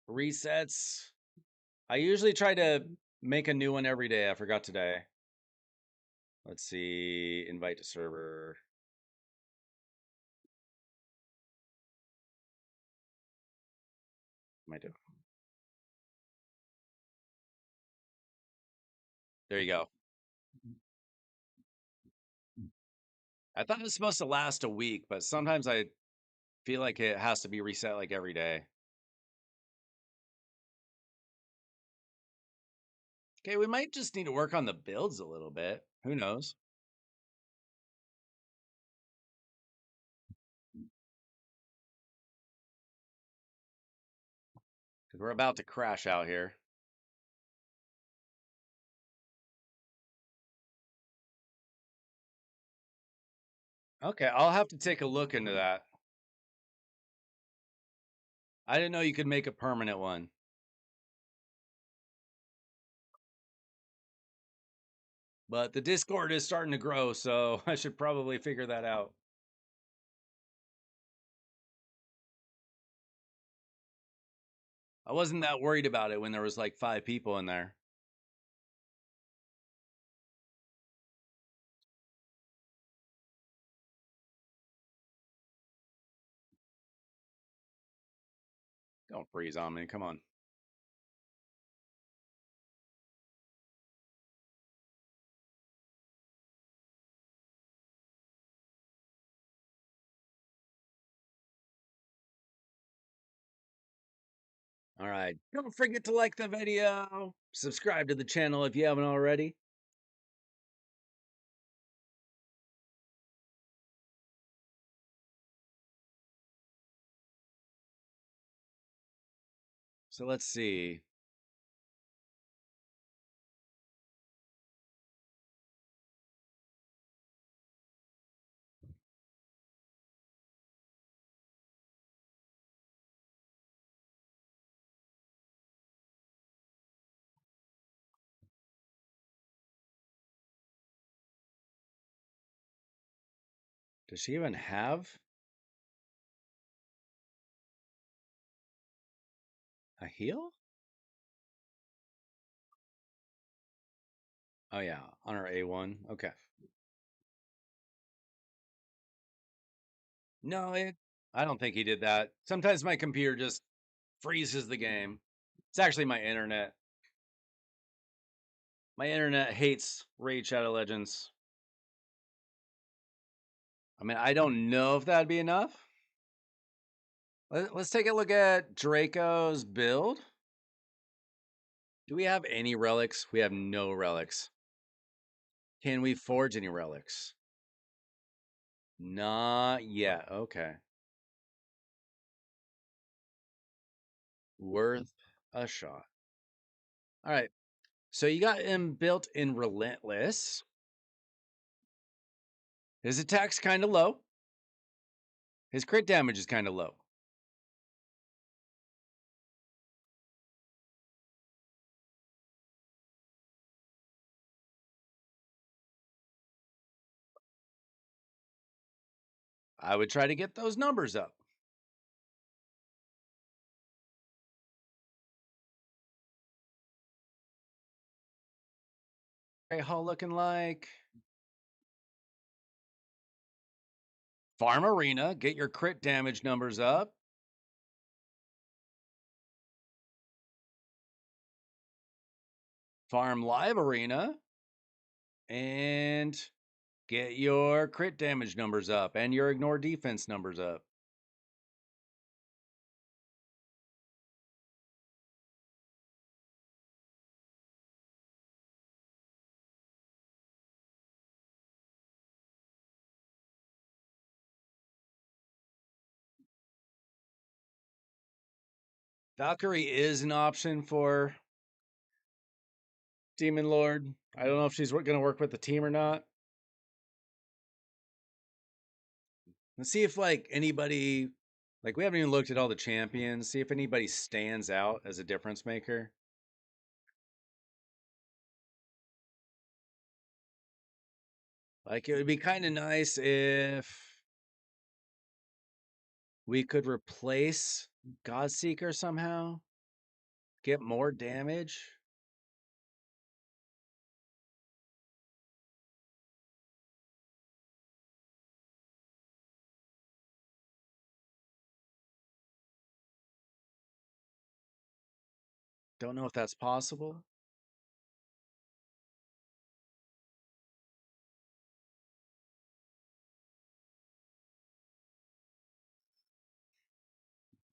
resets. I usually try to make a new one every day. I forgot today. Let's see. Invite to server. Might do. There you go. I thought it was supposed to last a week, but sometimes I feel like it has to be reset like every day. Okay, we might just need to work on the builds a little bit. Who knows? Because we're about to crash out here. Okay, I'll have to take a look into that. I didn't know you could make a permanent one. But the Discord is starting to grow, so I should probably figure that out. I wasn't that worried about it when there was like 5 people in there. Don't freeze on me, come on. All right, don't forget to like the video, subscribe to the channel if you haven't already. So let's see. Does she even have a heal? Oh yeah, on her A1. Okay. No, I don't think he did that. Sometimes my computer just freezes the game. It's actually my internet. My internet hates Raid Shadow Legends. I mean, I don't know if that'd be enough. Let's take a look at Draco's build. Do we have any relics? We have no relics. Can we forge any relics? Not yet. Okay. Worth a shot. All right. So you got him built in Relentless. His attack's kind of low. His crit damage is kind of low. I would try to get those numbers up. Okay, how looking like? Farm Arena, get your crit damage numbers up. Farm Live Arena, and get your crit damage numbers up and your ignore defense numbers up. Valkyrie is an option for Demon Lord. I don't know if she's going to work with the team or not. Let's see if like anybody, like we haven't even looked at all the champions. See if anybody stands out as a difference maker. Like it would be kind of nice if we could replace Godseeker somehow, get more damage. Don't know if that's possible.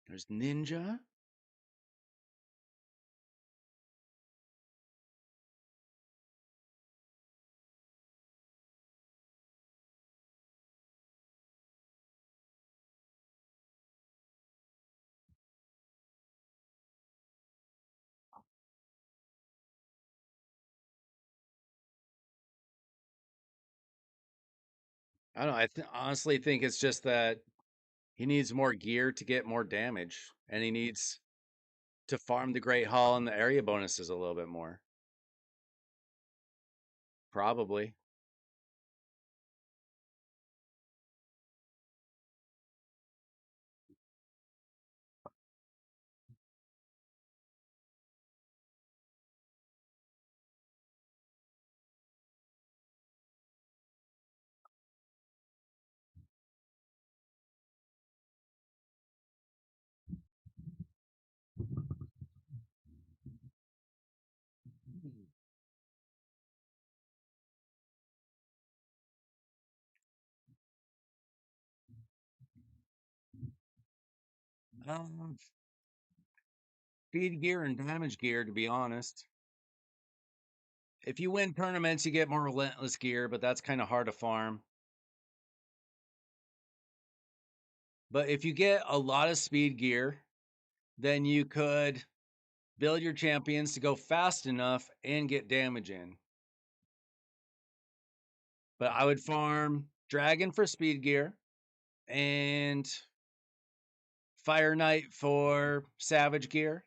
There's Ninja. I don't know. Honestly think it's just that he needs more gear to get more damage, and he needs to farm the Great Hall and the area bonuses a little bit more. Probably. Um, Speed gear and damage gear, to be honest. If you win tournaments, you get more relentless gear, but that's kind of hard to farm. But if you get a lot of speed gear, then you could build your champions to go fast enough and get damage in. But I would farm Dragon for speed gear and Fire Knight for Savage gear.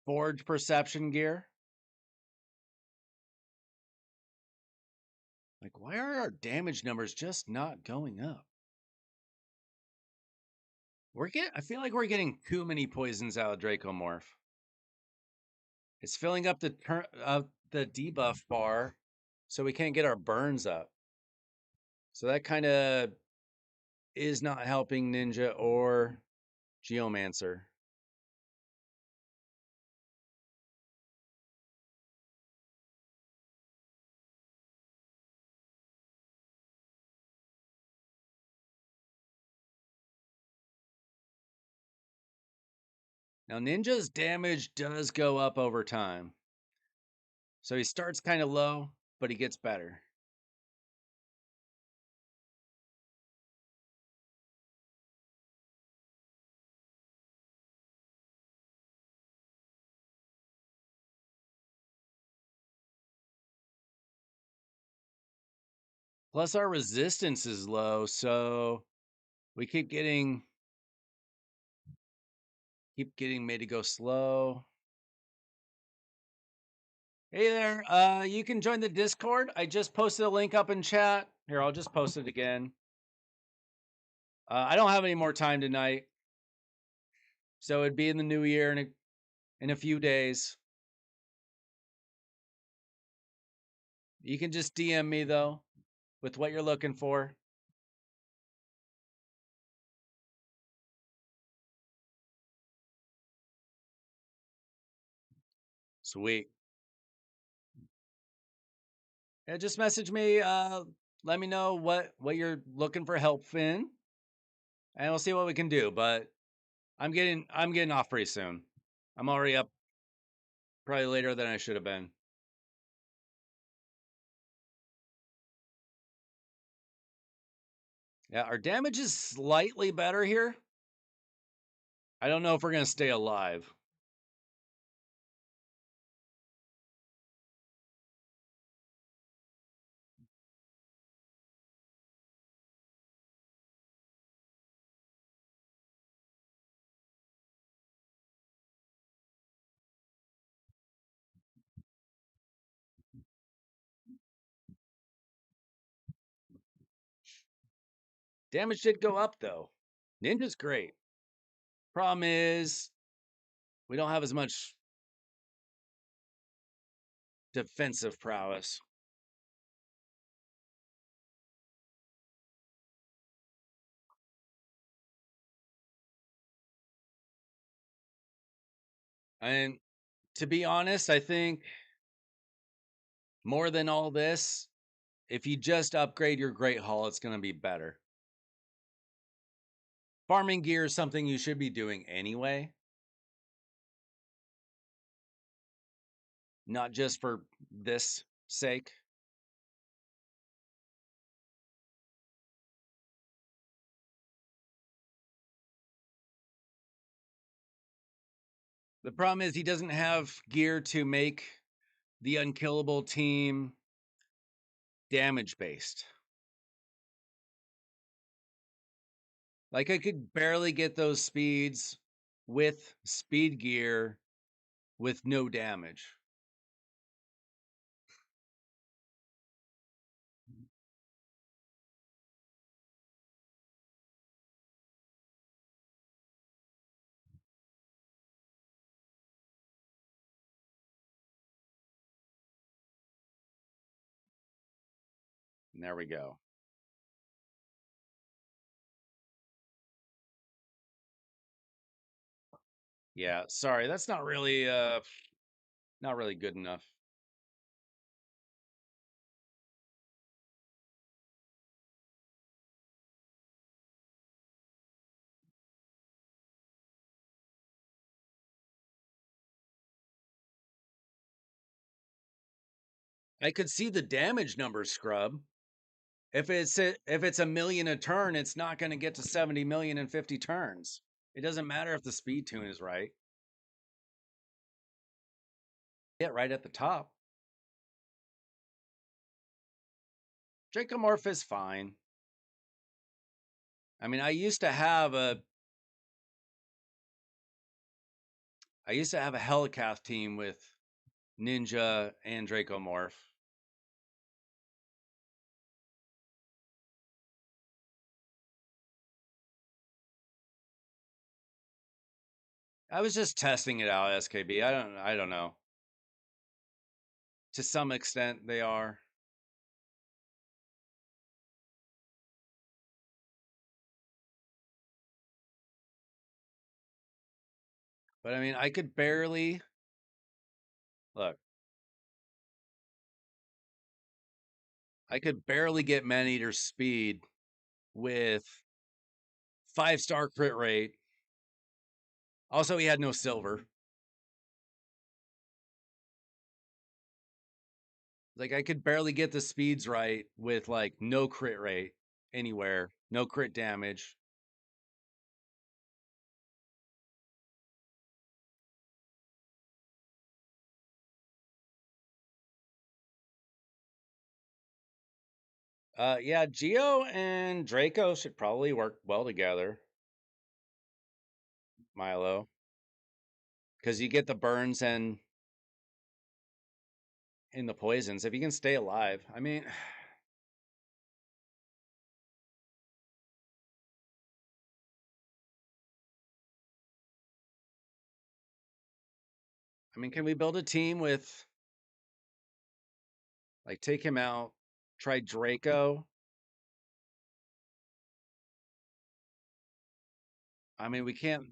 Forge perception gear. Like, why are our damage numbers just not going up? I feel like we're getting too many poisons out of Dracomorph. It's filling up the debuff bar, so we can't get our burns up. So that kind of is not helping Ninja or Geomancer. Now, Ninja's damage does go up over time. So he starts kind of low, but he gets better. Plus, our resistance is low, so we keep getting made to go slow. Hey there, you can join the Discord. I just posted a link up in chat. Here, I'll just post it again. I don't have any more time tonight, so it'd be in the new year in a few days. You can just DM me though, with what you're looking for. Sweet. Yeah, just message me. Let me know what you're looking for help in, and we'll see what we can do. But I'm getting off pretty soon. I'm already up probably later than I should have been. Yeah, our damage is slightly better here. I don't know if we're gonna stay alive. Damage did go up though. Ninja's great. Problem is, we don't have as much defensive prowess. And to be honest, I think more than all this, if you just upgrade your Great Hall, it's going to be better. Farming gear is something you should be doing anyway. Not just for this sake. The problem is he doesn't have gear to make the unkillable team damage based. Like I could barely get those speeds with speed gear with no damage. And there we go. Yeah, sorry, that's not really good enough. I could see the damage numbers, Scrub. If it's a million a turn, it's not going to get to 70 million in 50 turns. It doesn't matter if the speed tune is right. Yeah, right at the top. Dracomorph is fine. I mean, I used to have I used to have a Helicath team with Ninja and Dracomorph. I was just testing it out, SKB. I don't know. To some extent they are. But I mean, I could barely look. I could barely get Man-Eater's speed with 5-star crit rate. Also, he had no silver. Like I could barely get the speeds right with like no crit rate anywhere, no crit damage. Yeah, Geo and Draco should probably work well together, Milo, because you get the burns and in the poisons if you can stay alive. I mean, can we build a team with like take him out, try Draco? I mean, we can't.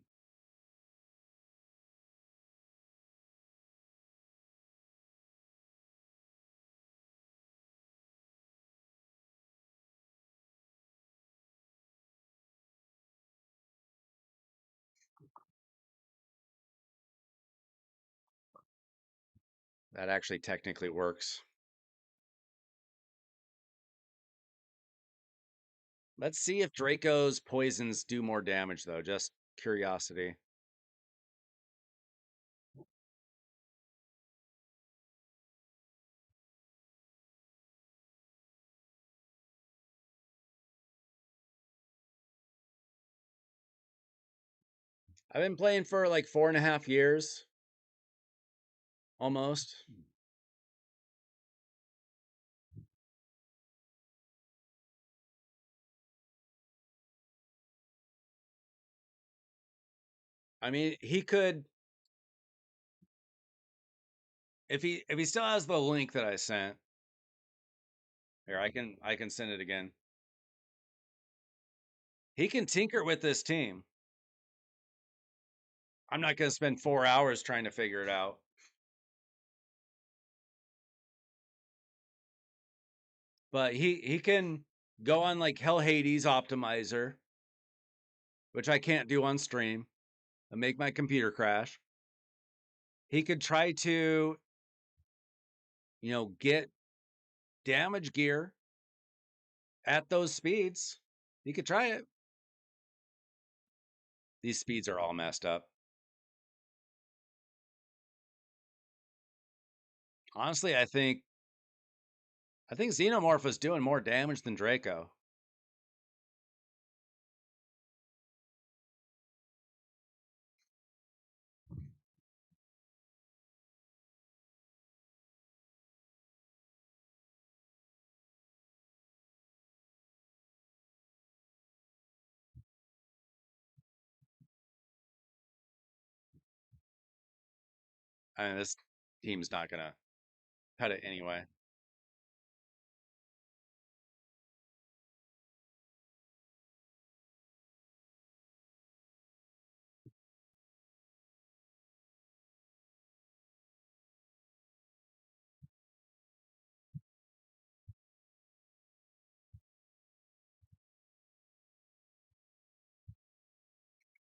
That actually technically works. Let's see if Draco's poisons do more damage, though. Just curiosity. I've been playing for like 4.5 years, almost. I mean, he could if he still has the link that I sent. Here, I can send it again. He can tinker with this team. I'm not going to spend 4 hours trying to figure it out. But he can go on like Hell Hades optimizer, which I can't do on stream, and make my computer crash. He could try to, get damage gear at those speeds. He could try it. These speeds are all messed up. Honestly, I think Xenomorph is doing more damage than Draco. I mean, this team's not gonna cut it anyway.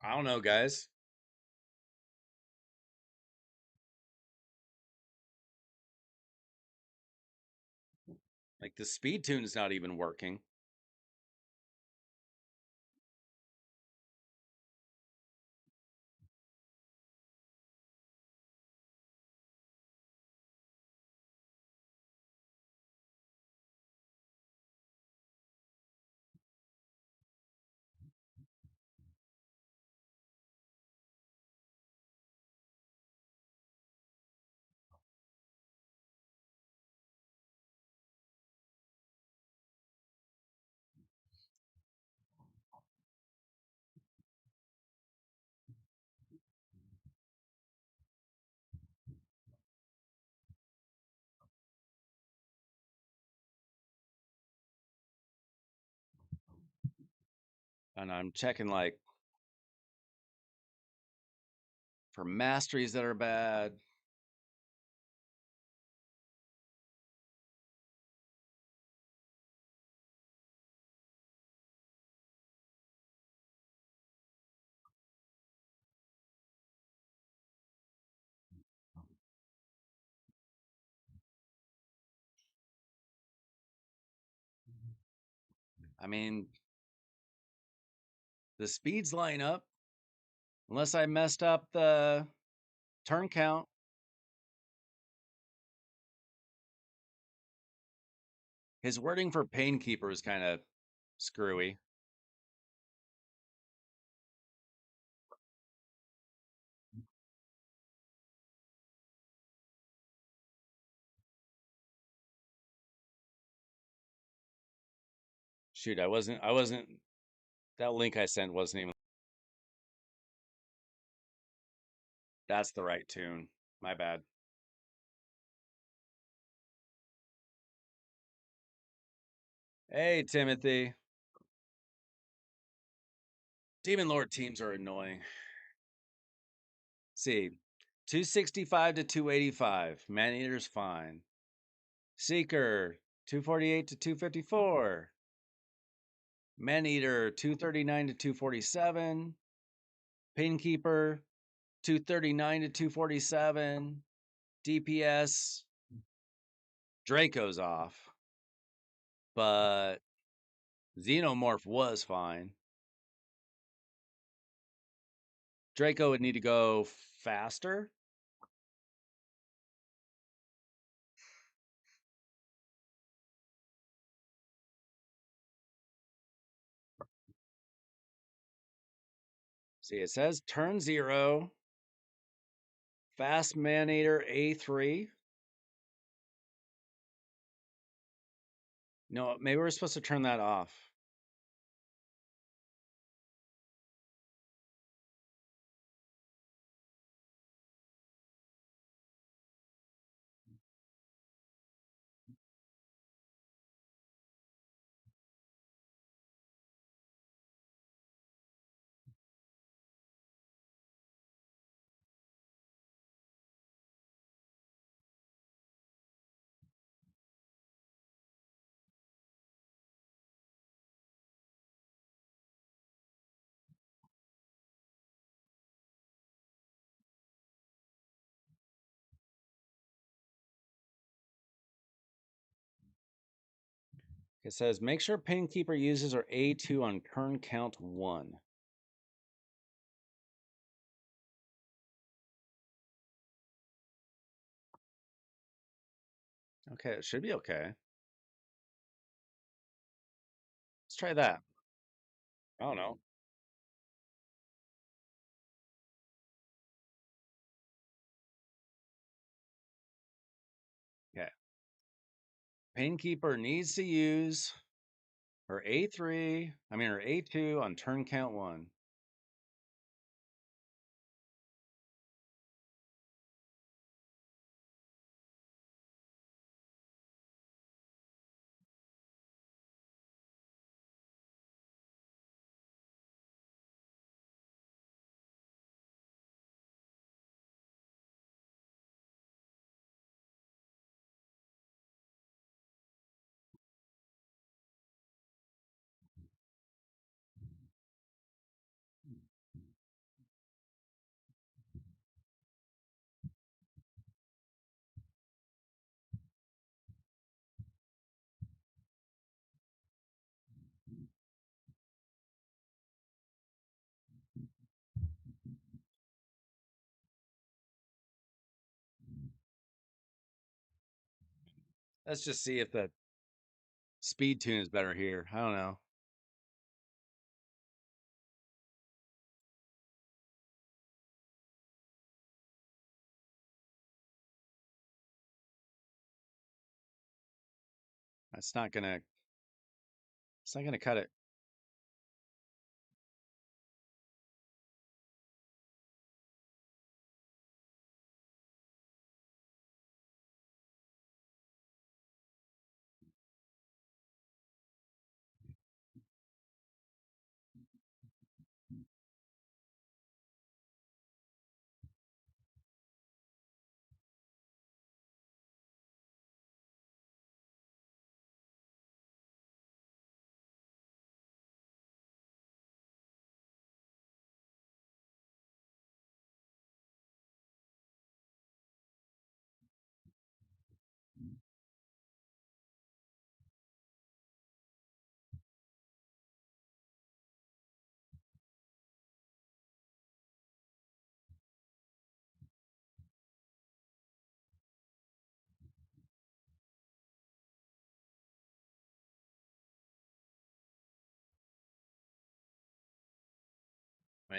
I don't know, guys. Like the speed tune is not even working. And I'm checking like for masteries that are bad. I mean, the speeds line up unless I messed up the turn count. His wording for Painkeeper is kind of screwy. Shoot, I wasn't that link I sent wasn't even that's the right tune. My bad. Hey, Timothy. Demon Lord teams are annoying. See, 265 to 285. Man Eater's fine. Seeker, 248 to 254. Man Eater, 239 to 247. Painkeeper, 239 to 247. DPS, Draco's off. But Xenomorph was fine. Draco would need to go faster. See, it says turn 0, fast Manator A3. No, maybe we're supposed to turn that off. It says make sure Painkeeper uses her A2 on turn count 1. Okay, it should be okay. Let's try that. I don't know. Okay. Painkeeper needs to use her A3, her A2 on turn count 1. Let's just see if the speed tune is better here. I don't know. It's not gonna cut it.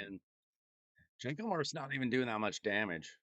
And Takeovers not even doing that much damage.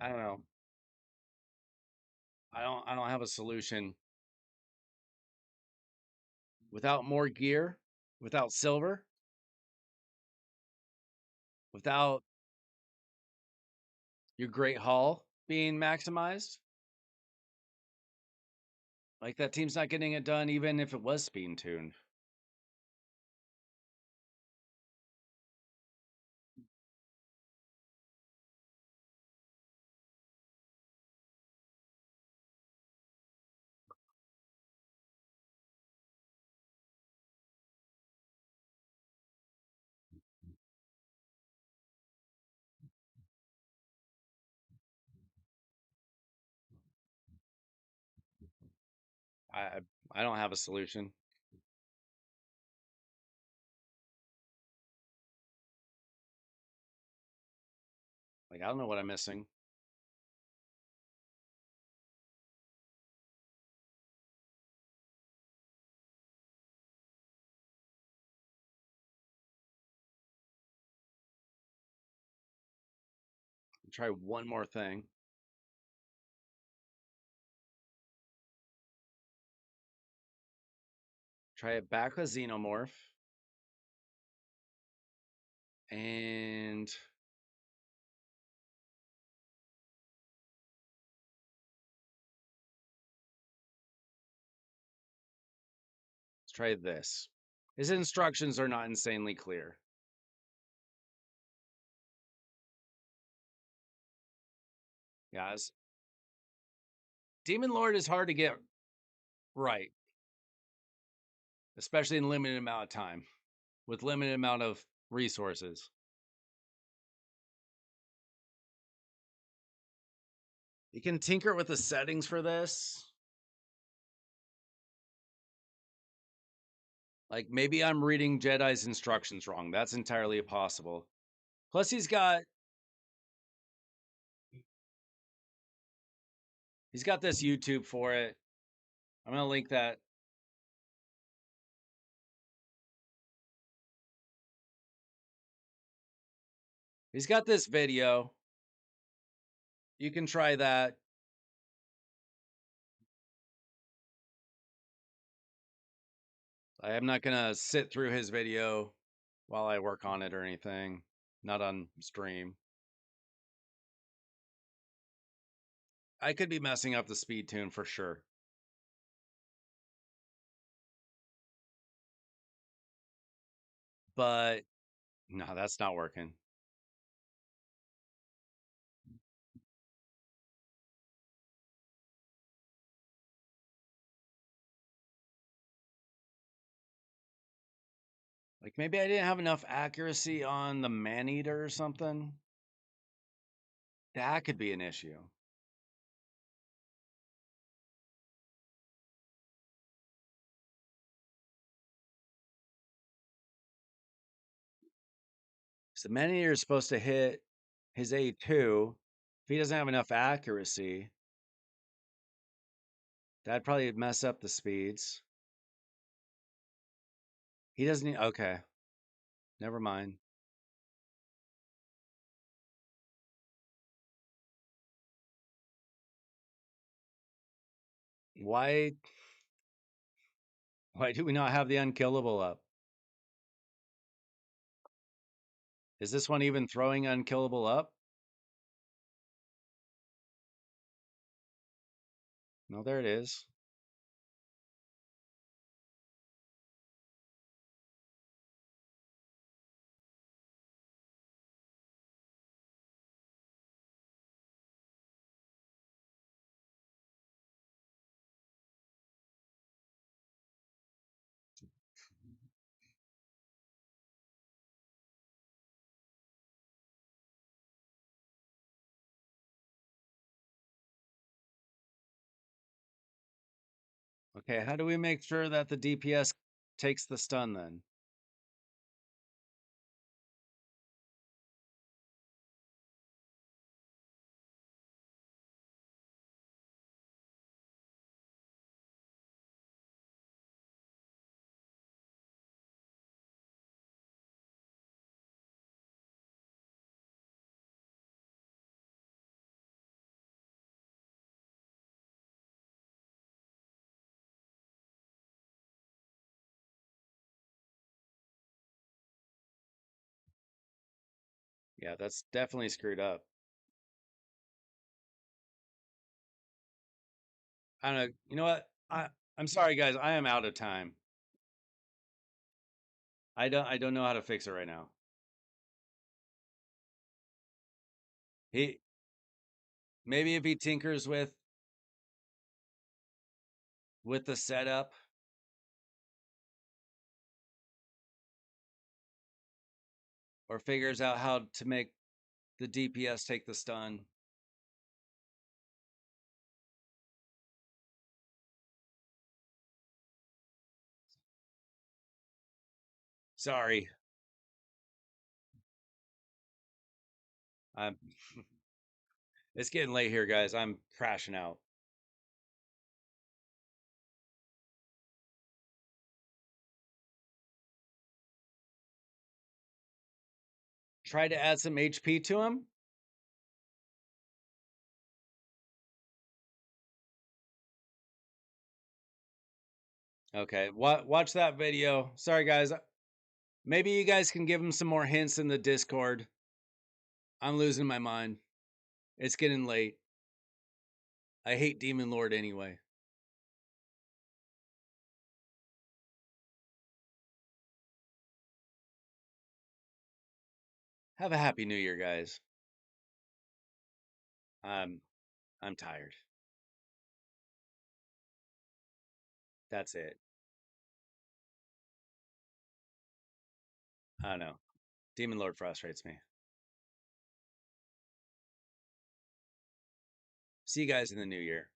I don't know. I don't have a solution. Without more gear, without silver, without your Great Hall being maximized, like that team's not getting it done even if it was speed tuned. I I don't have a solution. Like I don't know what I'm missing. Try one more thing. Try it back with Xenomorph. And let's try this. His instructions are not insanely clear. Guys, Demon Lord is hard to get right, especially in limited amount of time with limited amount of resources. You can tinker with the settings for this. Like maybe I'm reading Jedi's instructions wrong. That's entirely possible. Plus he's got this YouTube for it. I'm going to link that. He's got this video. You can try that. I am not going to sit through his video while I work on it or anything. Not on stream. I could be messing up the speed tune for sure. But no, that's not working. Like maybe I didn't have enough accuracy on the man eater or something. That could be an issue. So man eater is supposed to hit his A2. If he doesn't have enough accuracy, that'd probably mess up the speeds. He doesn't need, okay. Never mind. Why why do we not have the unkillable up? Is this one even throwing unkillable up? No, there it is. Okay, how do we make sure that the DPS takes the stun then? Yeah, that's definitely screwed up. I don't know. You know what? I'm sorry guys, I am out of time. I don't know how to fix it right now. He maybe if he tinkers with the setup or figures out how to make the DPS take the stun. Sorry. I'm it's getting late here, guys. I'm crashing out. Try to add some HP to him. Okay, watch that video. Sorry, guys. Maybe you guys can give him some more hints in the Discord. I'm losing my mind. It's getting late. I hate Demon Lord anyway. Have a happy new year, guys. I'm I'm tired. That's it. I don't know. Demon Lord frustrates me. See you guys in the new year.